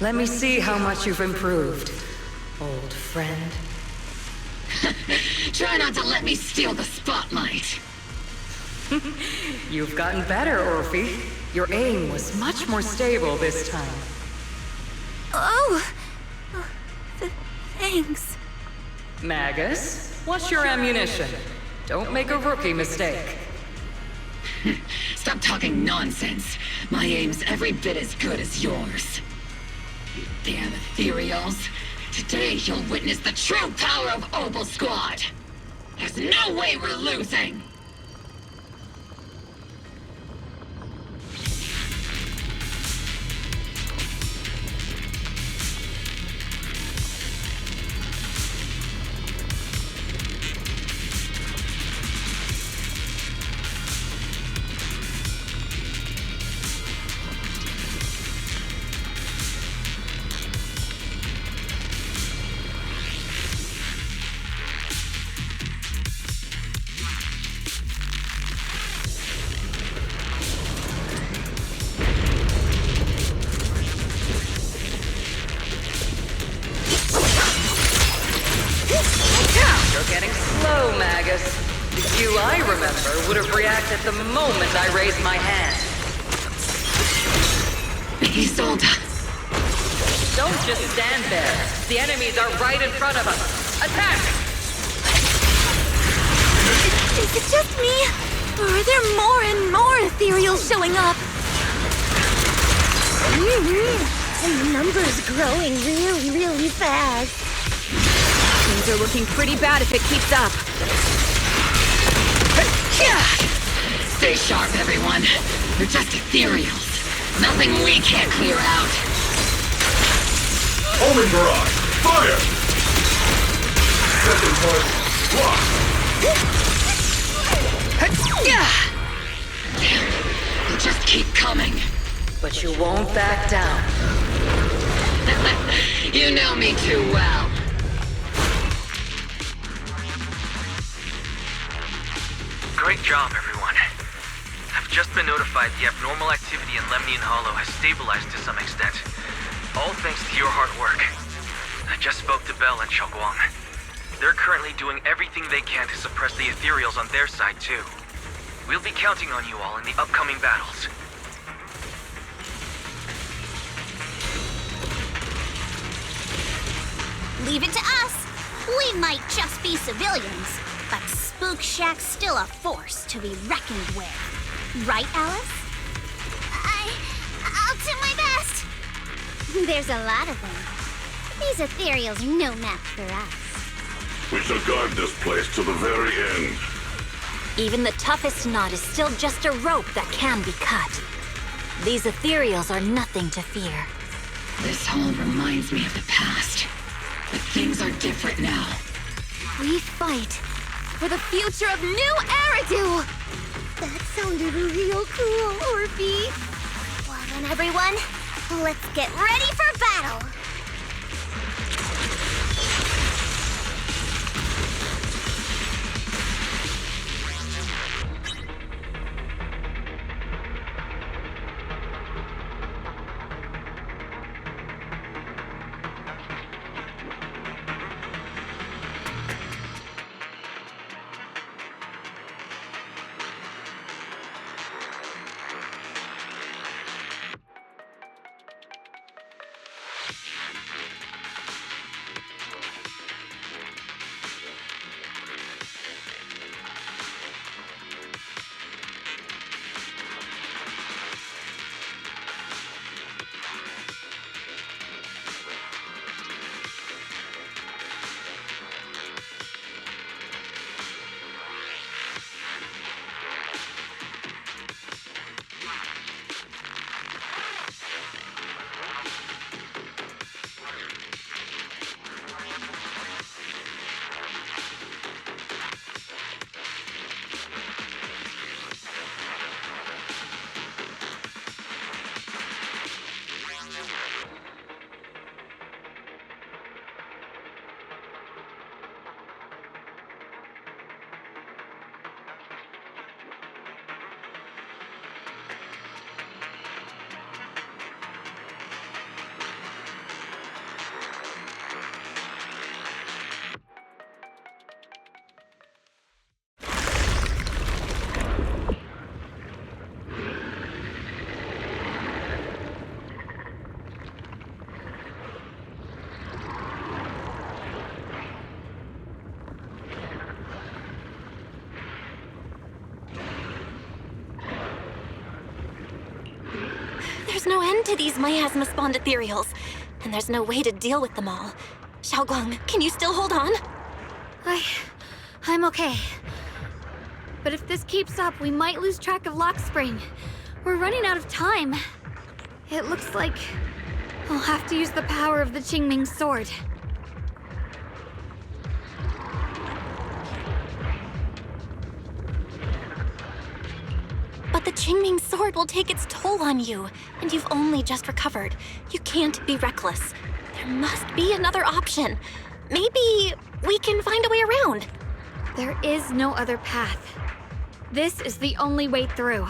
Let me see how much you've improved, old friend. Try not to let me steal the spotlight. You've gotten better, Orphe. Your aim was much more stable this time. Oh! Thanks. Magus, what's your ammunition? Don't make a rookie mistake. Stop talking nonsense. My aim's every bit as good as yours. You damn ethereals. Today you'll witness the true power of Oval Squad. There's no way we're losing. Slow, Magus. The you I remember would have reacted the moment I raised my hand. Isolde. Don't just stand there. The enemies are right in front of us. Attack! Is it just me? Or are there more and more ethereals showing up? And the number's growing really fast. Things are looking pretty bad if it keeps up. Stay sharp, everyone. They're just ethereals. Nothing we can't clear out. Homing barrage! Fire! Second part, lock! They'll just keep coming. But you won't back down. You know me too well. Great job, everyone. I've just been notified the abnormal activity in Lemnian Hollow has stabilized to some extent. All thanks to your hard work. I just spoke to Bell and Shunguang. They're currently doing everything they can to suppress the ethereals on their side, too. We'll be counting on you all in the upcoming battles. Leave it to us. We might just be civilians, but Spook Shack's still a force to be reckoned with. Right, Alice? I'll do my best. There's a lot of them. These ethereals are no match for us. We shall guard this place to the very end. Even the toughest knot is still just a rope that can be cut. These ethereals are nothing to fear. This hall reminds me of the past. But things are different now. We fight for the future of New Eridu! That sounded real cool, Orphe. Well then, everyone, let's get ready for battle! There's no end to these miasma-spawned ethereals, and there's no way to deal with them all. Shunguang, can you still hold on? I'm okay. But if this keeps up, we might lose track of Lock Spring. We're running out of time. It looks like I'll have to use the power of the Qingming sword. But the Qingming sword will take its toll on you, and you've only just recovered. You can't be reckless. There must be another option. Maybe we can find a way around. There is no other path. This is the only way through.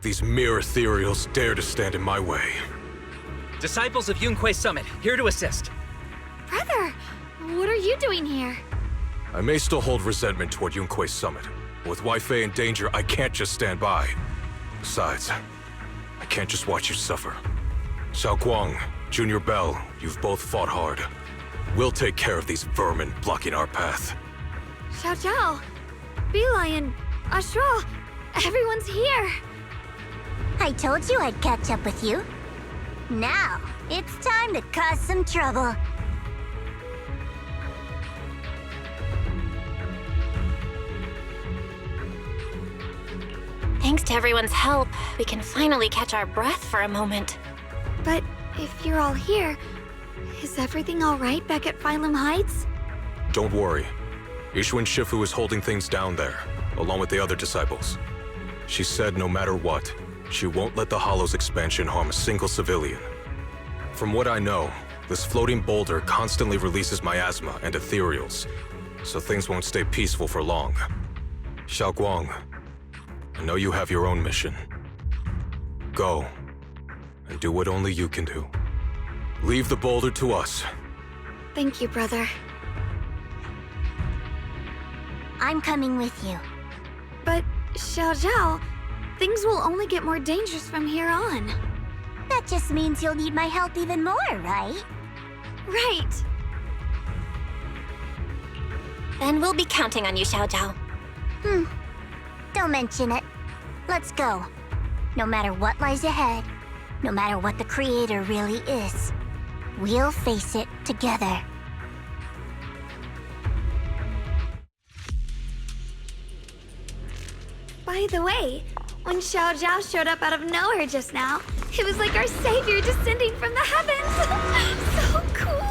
These mere ethereals dare to stand in my way. Disciples of Yunquei Summit, here to assist. Brother, what are you doing here? I may still hold resentment toward Yunquei Summit. But with Wei in danger, I can't just stand by. Besides, I can't just watch you suffer. Shunguang, Junior Bell, you've both fought hard. We'll take care of these vermin blocking our path. Xiao Zhao, Beelion, Ashra, everyone's here. I told you I'd catch up with you. Now, it's time to cause some trouble. Thanks to everyone's help, we can finally catch our breath for a moment. But if you're all here, is everything all right back at Phylum Heights? Don't worry. Yishuan Shifu is holding things down there, along with the other disciples. She said no matter what, she won't let the Hollow's expansion harm a single civilian. From what I know, this floating boulder constantly releases miasma and ethereals, so things won't stay peaceful for long. Shunguang, I know you have your own mission. Go, and do what only you can do. Leave the boulder to us. Thank you, brother. I'm coming with you. But, Xiao Zhao, things will only get more dangerous from here on. That just means you'll need my help even more, right? Right. Then we'll be counting on you, Xiao Zhao. Don't mention it. Let's go. No matter what lies ahead, No matter what the creator really is, we'll face it together. By the way, when Xiao Zhao showed up out of nowhere just now, it was like our savior descending from the heavens. So cool.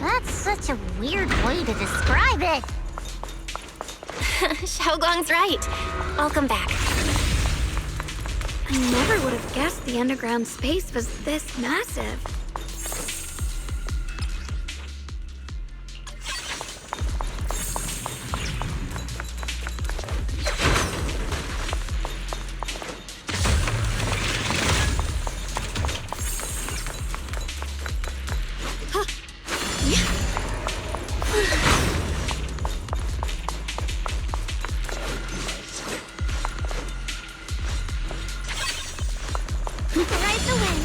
That's such a weird way to describe it. Shunguang's right. Welcome back. I never would have guessed the underground space was this massive. Ride the wind.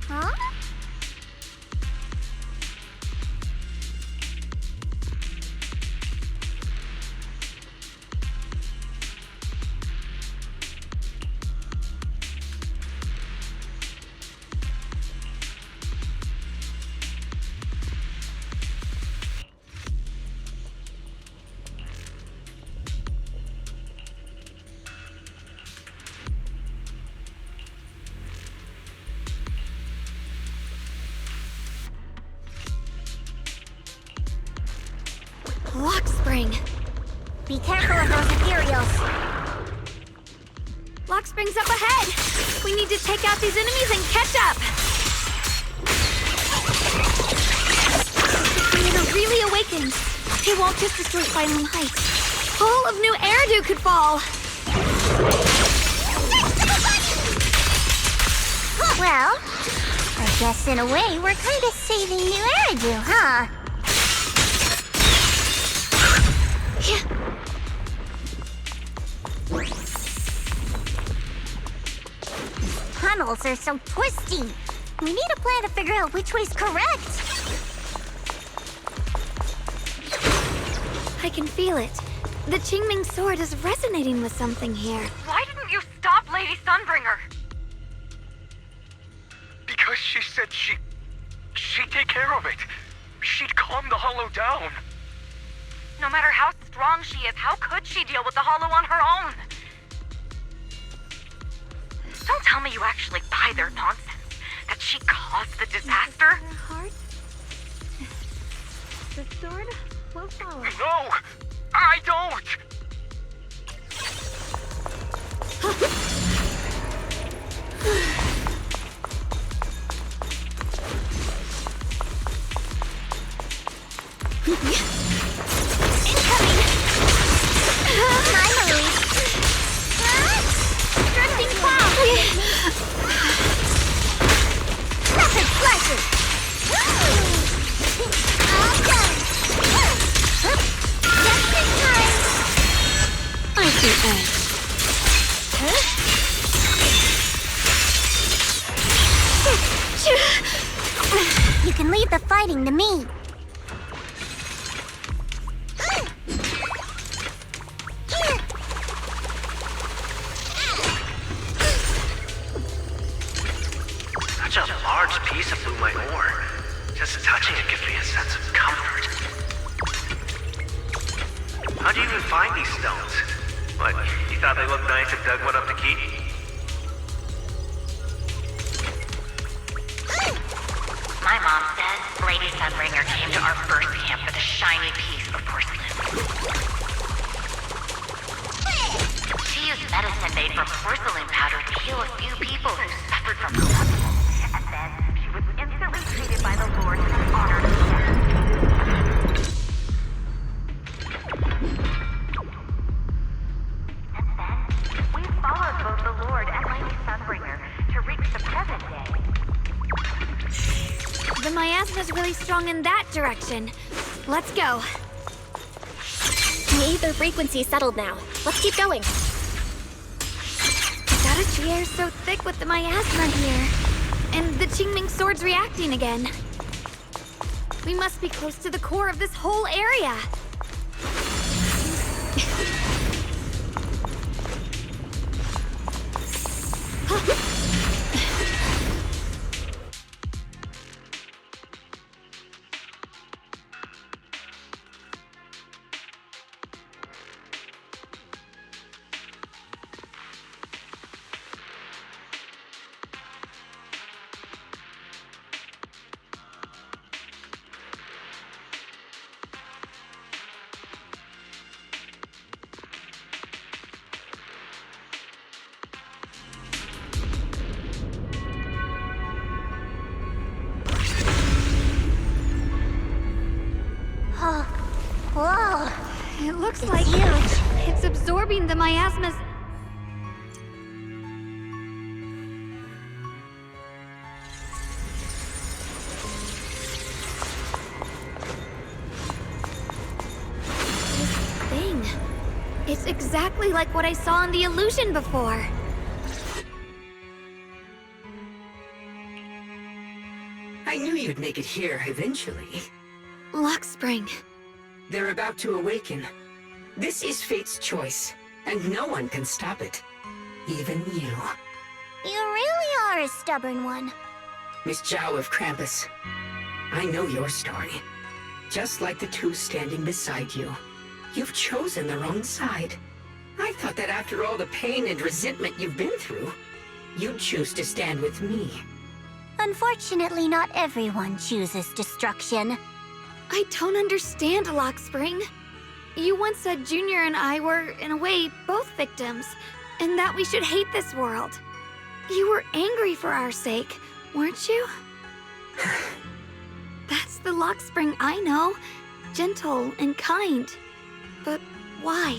Huh? Lock spring. Be careful of those ethereals. Lock spring's up ahead. We need to take out these enemies and catch up. The creator really awakens. He won't just destroy Phylum Heights. All of New Eridu could fall. Well, I guess in a way we're kind of saving New Eridu, huh? Tunnels are so twisty. We need a plan to figure out which way's correct. I can feel it. The Qingming sword is resonating with something here. Why didn't you stop Lady Sunbringer? Because she said she'd take care of it. She'd calm the Hollow down. No matter how strong she is, how could she deal with the Hollow on her own? Don't tell me you actually buy their nonsense. That she caused the disaster? The sword will follow. No! I don't! Finally! Drifting cloud! Rapid flashes! All done! Just in time! I see edge. You can leave the fighting to me. Such a large piece of blue my ore. Just touching it gives me a sense of comfort. How'd you even find these stones? What, you thought they looked nice and dug one up to keep? My mom said Lady Sunbringer came to our first camp with a shiny piece of porcelain. She used medicine made from porcelain powder to heal a few people who suffered from corruption. And then she was instantly treated by the Lord and honored as death. And then we followed both the Lord and Lady Sunbringer to reach the present day. The miasma's really strong in that direction. Let's go. The ether frequency's settled now. Let's keep going. The air's so thick with the miasma here. And the Qingming sword's reacting again. We must be close to the core of this whole area. Whoa! It looks It's like huge. It's absorbing the miasma's. This thing. It's exactly like what I saw in the illusion before. I knew you'd make it here eventually. Lock Spring. They're about to awaken. This is fate's choice, and no one can stop it. Even you. You really are a stubborn one. Miss Zhao of Krampus. I know your story. Just like the two standing beside you. You've chosen the wrong side. I thought that after all the pain and resentment you've been through, you'd choose to stand with me. Unfortunately, not everyone chooses destruction. I don't understand, Lock Spring. You once said Junior and I were, in a way, both victims, and that we should hate this world. You were angry for our sake, weren't you? That's the Lock Spring I know. Gentle and kind. But why?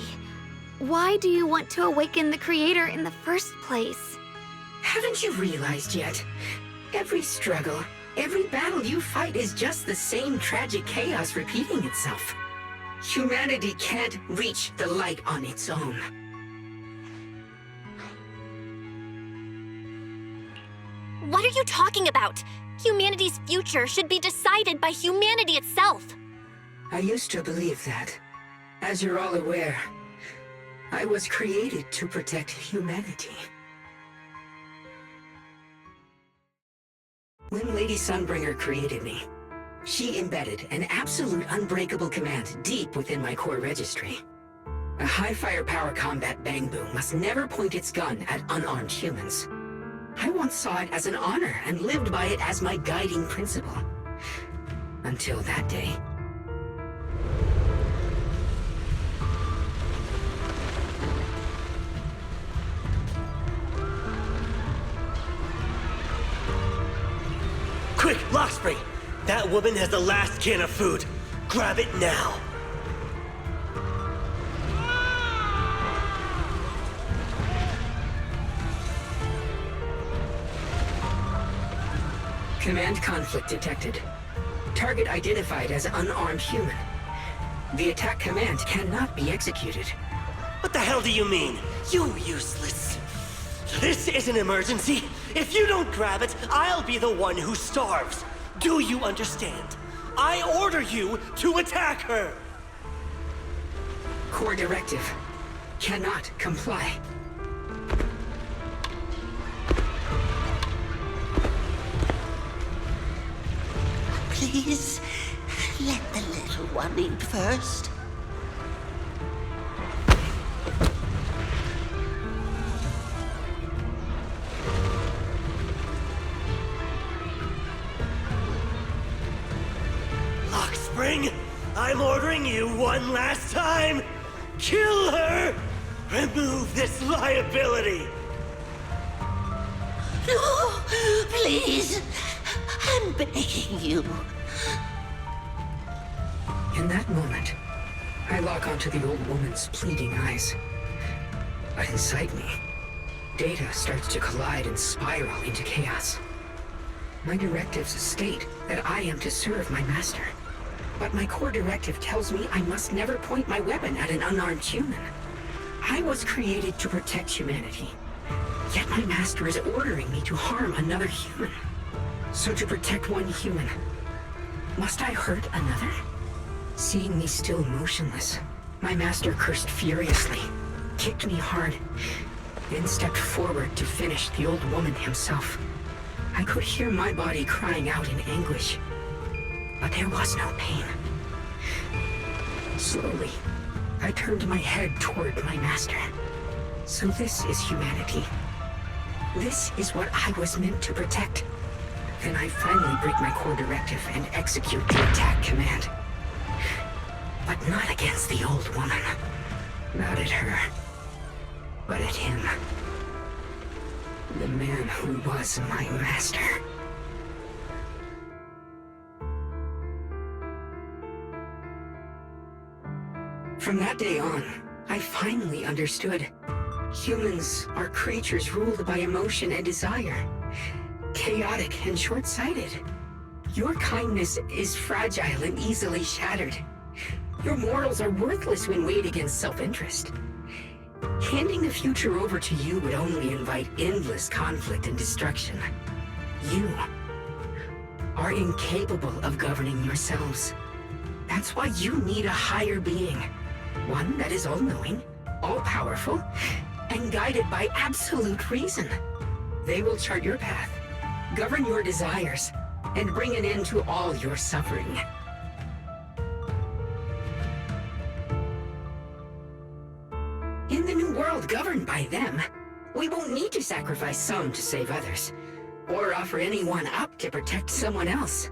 Why do you want to awaken the Creator in the first place? Haven't you realized yet? Every struggle, every battle you fight is just the same tragic chaos repeating itself. Humanity can't reach the light on its own. What are you talking about? Humanity's future should be decided by humanity itself. I used to believe that. As you're all aware, I was created to protect humanity. When Lady Sunbringer created me, she embedded an absolute unbreakable command deep within my core registry. A high firepower combat bang boom must never point its gun at unarmed humans. I once saw it as an honor and lived by it as my guiding principle. Until that day. Quick, Lockspring! That woman has the last can of food. Grab it now. Command conflict detected. Target identified as unarmed human. The attack command cannot be executed. What the hell do you mean? You useless. This is an emergency. If you don't grab it, I'll be the one who starves. Do you understand? I order you to attack her! Core directive. Cannot comply. Please, let the little one eat first. Spring, I'm ordering you one last time. Kill her! Remove this liability! No, please. I'm begging you. In that moment, I lock onto the old woman's pleading eyes. But inside me, data starts to collide and spiral into chaos. My directives state that I am to serve my master. But my core directive tells me I must never point my weapon at an unarmed human. I was created to protect humanity. Yet my master is ordering me to harm another human. So to protect one human, must I hurt another? Seeing me still motionless, my master cursed furiously, kicked me hard, then stepped forward to finish the old woman himself. I could hear my body crying out in anguish, but there was no pain. Slowly, I turned my head toward my master. So this is humanity. This is what I was meant to protect. Then I finally break my core directive and execute the attack command. But not against the old woman. Not at her. But at him. The man who was my master. From that day on, I finally understood. Humans are creatures ruled by emotion and desire. Chaotic and short-sighted. Your kindness is fragile and easily shattered. Your morals are worthless when weighed against self-interest. Handing the future over to you would only invite endless conflict and destruction. You are incapable of governing yourselves. That's why you need a higher being. One that is all-knowing, all-powerful, and guided by absolute reason. They will chart your path, govern your desires, and bring an end to all your suffering. In the new world governed by them, we won't need to sacrifice some to save others, or offer anyone up to protect someone else.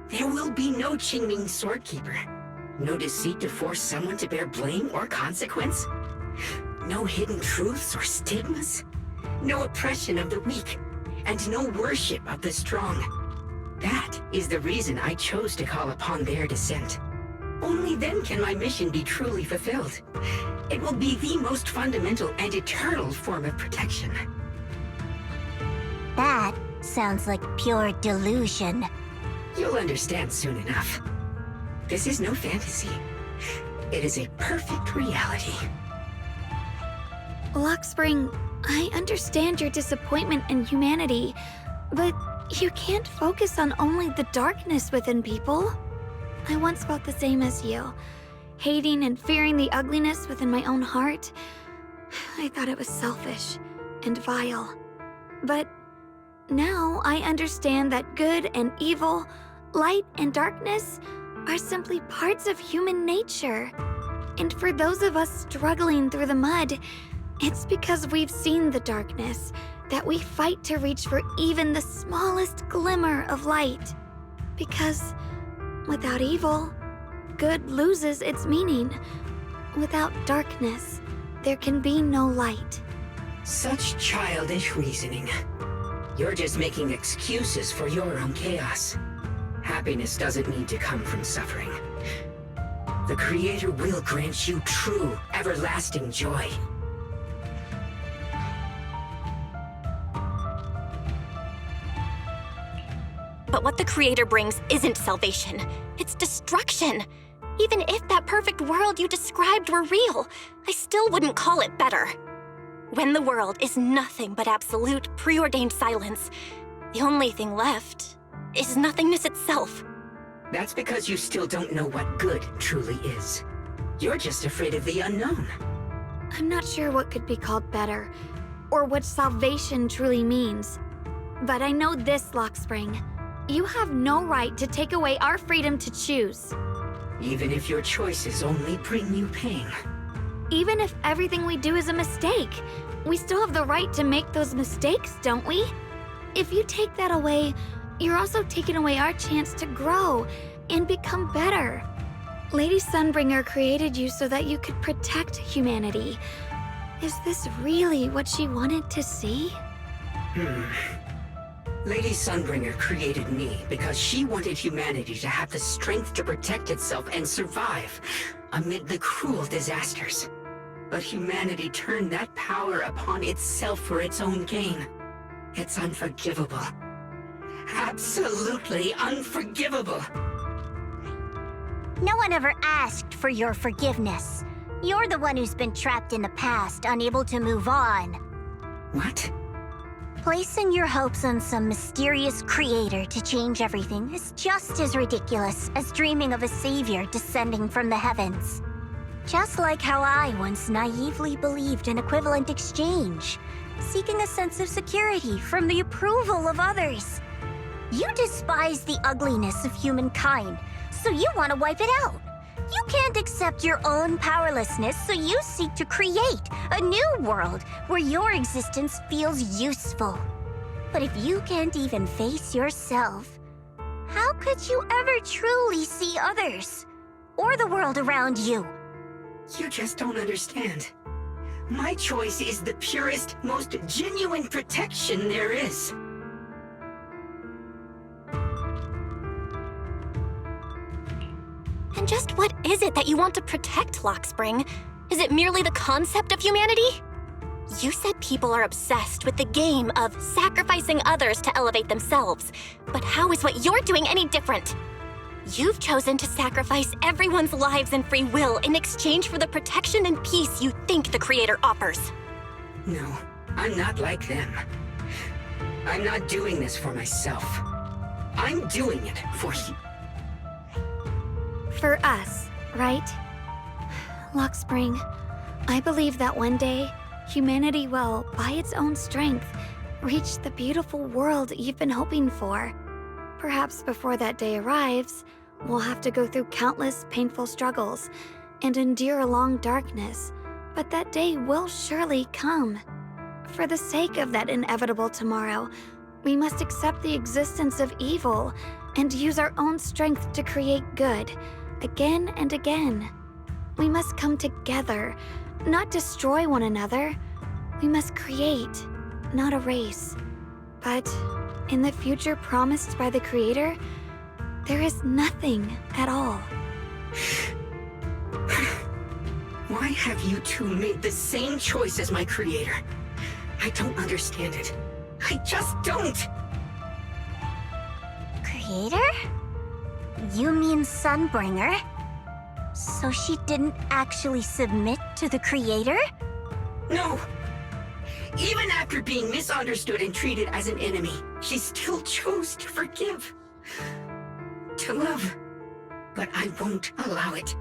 There will be no Qingming Swordkeeper, no deceit to force someone to bear blame or consequence, no hidden truths or stigmas, no oppression of the weak, and no worship of the strong. That is the reason I chose to call upon their descent. Only then can my mission be truly fulfilled. It will be the most fundamental and eternal form of protection. That sounds like pure delusion. You'll understand soon enough. This is no fantasy. It is a perfect reality. Luxspring, I understand your disappointment in humanity, but you can't focus on only the darkness within people. I once felt the same as you, hating and fearing the ugliness within my own heart. I thought it was selfish and vile. But now I understand that good and evil, light and darkness are simply parts of human nature. And for those of us struggling through the mud, it's because we've seen the darkness that we fight to reach for even the smallest glimmer of light. Because without evil, good loses its meaning. Without darkness, there can be no light. Such childish reasoning. You're just making excuses for your own chaos. Happiness doesn't need to come from suffering. The Creator will grant you true, everlasting joy. But what the Creator brings isn't salvation. It's destruction. Even if that perfect world you described were real, I still wouldn't call it better. When the world is nothing but absolute, preordained silence, the only thing left is nothingness itself. That's because you still don't know what good truly is. You're just afraid of the unknown. I'm not sure what could be called better, or what salvation truly means. But I know this, Luxspring. You have no right to take away our freedom to choose. Even if your choices only bring you pain. Even if everything we do is a mistake, we still have the right to make those mistakes, don't we? If you take that away, you're also taking away our chance to grow and become better. Lady Sunbringer created you so that you could protect humanity. Is this really what she wanted to see? Lady Sunbringer created me because she wanted humanity to have the strength to protect itself and survive amid the cruel disasters. But humanity turned that power upon itself for its own gain. It's unforgivable. Absolutely unforgivable. No one ever asked for your forgiveness. You're the one who's been trapped in the past, unable to move on. What? Placing your hopes on some mysterious creator to change everything is just as ridiculous as dreaming of a savior descending from the heavens. Just like how I once naively believed in equivalent exchange, seeking a sense of security from the approval of others. You despise the ugliness of humankind, so you want to wipe it out. You can't accept your own powerlessness, so you seek to create a new world where your existence feels useful. But if you can't even face yourself, how could you ever truly see others? Or the world around you? You just don't understand. My choice is the purest, most genuine protection there is. And just what is it that you want to protect, Lockspring? Is it merely the concept of humanity? You said people are obsessed with the game of sacrificing others to elevate themselves. But how is what you're doing any different? You've chosen to sacrifice everyone's lives and free will in exchange for the protection and peace you think the Creator offers. No, I'm not like them. I'm not doing this for myself. I'm doing it for you. For us, right? Lockspring, I believe that one day, humanity will, by its own strength, reach the beautiful world you've been hoping for. Perhaps before that day arrives, we'll have to go through countless painful struggles and endure a long darkness, but that day will surely come. For the sake of that inevitable tomorrow, we must accept the existence of evil and use our own strength to create good, again and again. We must come together, not destroy one another. We must create, not erase. But in the future promised by the Creator, there is nothing at all. Why have you two made the same choice as my Creator? I don't understand it. I just don't! Creator? You mean Sunbringer? So she didn't actually submit to the Creator? No! Even after being misunderstood and treated as an enemy, she still chose to forgive. To love. But I won't allow it.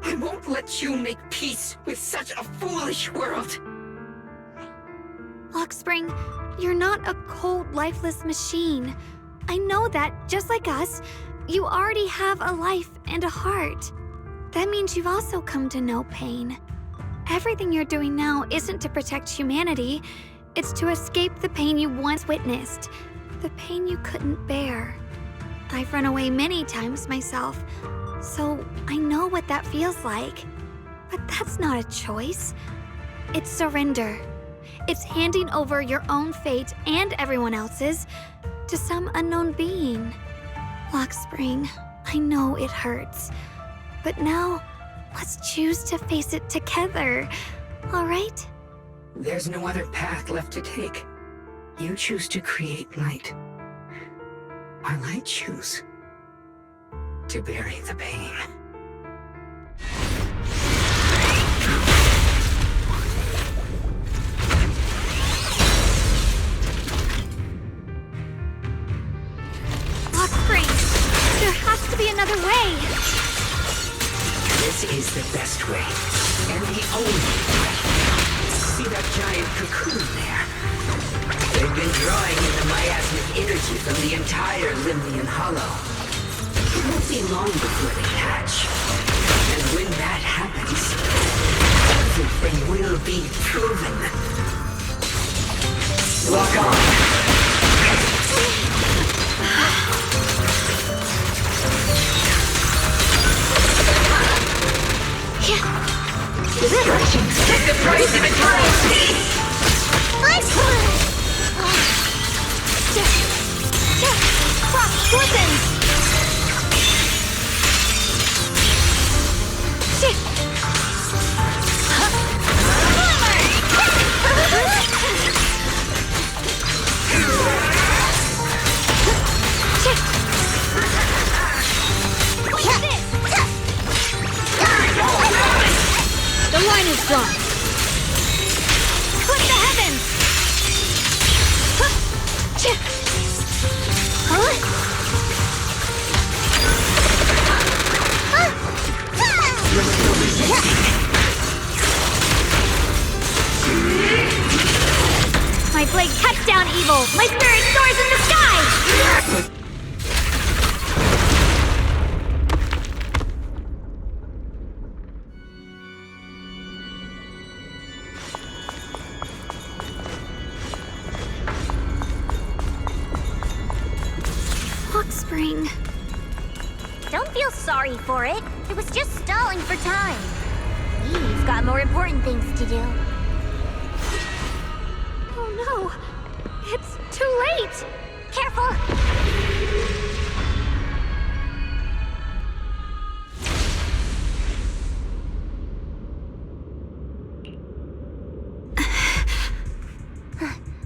I won't let you make peace with such a foolish world. Lockspring, you're not a cold, lifeless machine. I know that, just like us, you already have a life and a heart. That means you've also come to know pain. Everything you're doing now isn't to protect humanity. It's to escape the pain you once witnessed, the pain you couldn't bear. I've run away many times myself, so I know what that feels like. But that's not a choice. It's surrender. It's handing over your own fate and everyone else's to some unknown being. Lockspring, I know it hurts, but now let's choose to face it together, all right? There's no other path left to take. You choose to create light, while I choose to bury the pain. Lockspring, there has to be another way. This is the best way, and the only way. See that giant cocoon there? They've been drawing in the miasmic energy from the entire Limnian Hollow. It won't be long before they hatch. And when that happens, everything will be proven. Lock on! Take the price of eternal peace! Cross weapons! The line is drawn. Clip the heavens! My blade cuts down evil! My spirit soars in the sky! Spring. Don't feel sorry for it. It was just stalling for time. We've got more important things to do. Oh no! It's too late! Careful!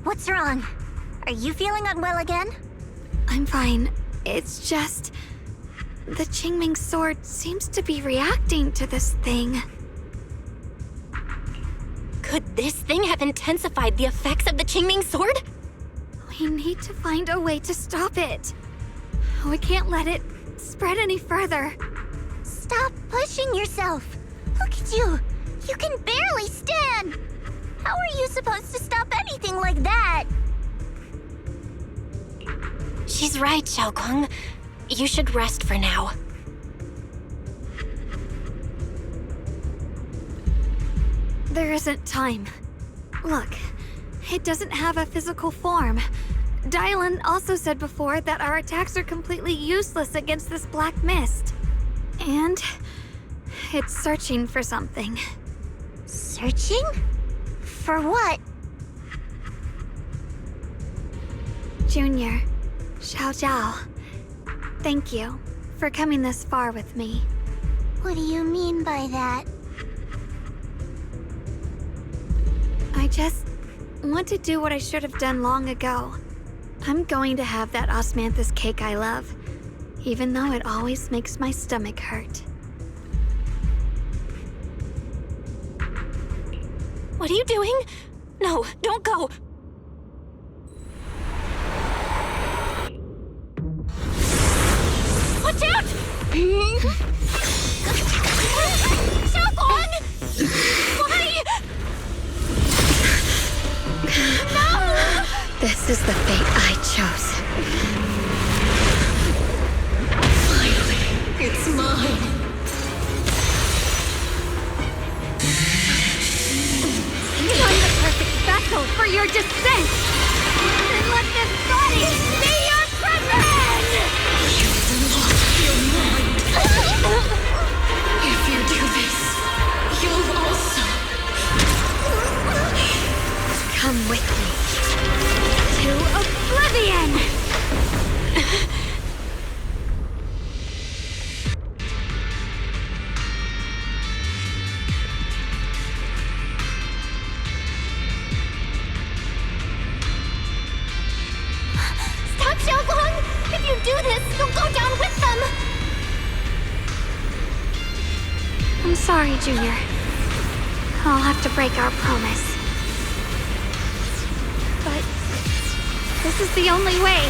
What's wrong? Are you feeling unwell again? I'm fine. It's just... the Qingming sword seems to be reacting to this thing. Could this thing have intensified the effects of the Qingming sword? We need to find a way to stop it. We can't let it spread any further. Stop pushing yourself. Look at you. You can barely stand. How are you supposed to stop anything like that? She's right, Xiaoguang. You should rest for now. There isn't time. Look, it doesn't have a physical form. Dylan also said before that our attacks are completely useless against this black mist. And it's searching for something. Searching? For what? Junior, Xiao Zhao, thank you for coming this far with me. What do you mean by that? I just want to do what I should have done long ago. I'm going to have that osmanthus cake I love, even though it always makes my stomach hurt. What are you doing? No, don't go! Watch out! Xiaoguang! Why? No! This is the fate I chose. Finally, it's mine. I'm the perfect vessel for your descent! Then let this body be your prison! You've lost your mind. If you do this, you'll also... Come with me. To oblivion! Stop, Xiaoguang! If you do this, you'll go down with them! I'm sorry, Junior. I'll have to break our promise. But this is the only way.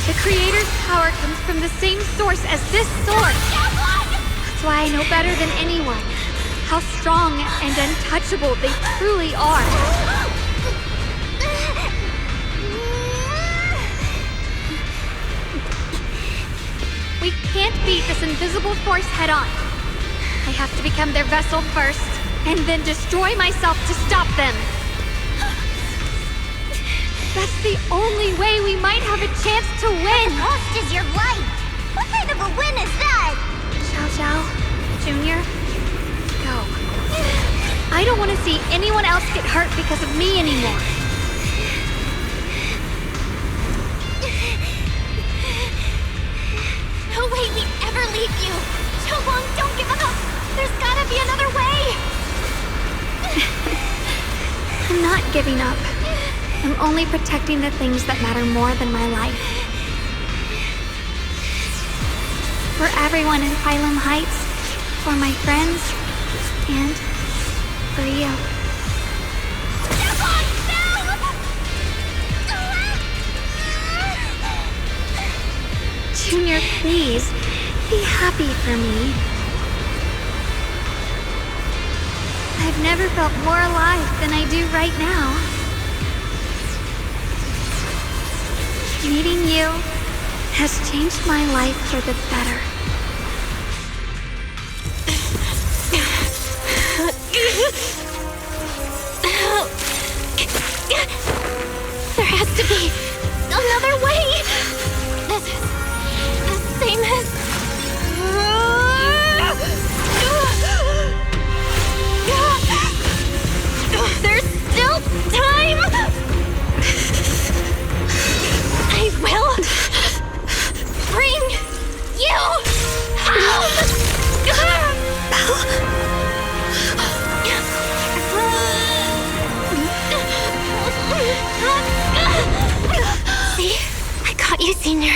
The Creator's power comes from the same source as this sword. That's why I know better than anyone how strong and untouchable they truly are. We can't beat this invisible force head-on. I have to become their vessel first, and then destroy myself to stop them. That's the only way we might have a chance to win. The cost is your life. What kind of a win is that? Xiao Zhao, Junior, go. I don't want to see anyone else get hurt because of me anymore. No way we'd ever leave you! Shunguang, don't give up! There's gotta be another way! I'm not giving up. I'm only protecting the things that matter more than my life. For everyone in Phylum Heights, for my friends, and for you. Junior, please, be happy for me. I've never felt more alive than I do right now. Meeting you has changed my life for the better. There has to be another way! This is the same as... There's still time! I will bring you home! See? I got you, Senior.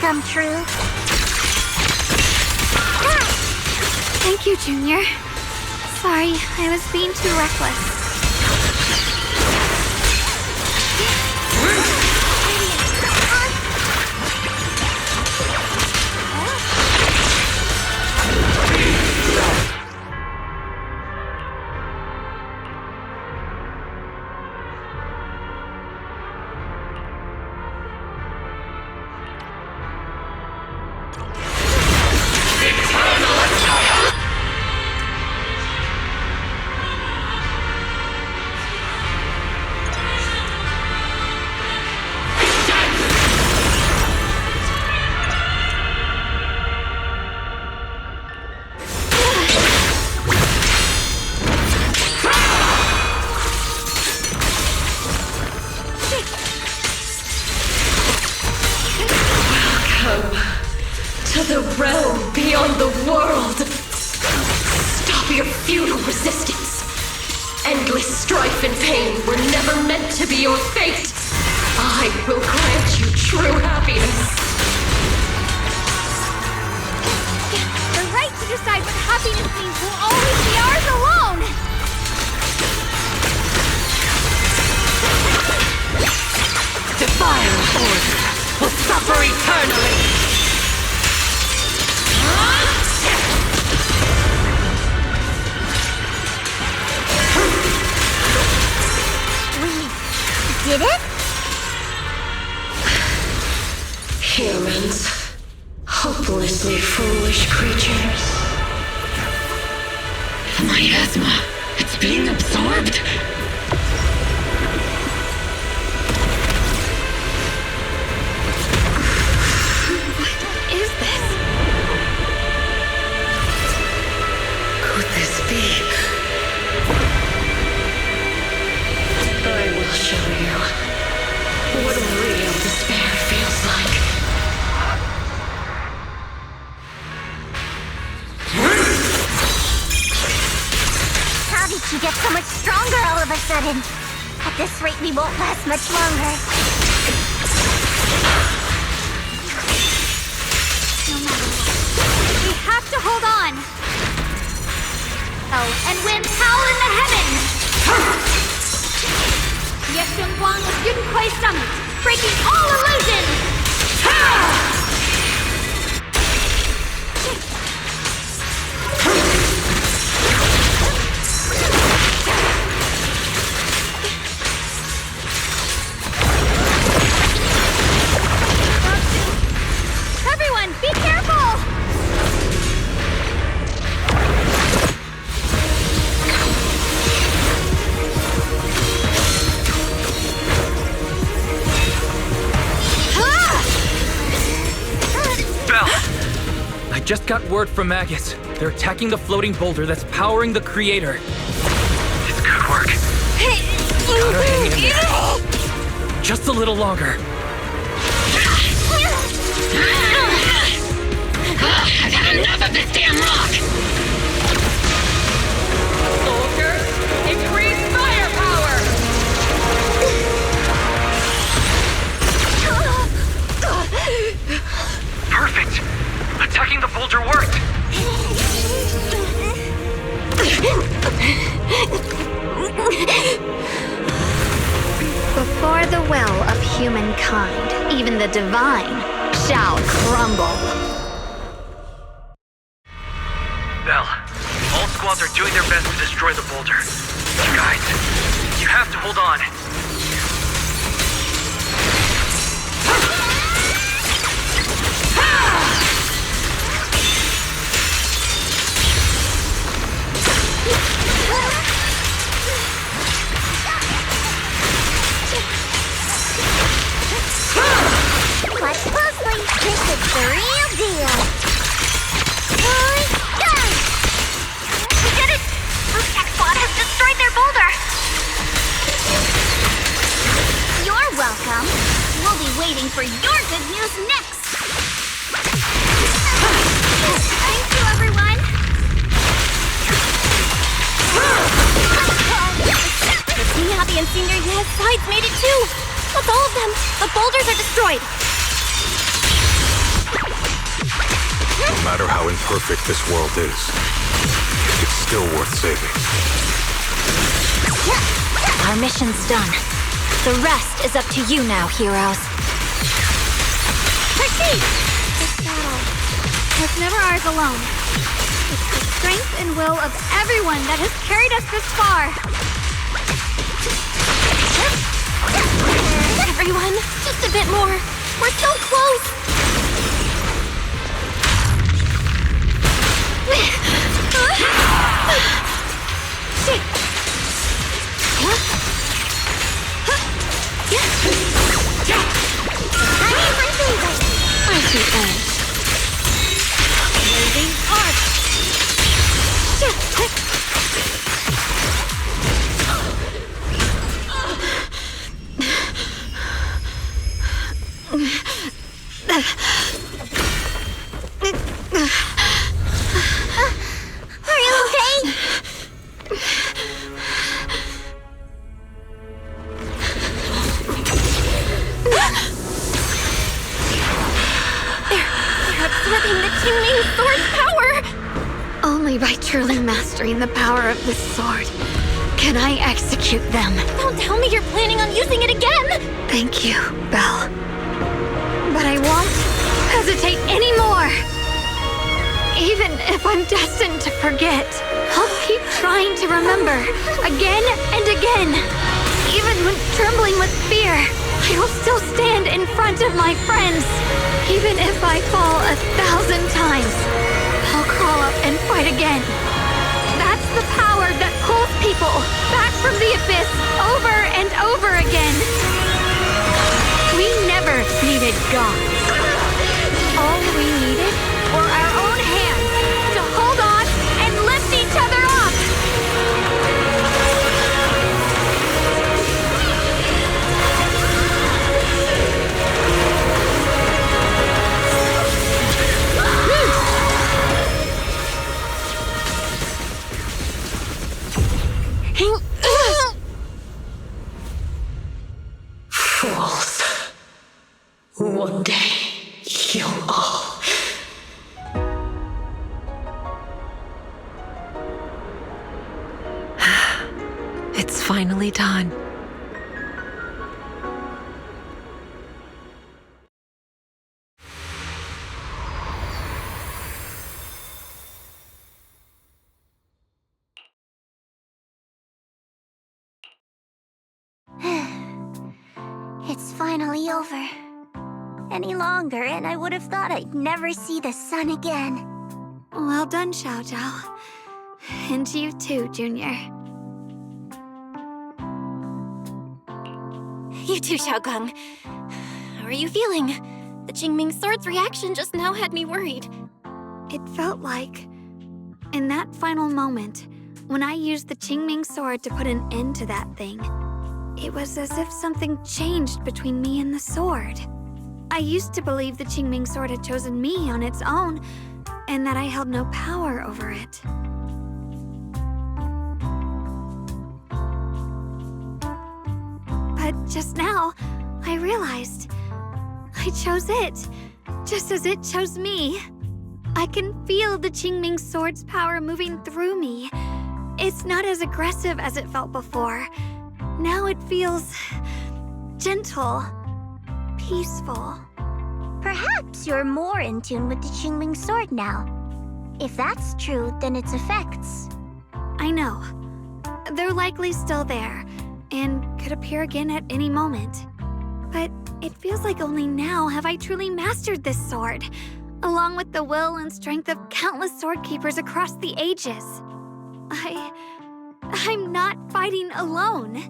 Come true. Thank you, Junior. Sorry, I was being too reckless. Did it? Humans. Hopelessly foolish creatures. The miasma. It's being absorbed. What is this? Could this be? I will show you what real despair feels like. How did she get so much stronger all of a sudden? At this rate, we won't last much longer. No matter what, we have to hold on. Oh, and wind howl in the heavens! Shunguang of Yunkuei Summit, breaking all illusions! Everyone, be careful! I just got word from Magus. They're attacking the floating boulder that's powering the creator. It's good work. Gotta hang in there. Just a little longer. I've had enough of this damn rock! Soldiers, increase firepower! Perfect! Attacking the boulder worked! Before the will of humankind, even the divine shall crumble. Bell, all squads are doing their best to destroy the boulder. You guys, you have to hold on. Watch closely. This is the real deal. We did it! Our tech squad has destroyed their boulder! You're welcome. We'll be waiting for your good news next. Thank you, everyone! The Team Happy and Senior Yes sides made it too! That's all of them! The boulders are destroyed! No matter how imperfect this world is, it's still worth saving. Our mission's done. The rest is up to you now, heroes. Proceed! This battle was never ours alone. It's the strength and will of everyone that has carried us this far. Everyone, just a bit more. We're so close! Blazing arc! Are you okay? They're absorbing the Qingming sword's power! Only by truly mastering the power of this sword can I execute them. Don't tell me you're planning on using it again! Thank you, Belle. But I won't hesitate anymore. Even if I'm destined to forget, I'll keep trying to remember again and again. Even when trembling with fear, I will still stand in front of my friends. Even if I fall 1,000 times, I'll crawl up and fight again. That's the power that pulls people back from the abyss over and over again. We never needed gods. All we needed were our own hands to hold on and lift each other up. It's finally done. It's finally over. Any longer, and I would have thought I'd never see the sun again. Well done, Xiao Zhao. And you too, Junior. You too, Shunguang. How are you feeling? The Qingming Sword's reaction just now had me worried. It felt like, in that final moment, when I used the Qingming Sword to put an end to that thing, it was as if something changed between me and the sword. I used to believe the Qingming Sword had chosen me on its own, and that I held no power over it. But just now, I realized I chose it, just as it chose me. I can feel the Qingming Sword's power moving through me. It's not as aggressive as it felt before. Now it feels gentle, peaceful. Perhaps you're more in tune with the Qingming Sword now. If that's true, then its effects. I know. They're likely still there, and could appear again at any moment. But it feels like only now have I truly mastered this sword, along with the will and strength of countless sword keepers across the ages. I'm not fighting alone.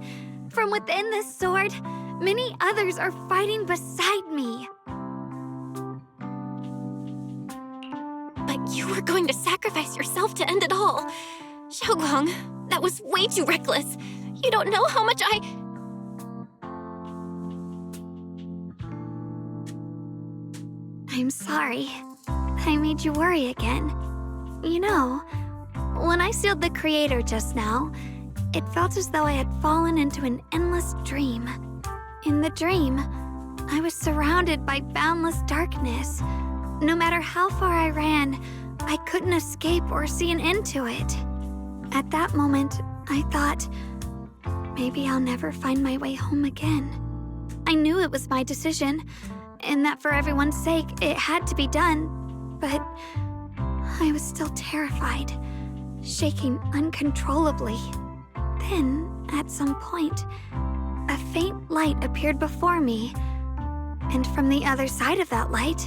From within this sword, many others are fighting beside me. But you were going to sacrifice yourself to end it all. Shunguang, that was way too reckless. You don't know how much I'm sorry. I made you worry again. You know, when I sealed the Creator just now, it felt as though I had fallen into an endless dream. In the dream, I was surrounded by boundless darkness. No matter how far I ran, I couldn't escape or see an end to it. At that moment, I thought, maybe I'll never find my way home again. I knew it was my decision, and that for everyone's sake, it had to be done. But I was still terrified, shaking uncontrollably. Then, at some point, a faint light appeared before me. And from the other side of that light,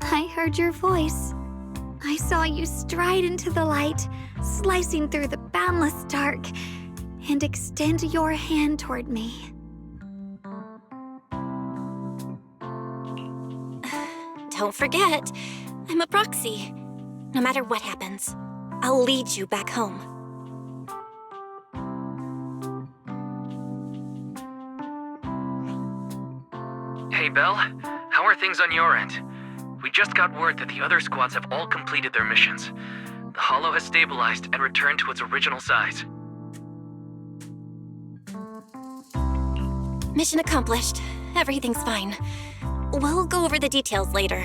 I heard your voice. I saw you stride into the light, slicing through the boundless dark, and extend your hand toward me. Don't forget, I'm a proxy. No matter what happens, I'll lead you back home. Hey, Belle. How are things on your end? We just got word that the other squads have all completed their missions. The Hollow has stabilized and returned to its original size. Mission accomplished. Everything's fine. We'll go over the details later.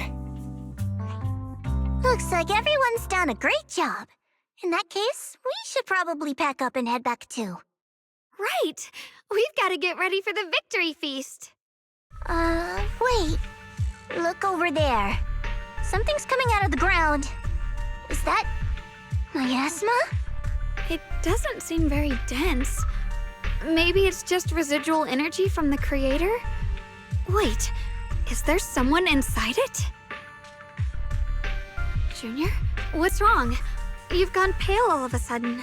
Looks like everyone's done a great job. In that case, we should probably pack up and head back too. Right! We've got to get ready for the victory feast. Wait. Look over there. Something's coming out of the ground. Is that miasma? It doesn't seem very dense. Maybe it's just residual energy from the Creator? Wait, is there someone inside it? Junior, what's wrong? You've gone pale all of a sudden.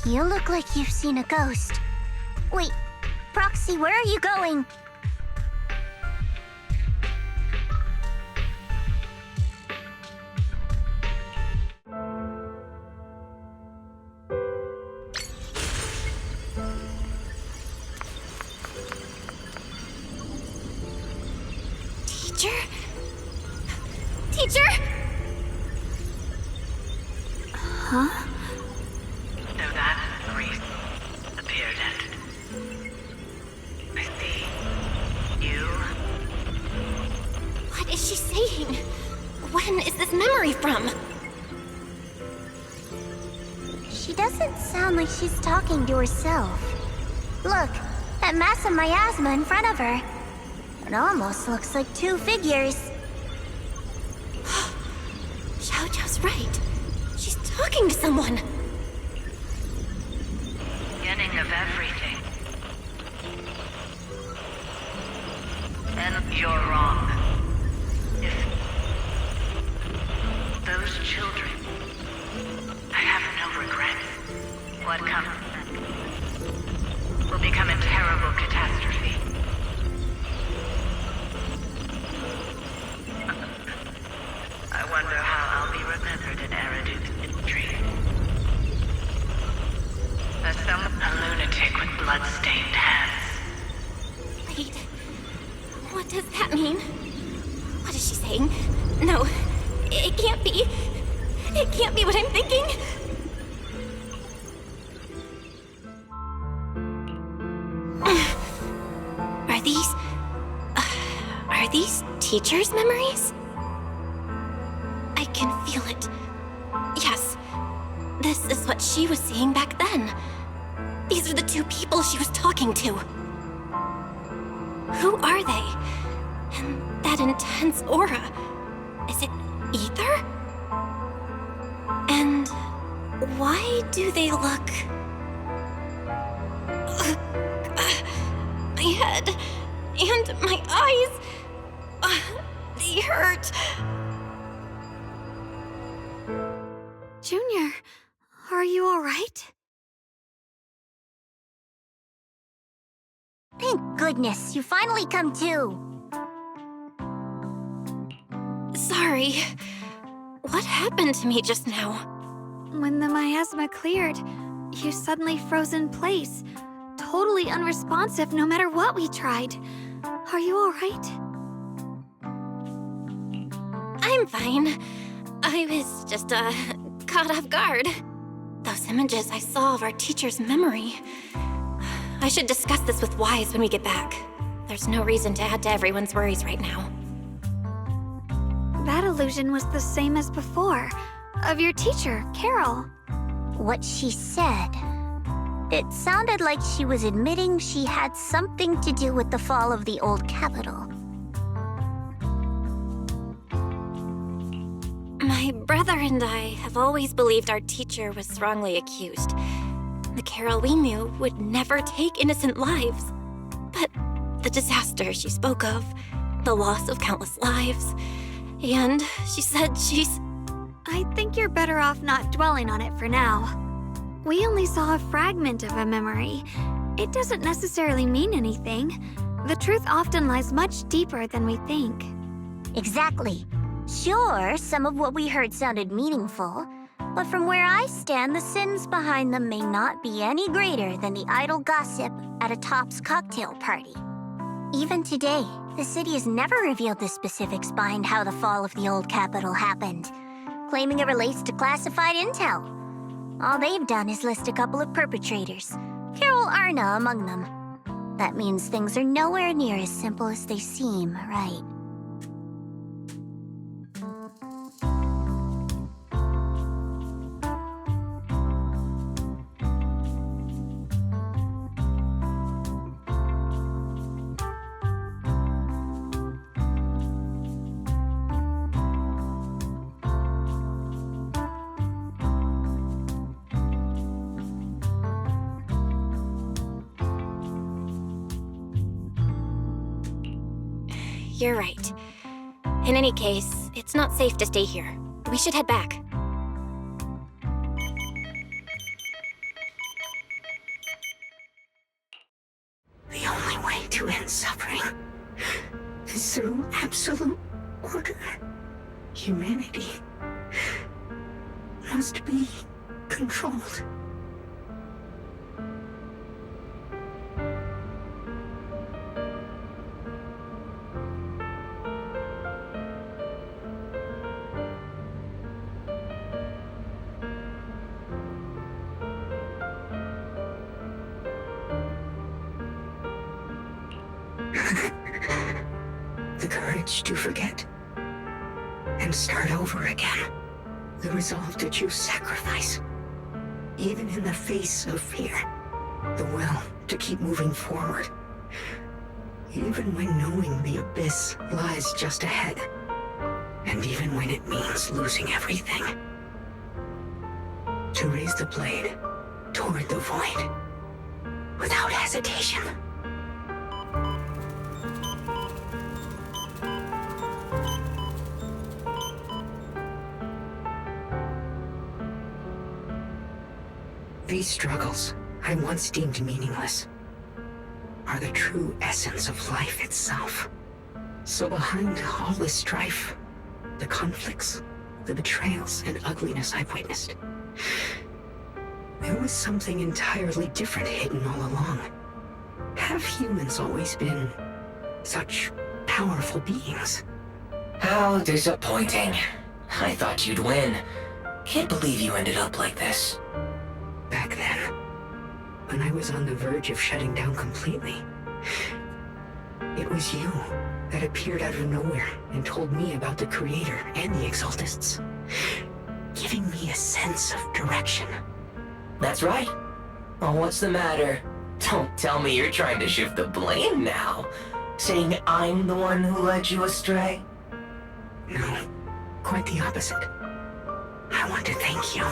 You look like you've seen a ghost. Wait, Proxy, where are you going? Teacher? Huh? So that priest appeared and I see you. What is she saying? When is this memory from? She doesn't sound like she's talking to herself. Look, that mass of miasma in front of her. It almost looks like two figures. Xiaojiao's right. She's talking to someone. Beginning of everything. And you're wrong. If those children, I have no regrets. What comes will become a terrible catastrophe. I wonder how I'll be remembered in Eridu's history. As a lunatic with blood-stained hands. Wait. What does that mean? What is she saying? No, it can't be. It can't be what I'm thinking. Are these teachers' memories? I can feel it. Yes, this is what she was seeing back then. These are the two people she was talking to. Who are they? And that intense aura. Is it ether? And why do they look... my head and my eyes... they hurt. Junior, are you all right? Thank goodness, you finally come to. Sorry. What happened to me just now? When the miasma cleared, you suddenly froze in place. Totally unresponsive no matter what we tried. Are you all right? I'm fine. I was just, caught off guard. Those images I saw of our teacher's memory. I should discuss this with Wise when we get back. There's no reason to add to everyone's worries right now. That illusion was the same as before. Of your teacher, Carol. What she said... it sounded like she was admitting she had something to do with the fall of the old capital. My brother and I have always believed our teacher was wrongly accused. The Carol we knew would never take innocent lives. But the disaster she spoke of, the loss of countless lives, and she said she's... I think you're better off not dwelling on it for now. We only saw a fragment of a memory. It doesn't necessarily mean anything. The truth often lies much deeper than we think. Exactly. Sure, some of what we heard sounded meaningful, but from where I stand, the sins behind them may not be any greater than the idle gossip at a Top's cocktail party. Even today, the city has never revealed the specifics behind how the fall of the old capital happened, claiming it relates to classified intel. All they've done is list a couple of perpetrators, Carol Arna among them. That means things are nowhere near as simple as they seem, right? You're right. In any case, it's not safe to stay here. We should head back. The only way to end suffering is through absolute order. Humanity must be controlled. The courage to forget and start over again. The resolve to choose sacrifice, even in the face of fear. The will to keep moving forward. Even when knowing the abyss lies just ahead. And even when it means losing everything. To raise the blade toward the void. Without hesitation. These struggles, I once deemed meaningless, are the true essence of life itself. So behind all this strife, the conflicts, the betrayals and ugliness I've witnessed, there was something entirely different hidden all along. Have humans always been such powerful beings? How disappointing. I thought you'd win. Can't believe you ended up like this. Back then, when I was on the verge of shutting down completely, it was you that appeared out of nowhere and told me about the Creator and the Exaltists, giving me a sense of direction. That's right. Oh, what's the matter? Don't tell me you're trying to shift the blame now. Saying I'm the one who led you astray? No, quite the opposite. I want to thank you.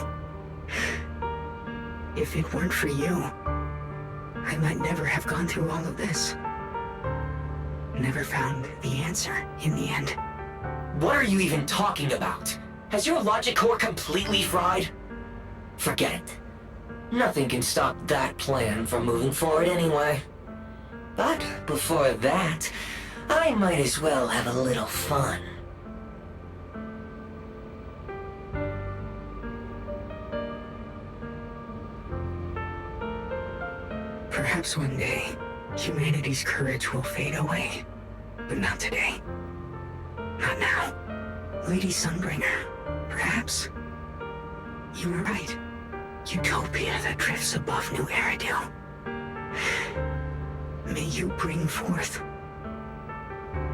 If it weren't for you, I might never have gone through all of this. Never found the answer in the end. What are you even talking about? Has your logic core completely fried? Forget it. Nothing can stop that plan from moving forward anyway. But before that, I might as well have a little fun. Perhaps one day, humanity's courage will fade away. But not today. Not now. Lady Sunbringer, perhaps. You were right. Utopia that drifts above New Eridu. May you bring forth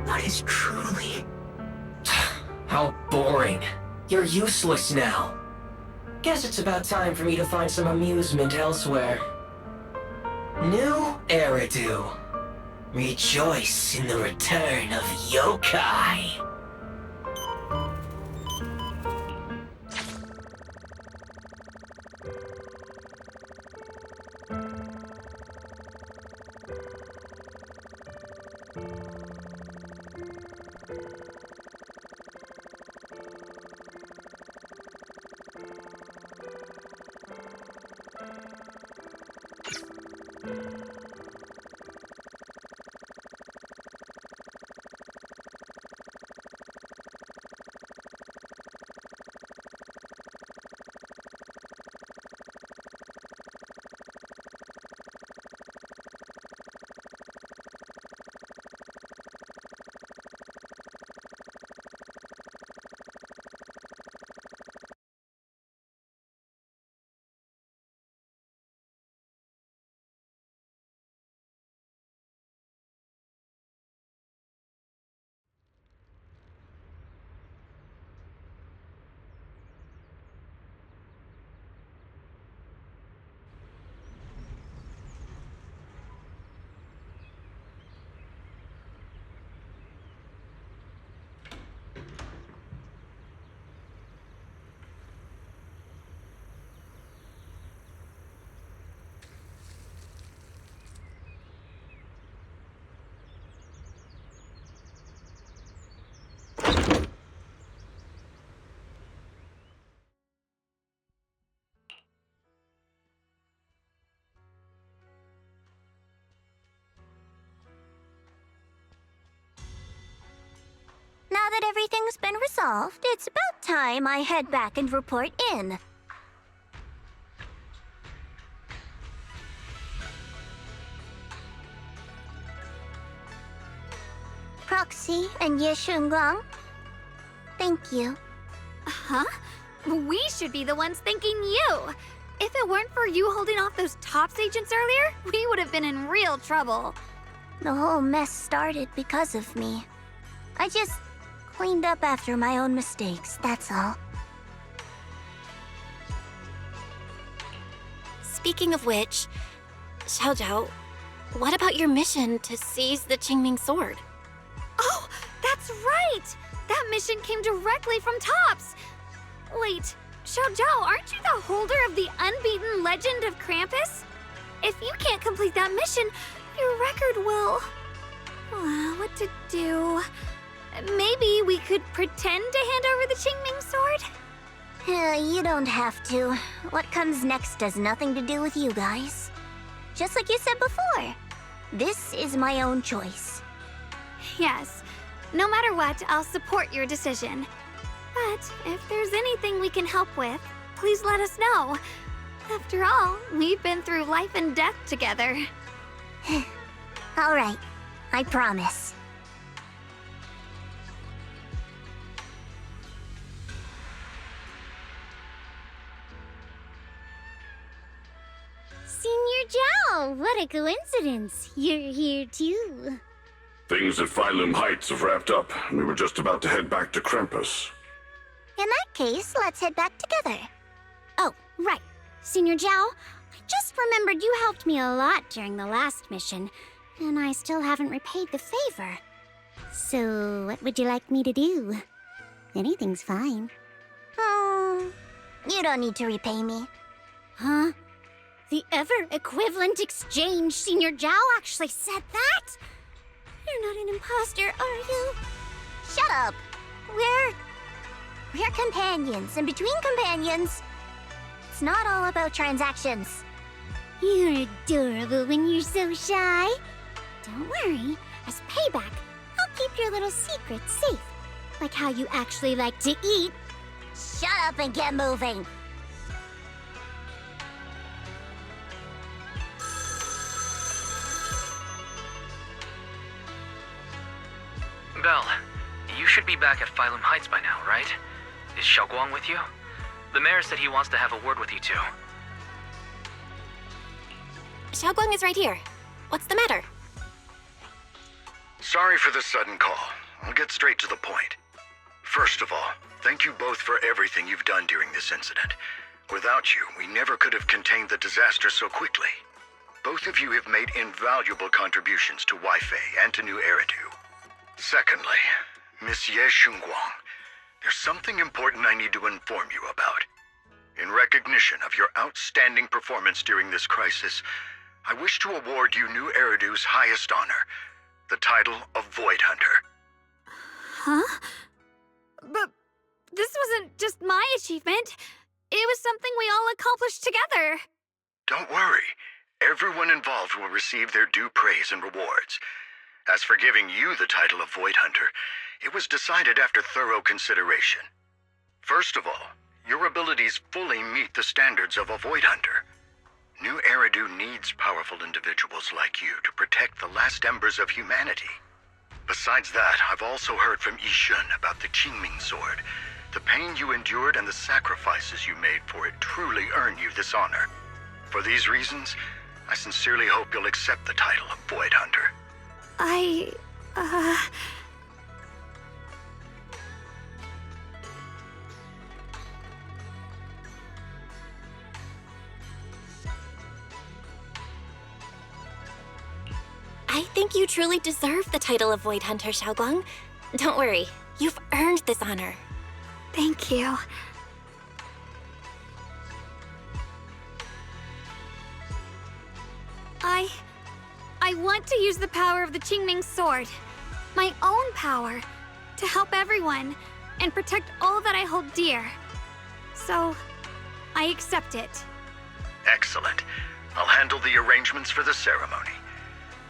what is truly... How boring. You're useless now. Guess it's about time for me to find some amusement elsewhere. New Eridu. Rejoice in the return of yokai. Now that everything's been resolved, it's about time I head back and report in. Proxy and Shunguang, thank you. Huh? We should be the ones thanking you. If it weren't for you holding off those TOPS agents earlier, we would have been in real trouble. The whole mess started because of me. I just cleaned up after my own mistakes, that's all. Speaking of which, Xiaojiao, what about your mission to seize the Qingming sword? Oh, that's right! That mission came directly from Tops! Wait, Xiaojiao, aren't you the holder of the unbeaten legend of Krampus? If you can't complete that mission, your record will... what to do? Maybe we could pretend to hand over the Qingming sword? You don't have to. What comes next has nothing to do with you guys. Just like you said before, this is my own choice. Yes. No matter what, I'll support your decision. But if there's anything we can help with, please let us know. After all, we've been through life and death together. All right, I promise. Senior Zhao, what a coincidence. You're here too. Things at Phylum Heights have wrapped up, and we were just about to head back to Krampus. In that case, let's head back together. Oh, right. Senior Zhao, I just remembered you helped me a lot during the last mission, and I still haven't repaid the favor. So, what would you like me to do? Anything's fine. You don't need to repay me. Huh? The ever-equivalent exchange, Senior Zhao actually said that? You're not an imposter, are you? Shut up! We're companions, and between companions, it's not all about transactions. You're adorable when you're so shy. Don't worry, as payback, I'll keep your little secrets safe. Like how you actually like to eat. Shut up and get moving! Belle, you should be back at Phylum Heights by now, right? Is Shunguang with you? The mayor said he wants to have a word with you too. Shunguang is right here. What's the matter? Sorry for the sudden call. I'll get straight to the point. First of all, thank you both for everything you've done during this incident. Without you, we never could have contained the disaster so quickly. Both of you have made invaluable contributions to Weifei and to New Eridu. Secondly, Monsieur Shunguang, there's something important I need to inform you about. In recognition of your outstanding performance during this crisis, I wish to award you New Eridu's highest honor, the title of Void Hunter. Huh? But this wasn't just my achievement. It was something we all accomplished together. Don't worry. Everyone involved will receive their due praise and rewards. As for giving you the title of Void Hunter, it was decided after thorough consideration. First of all, your abilities fully meet the standards of a Void Hunter. New Eridu needs powerful individuals like you to protect the last embers of humanity. Besides that, I've also heard from Yishun about the Qingming sword. The pain you endured and the sacrifices you made for it truly earn you this honor. For these reasons, I sincerely hope you'll accept the title of Void Hunter. I think you truly deserve the title of Void Hunter, Shunguang. Don't worry, you've earned this honor. Thank you. I want to use the power of the Qingming sword, my own power, to help everyone and protect all that I hold dear. So, I accept it. Excellent. I'll handle the arrangements for the ceremony.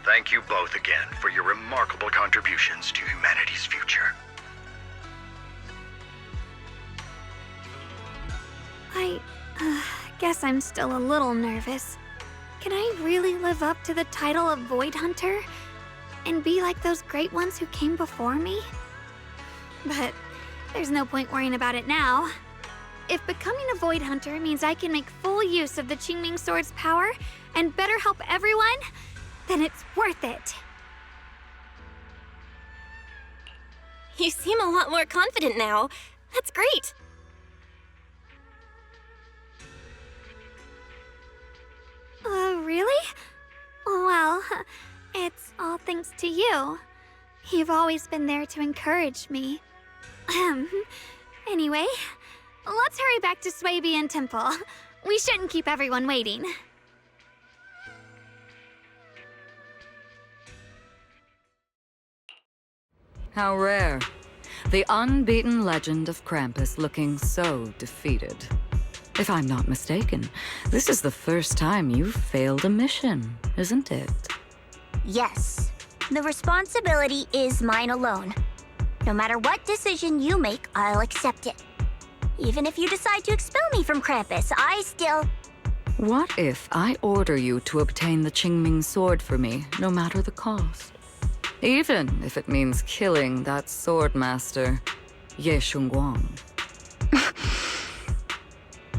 Thank you both again for your remarkable contributions to humanity's future. I guess I'm still a little nervous. Can I really live up to the title of Void Hunter and be like those great ones who came before me? But there's no point worrying about it now. If becoming a Void Hunter means I can make full use of the Qingming sword's power and better help everyone, then it's worth it. You seem a lot more confident now. That's great. Really? thanks to you. You've always been there to encourage me. Anyway, let's hurry back to Swabian Temple. We shouldn't keep everyone waiting. How rare. The unbeaten legend of Krampus looking so defeated. If I'm not mistaken, this is the first time you've failed a mission, isn't it? Yes. The responsibility is mine alone. No matter what decision you make, I'll accept it. Even if you decide to expel me from Krampus, I still... What if I order you to obtain the Qingming sword for me, no matter the cost? Even if it means killing that sword master, Ye Shunguang.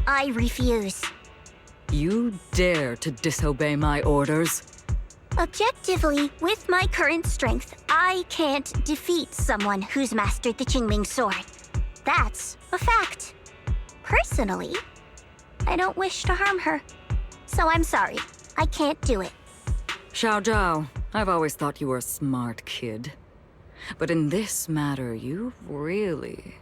I refuse. You dare to disobey my orders? Objectively, with my current strength, I can't defeat someone who's mastered the Qingming sword. That's a fact. Personally, I don't wish to harm her. So I'm sorry, I can't do it. Xiao Zhao, I've always thought you were a smart kid. But in this matter, you really...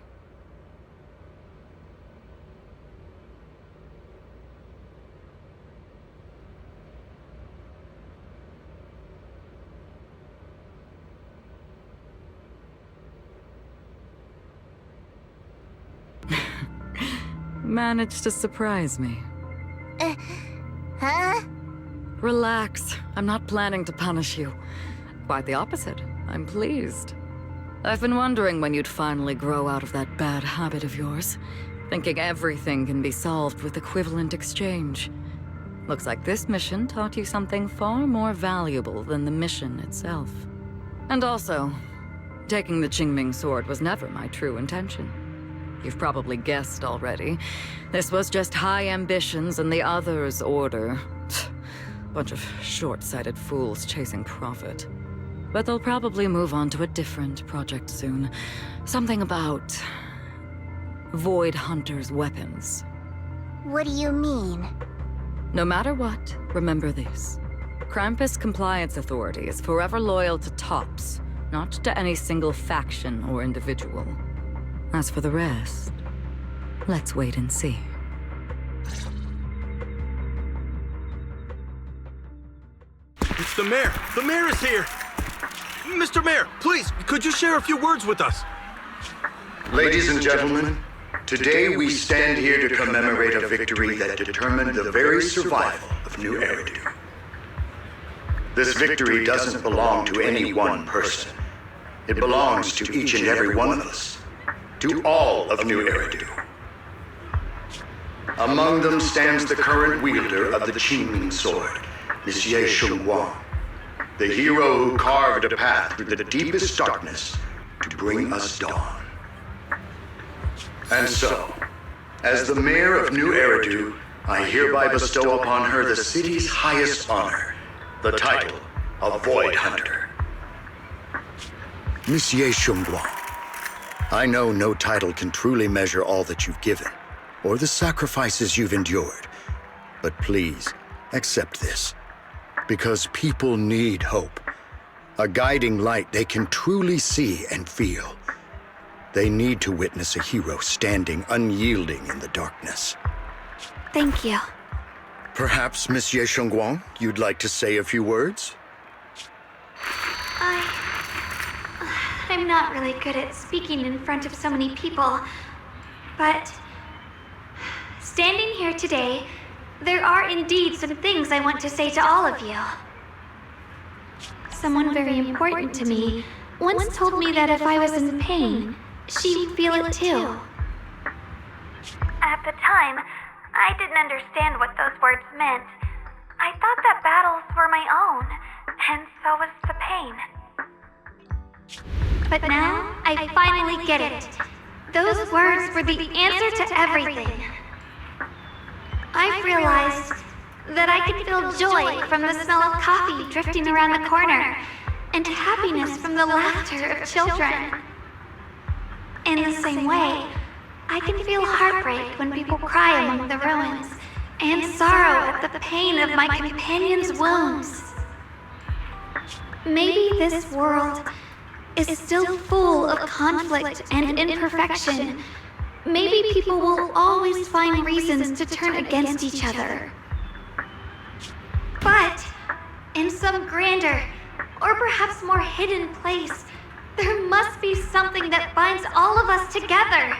managed to surprise me. Huh? Relax. I'm not planning to punish you. Quite the opposite. I'm pleased. I've been wondering when you'd finally grow out of that bad habit of yours, thinking everything can be solved with equivalent exchange. Looks like this mission taught you something far more valuable than the mission itself. And also, taking the Qingming sword was never my true intention. You've probably guessed already. This was just high ambitions and the others' order. Bunch of short-sighted fools chasing profit. But they'll probably move on to a different project soon. Something about... Void Hunter's weapons. What do you mean? No matter what, remember this. Krampus Compliance Authority is forever loyal to TOPS, not to any single faction or individual. As for the rest, let's wait and see. It's the mayor! The mayor is here! Mr. Mayor, please, could you share a few words with us? Ladies and gentlemen, today we stand here to commemorate a victory that determined the very survival of New Eridu. This victory doesn't belong to any one person. It belongs to each and every one of us. To all of New Eridu. Among them stands the current wielder of the Qingming sword, Monsieur Shunguang, the hero who carved a path through the deepest darkness to bring us dawn. And so, as the mayor of New Eridu, I hereby bestow upon her the city's highest honor, the title of Void Hunter. Monsieur Shunguang, I know no title can truly measure all that you've given, or the sacrifices you've endured. But please, accept this. Because people need hope. A guiding light they can truly see and feel. They need to witness a hero standing unyielding in the darkness. Thank you. Perhaps, Monsieur Shunguang, you'd like to say a few words? I'm not really good at speaking in front of so many people, but standing here today, there are indeed some things I want to say to all of you. Someone very important to me once told me that if I was in pain, she'd feel it too. At the time, I didn't understand what those words meant. I thought that battles were my own, and so was the pain. But now, I finally get it. Those words were the answer to everything. I've realized that I can feel joy from the smell of coffee drifting around the corner, and happiness from the laughter of children. In the same way, I can feel heartbreak when people cry among the ruins, and sorrow at the pain of my companion's wounds. maybe this world is still full of conflict and imperfection. Maybe people will always find reasons to turn against each other. But in some grander, or perhaps more hidden place, there must be something that binds all of us together.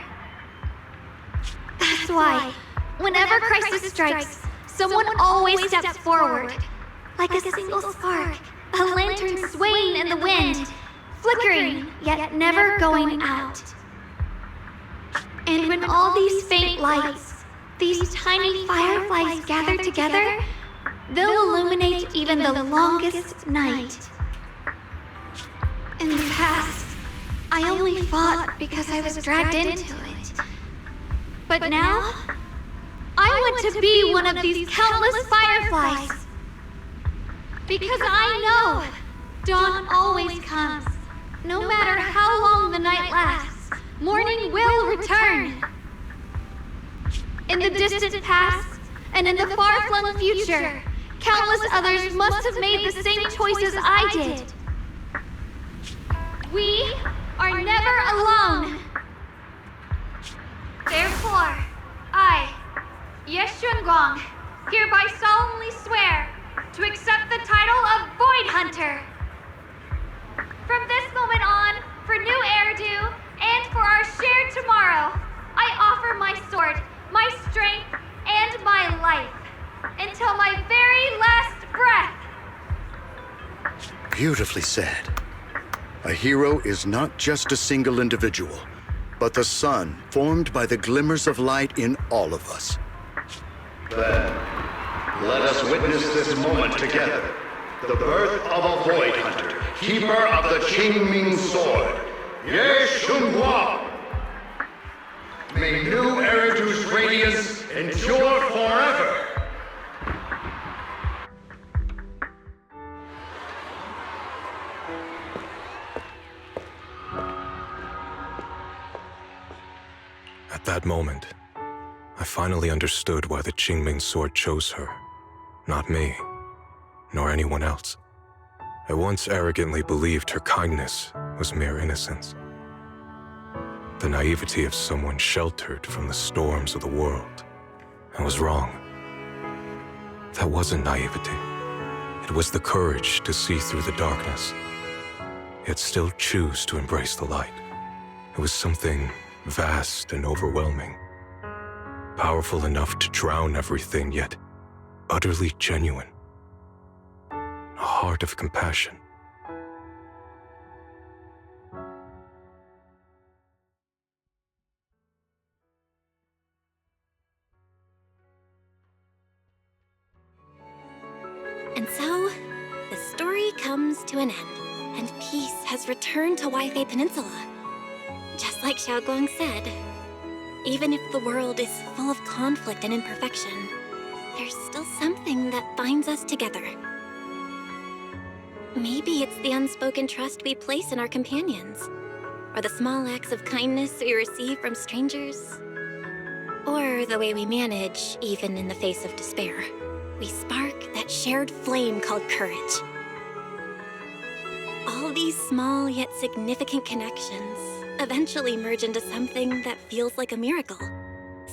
That's why, whenever crisis strikes, someone always steps forward. Like a single spark, a lantern swaying in the wind, flickering, yet never going out. And when all these faint lights, these tiny fireflies gather together, they'll illuminate even the longest night. In the past, I only fought because I was dragged into it. But now, I want to be one of these countless fireflies. Because I know dawn always comes. No matter how long the night lasts, morning will return. In the distant past, and in the far-flung future, countless others must have made the same choices I did. We are never alone. Therefore, I, Shunguang, hereby solemnly swear to accept the title of Void Hunter. From this moment on, for new Eridu, and for our shared tomorrow, I offer my sword, my strength, and my life, until my very last breath. Beautifully said. A hero is not just a single individual, but the sun formed by the glimmers of light in all of us. Then, let us witness this moment together. The birth of a Void Hunter, keeper of the Qingming Sword, Shunguang. May new Eridu's radiance endure forever. At that moment, I finally understood why the Qingming Sword chose her. Not me, nor anyone else. I once arrogantly believed her kindness was mere innocence. The naivety of someone sheltered from the storms of the world. I was wrong. That wasn't naivety. It was the courage to see through the darkness, yet still choose to embrace the light. It was something vast and overwhelming, powerful enough to drown everything, yet utterly genuine. A heart of compassion. And so, the story comes to an end, and peace has returned to Wi-Fi Peninsula. Just like Xiaoguang said, even if the world is full of conflict and imperfection, there's still something that binds us together. Maybe it's the unspoken trust we place in our companions, or the small acts of kindness we receive from strangers, or the way we manage even in the face of despair. We spark that shared flame called courage. All these small yet significant connections eventually merge into something that feels like a miracle.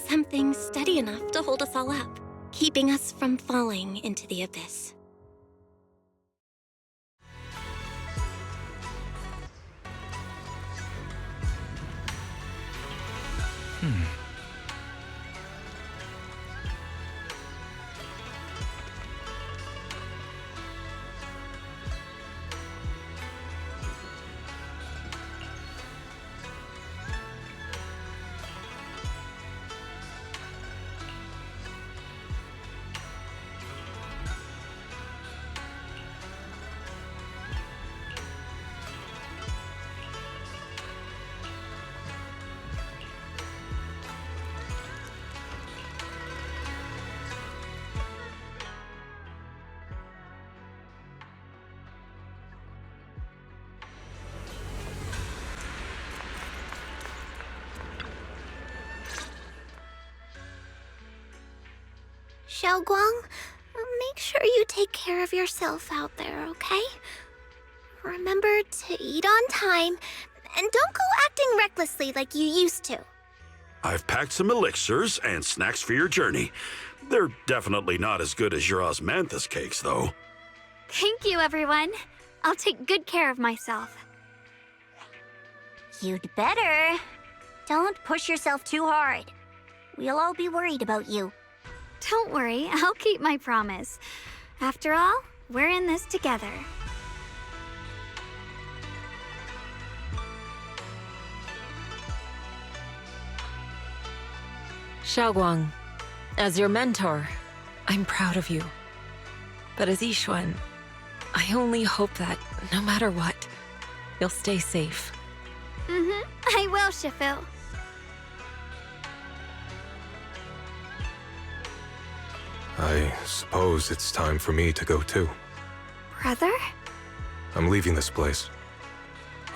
Something steady enough to hold us all up, keeping us from falling into the abyss. Xiaoguang, make sure you take care of yourself out there, okay? Remember to eat on time, and don't go acting recklessly like you used to. I've packed some elixirs and snacks for your journey. They're definitely not as good as your osmanthus cakes, though. Thank you, everyone. I'll take good care of myself. You'd better. Don't push yourself too hard. We'll all be worried about you. Don't worry, I'll keep my promise. After all, we're in this together. Shunguang, as your mentor, I'm proud of you. But as Yixuan, I only hope that, no matter what, you'll stay safe. I will, Shifu. I suppose it's time for me to go too. Brother? I'm leaving this place.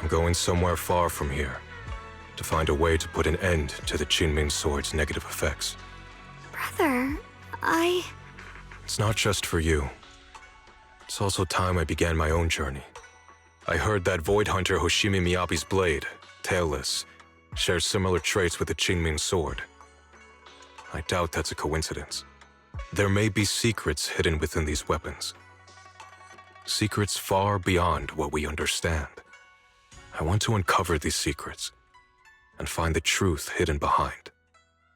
I'm going somewhere far from here to find a way to put an end to the Qingming Sword's negative effects. Brother, It's not just for you. It's also time I began my own journey. I heard that Void Hunter Hoshimi Miyabi's blade, Tailless, shares similar traits with the Qingming Sword. I doubt that's a coincidence. There may be secrets hidden within these weapons. Secrets far beyond what we understand. I want to uncover these secrets and find the truth hidden behind.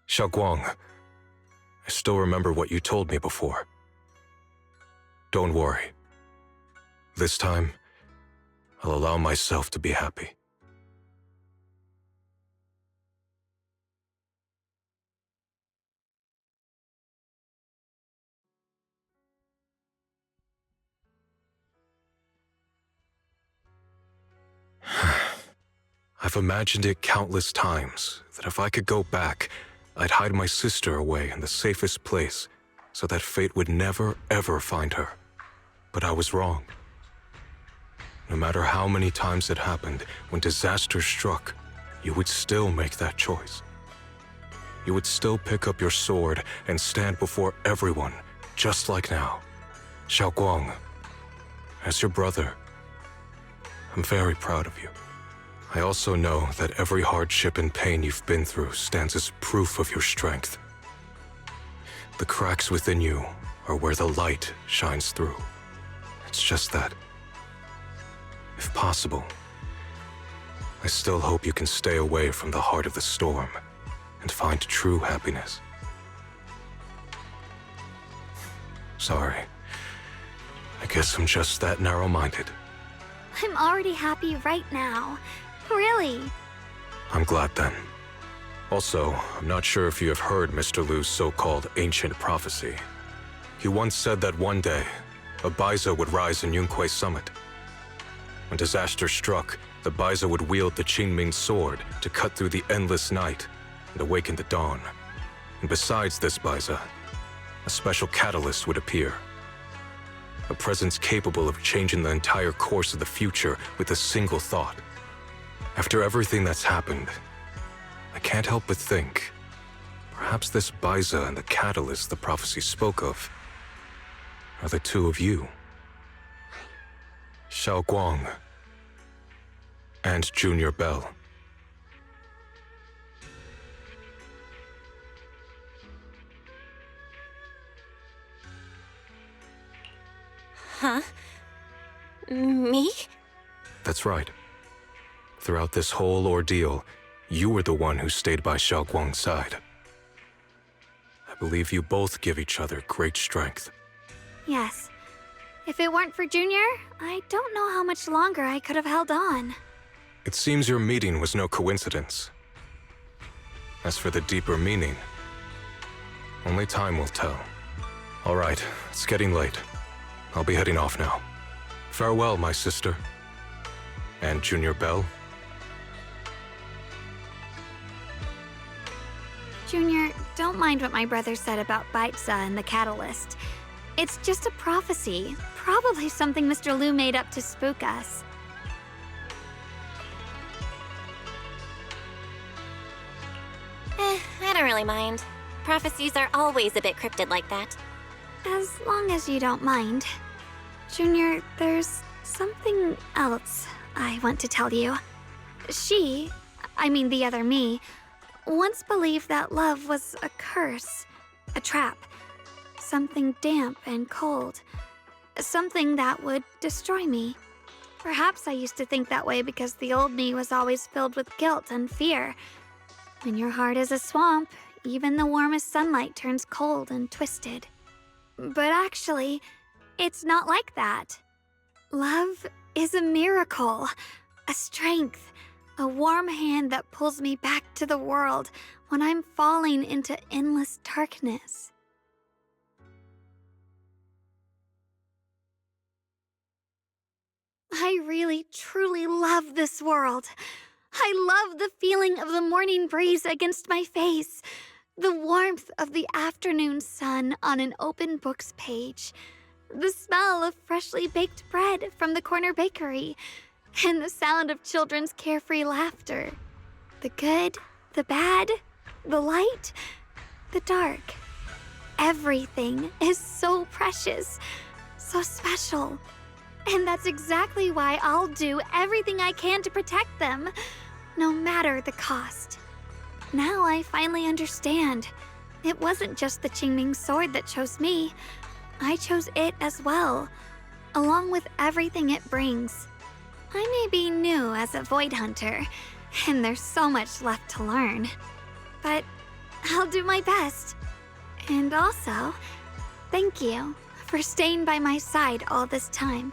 Shunguang, I still remember what you told me before. Don't worry. This time, I'll allow myself to be happy. I've imagined it countless times that if I could go back, I'd hide my sister away in the safest place so that fate would never, ever find her. But I was wrong. No matter how many times it happened, when disaster struck, you would still make that choice. You would still pick up your sword and stand before everyone, just like now. Shunguang, as your brother, I'm very proud of you. I also know that every hardship and pain you've been through stands as proof of your strength. The cracks within you are where the light shines through. It's just that, if possible, I still hope you can stay away from the heart of the storm and find true happiness. Sorry. I guess I'm just that narrow-minded. I'm already happy right now. Really? I'm glad then. Also, I'm not sure if you have heard Mr. Lu's so-called ancient prophecy. He once said that one day, a Bahasa would rise in Yunque Summit. When disaster struck, the Bahasa would wield the Qingming Sword to cut through the endless night and awaken the dawn. And besides this Bahasa, a special catalyst would appear. A presence capable of changing the entire course of the future with a single thought. After everything that's happened, I can't help but think, perhaps this Bahasa and the catalyst the prophecy spoke of are the two of you. Shunguang and Junior Bell. Huh? Me? That's right. Throughout this whole ordeal, you were the one who stayed by Shunguang's side. I believe you both give each other great strength. Yes. If it weren't for Junior, I don't know how much longer I could have held on. It seems your meeting was no coincidence. As for the deeper meaning, only time will tell. All right, it's getting late. I'll be heading off now. Farewell, my sister. And Junior Bell. Junior, don't mind what my brother said about Bahasa and the catalyst. It's just a prophecy. Probably something Mr. Lu made up to spook us. I don't really mind. Prophecies are always a bit cryptid like that. As long as you don't mind. Junior, there's something else I want to tell you. The other me, once believed that love was a curse, a trap, something damp and cold, something that would destroy me. Perhaps I used to think that way because the old me was always filled with guilt and fear. When your heart is a swamp, even the warmest sunlight turns cold and twisted. But actually, it's not like that. Love is a miracle, a strength, a warm hand that pulls me back to the world when I'm falling into endless darkness. I really, truly love this world. I love the feeling of the morning breeze against my face, the warmth of the afternoon sun on an open book's page, the smell of freshly baked bread from the corner bakery, and the sound of children's carefree laughter. The good, the bad, the light, the dark. Everything is so precious, so special. And that's exactly why I'll do everything I can to protect them, no matter the cost. Now I finally understand. It wasn't just the Qingming sword that chose me. I chose it as well, along with everything it brings. I may be new as a Void Hunter, and there's so much left to learn. But I'll do my best. And also, thank you for staying by my side all this time.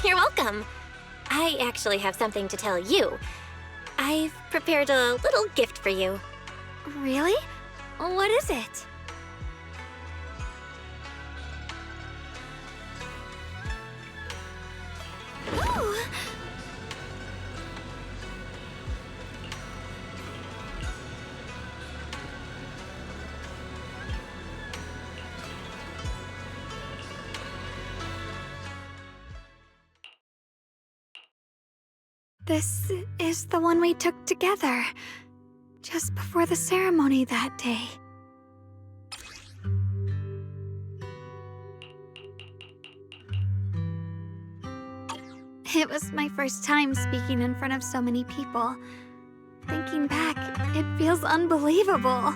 You're welcome. I actually have something to tell you. I've prepared a little gift for you. Really? What is it? Ooh. This is the one we took together, just before the ceremony that day. It was my first time speaking in front of so many people. Thinking back, it feels unbelievable.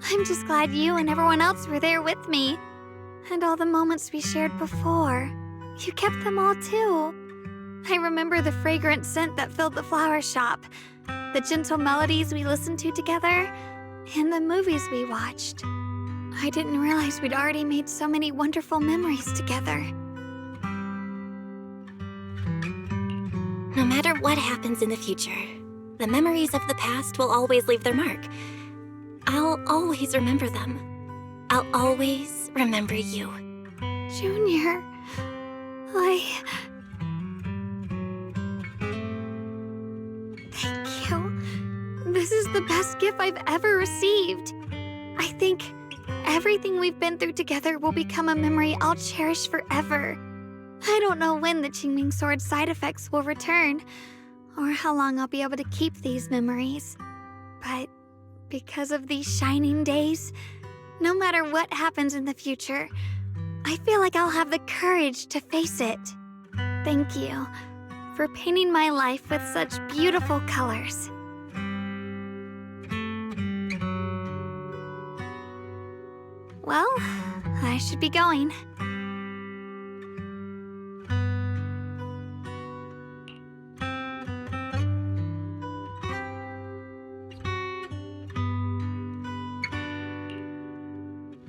I'm just glad you and everyone else were there with me. And all the moments we shared before. You kept them all too. I remember the fragrant scent that filled the flower shop, the gentle melodies we listened to together, and the movies we watched. I didn't realize we'd already made so many wonderful memories together. No matter what happens in the future, the memories of the past will always leave their mark. I'll always remember them. I'll always remember you. Junior, Thank you. This is the best gift I've ever received. I think everything we've been through together will become a memory I'll cherish forever. I don't know when the Qingming sword side effects will return, or how long I'll be able to keep these memories. But because of these shining days, no matter what happens in the future, I feel like I'll have the courage to face it. Thank you for painting my life with such beautiful colors. Well, I should be going.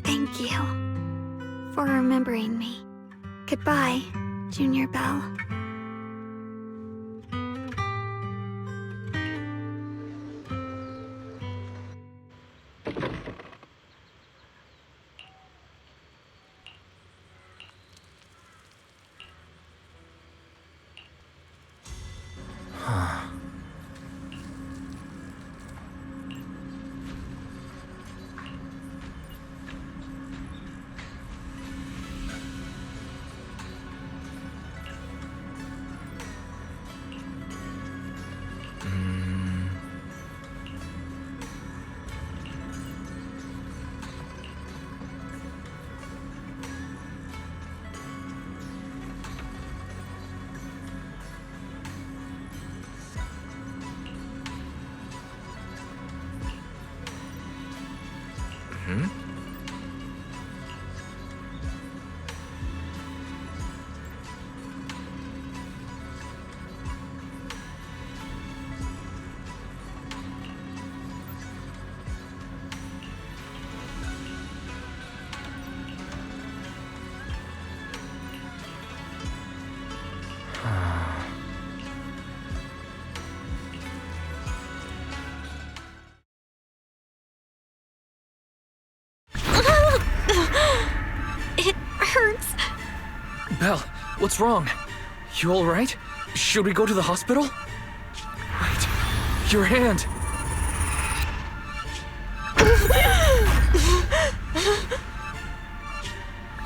Thank you for remembering me. Goodbye, Junior Belle. It hurts. Belle, what's wrong? You alright? Should we go to the hospital? Wait, your hand!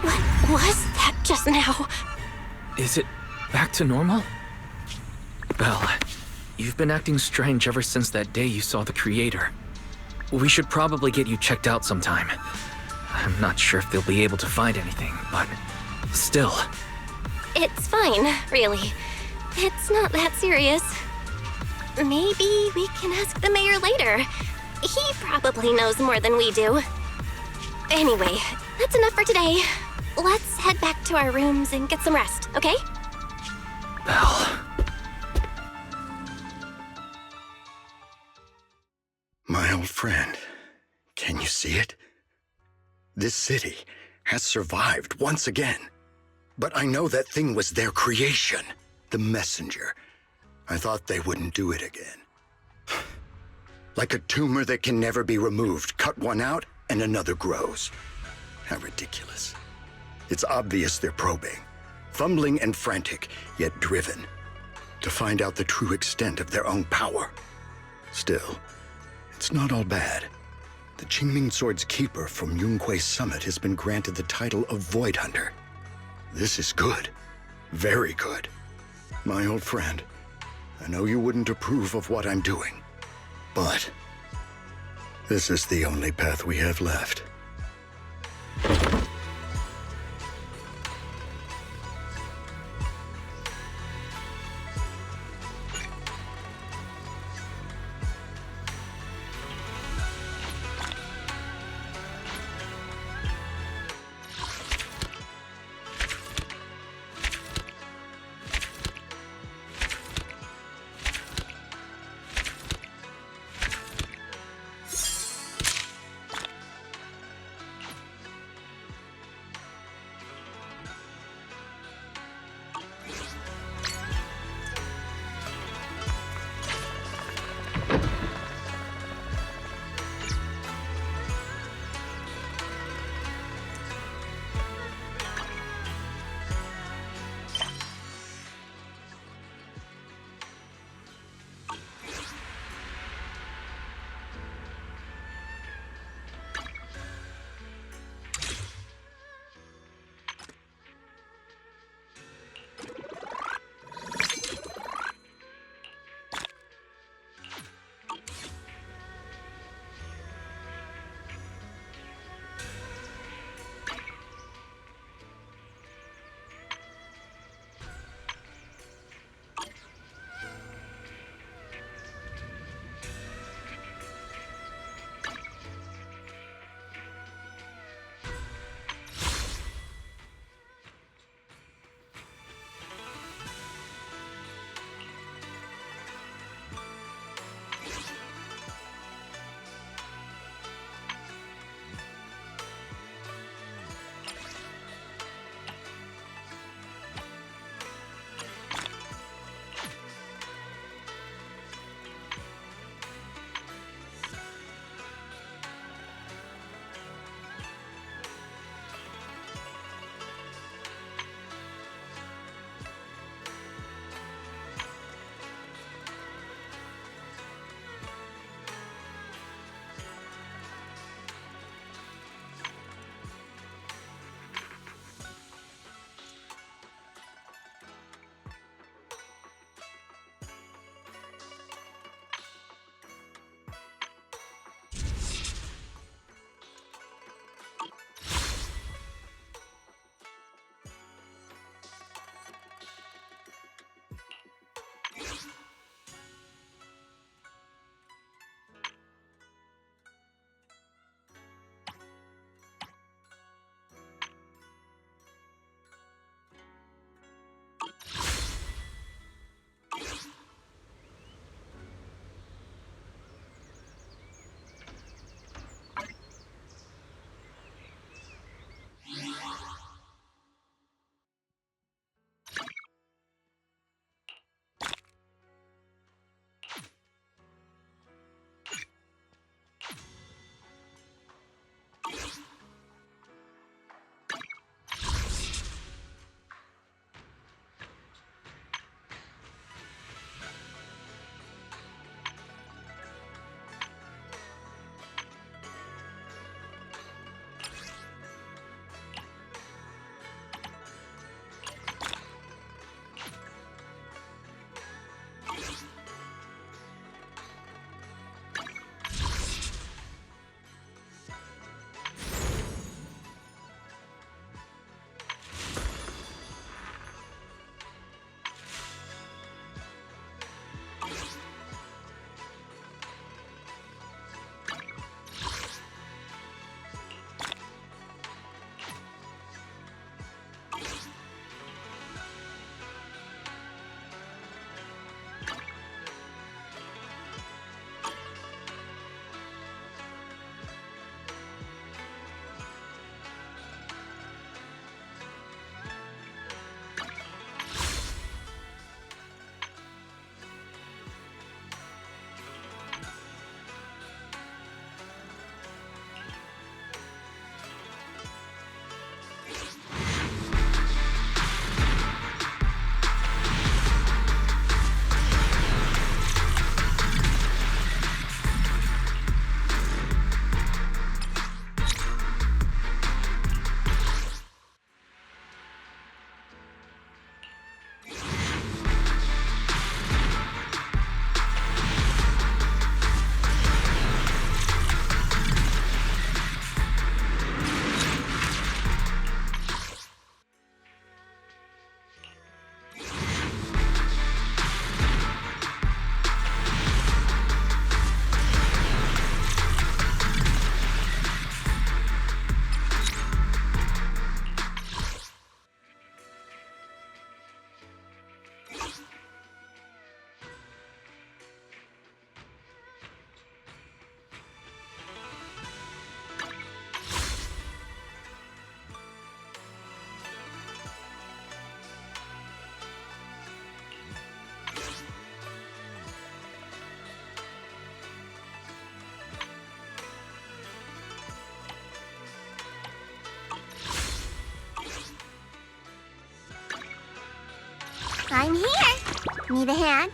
What was that just now? Is it back to normal? Belle, you've been acting strange ever since that day you saw the Creator. We should probably get you checked out sometime. I'm not sure if they'll be able to find anything, but still. It's fine, really. It's not that serious. Maybe we can ask the mayor later. He probably knows more than we do. Anyway, that's enough for today. Let's head back to our rooms and get some rest, okay? Belle. My old friend, can you see it? This city has survived once again. But I know that thing was their creation, the messenger. I thought they wouldn't do it again. Like a tumor that can never be removed. Cut one out and another grows. How ridiculous. It's obvious they're probing. Fumbling and frantic, yet driven. To find out the true extent of their own power. Still, it's not all bad. The Qingming Sword's keeper from Yunkui's summit has been granted the title of Void Hunter. This is good. Very good. My old friend, I know you wouldn't approve of what I'm doing, but this is the only path we have left. I'm here. Need a hand?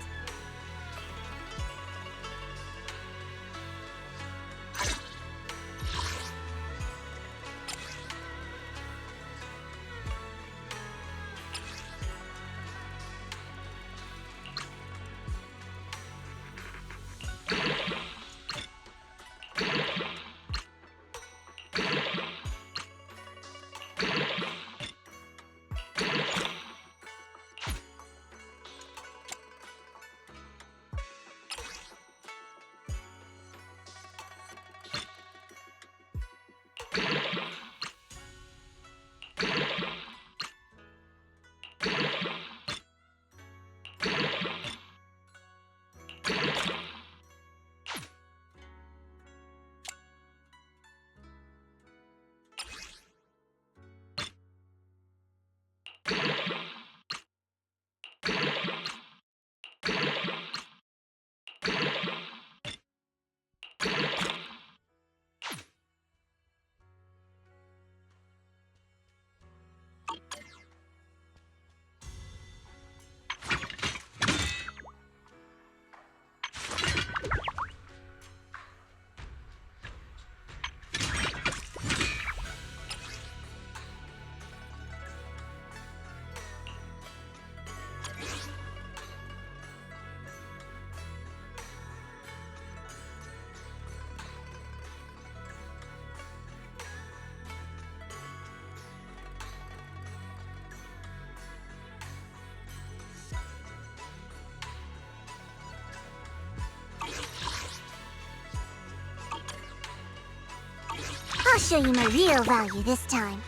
I'll show you my real value this time.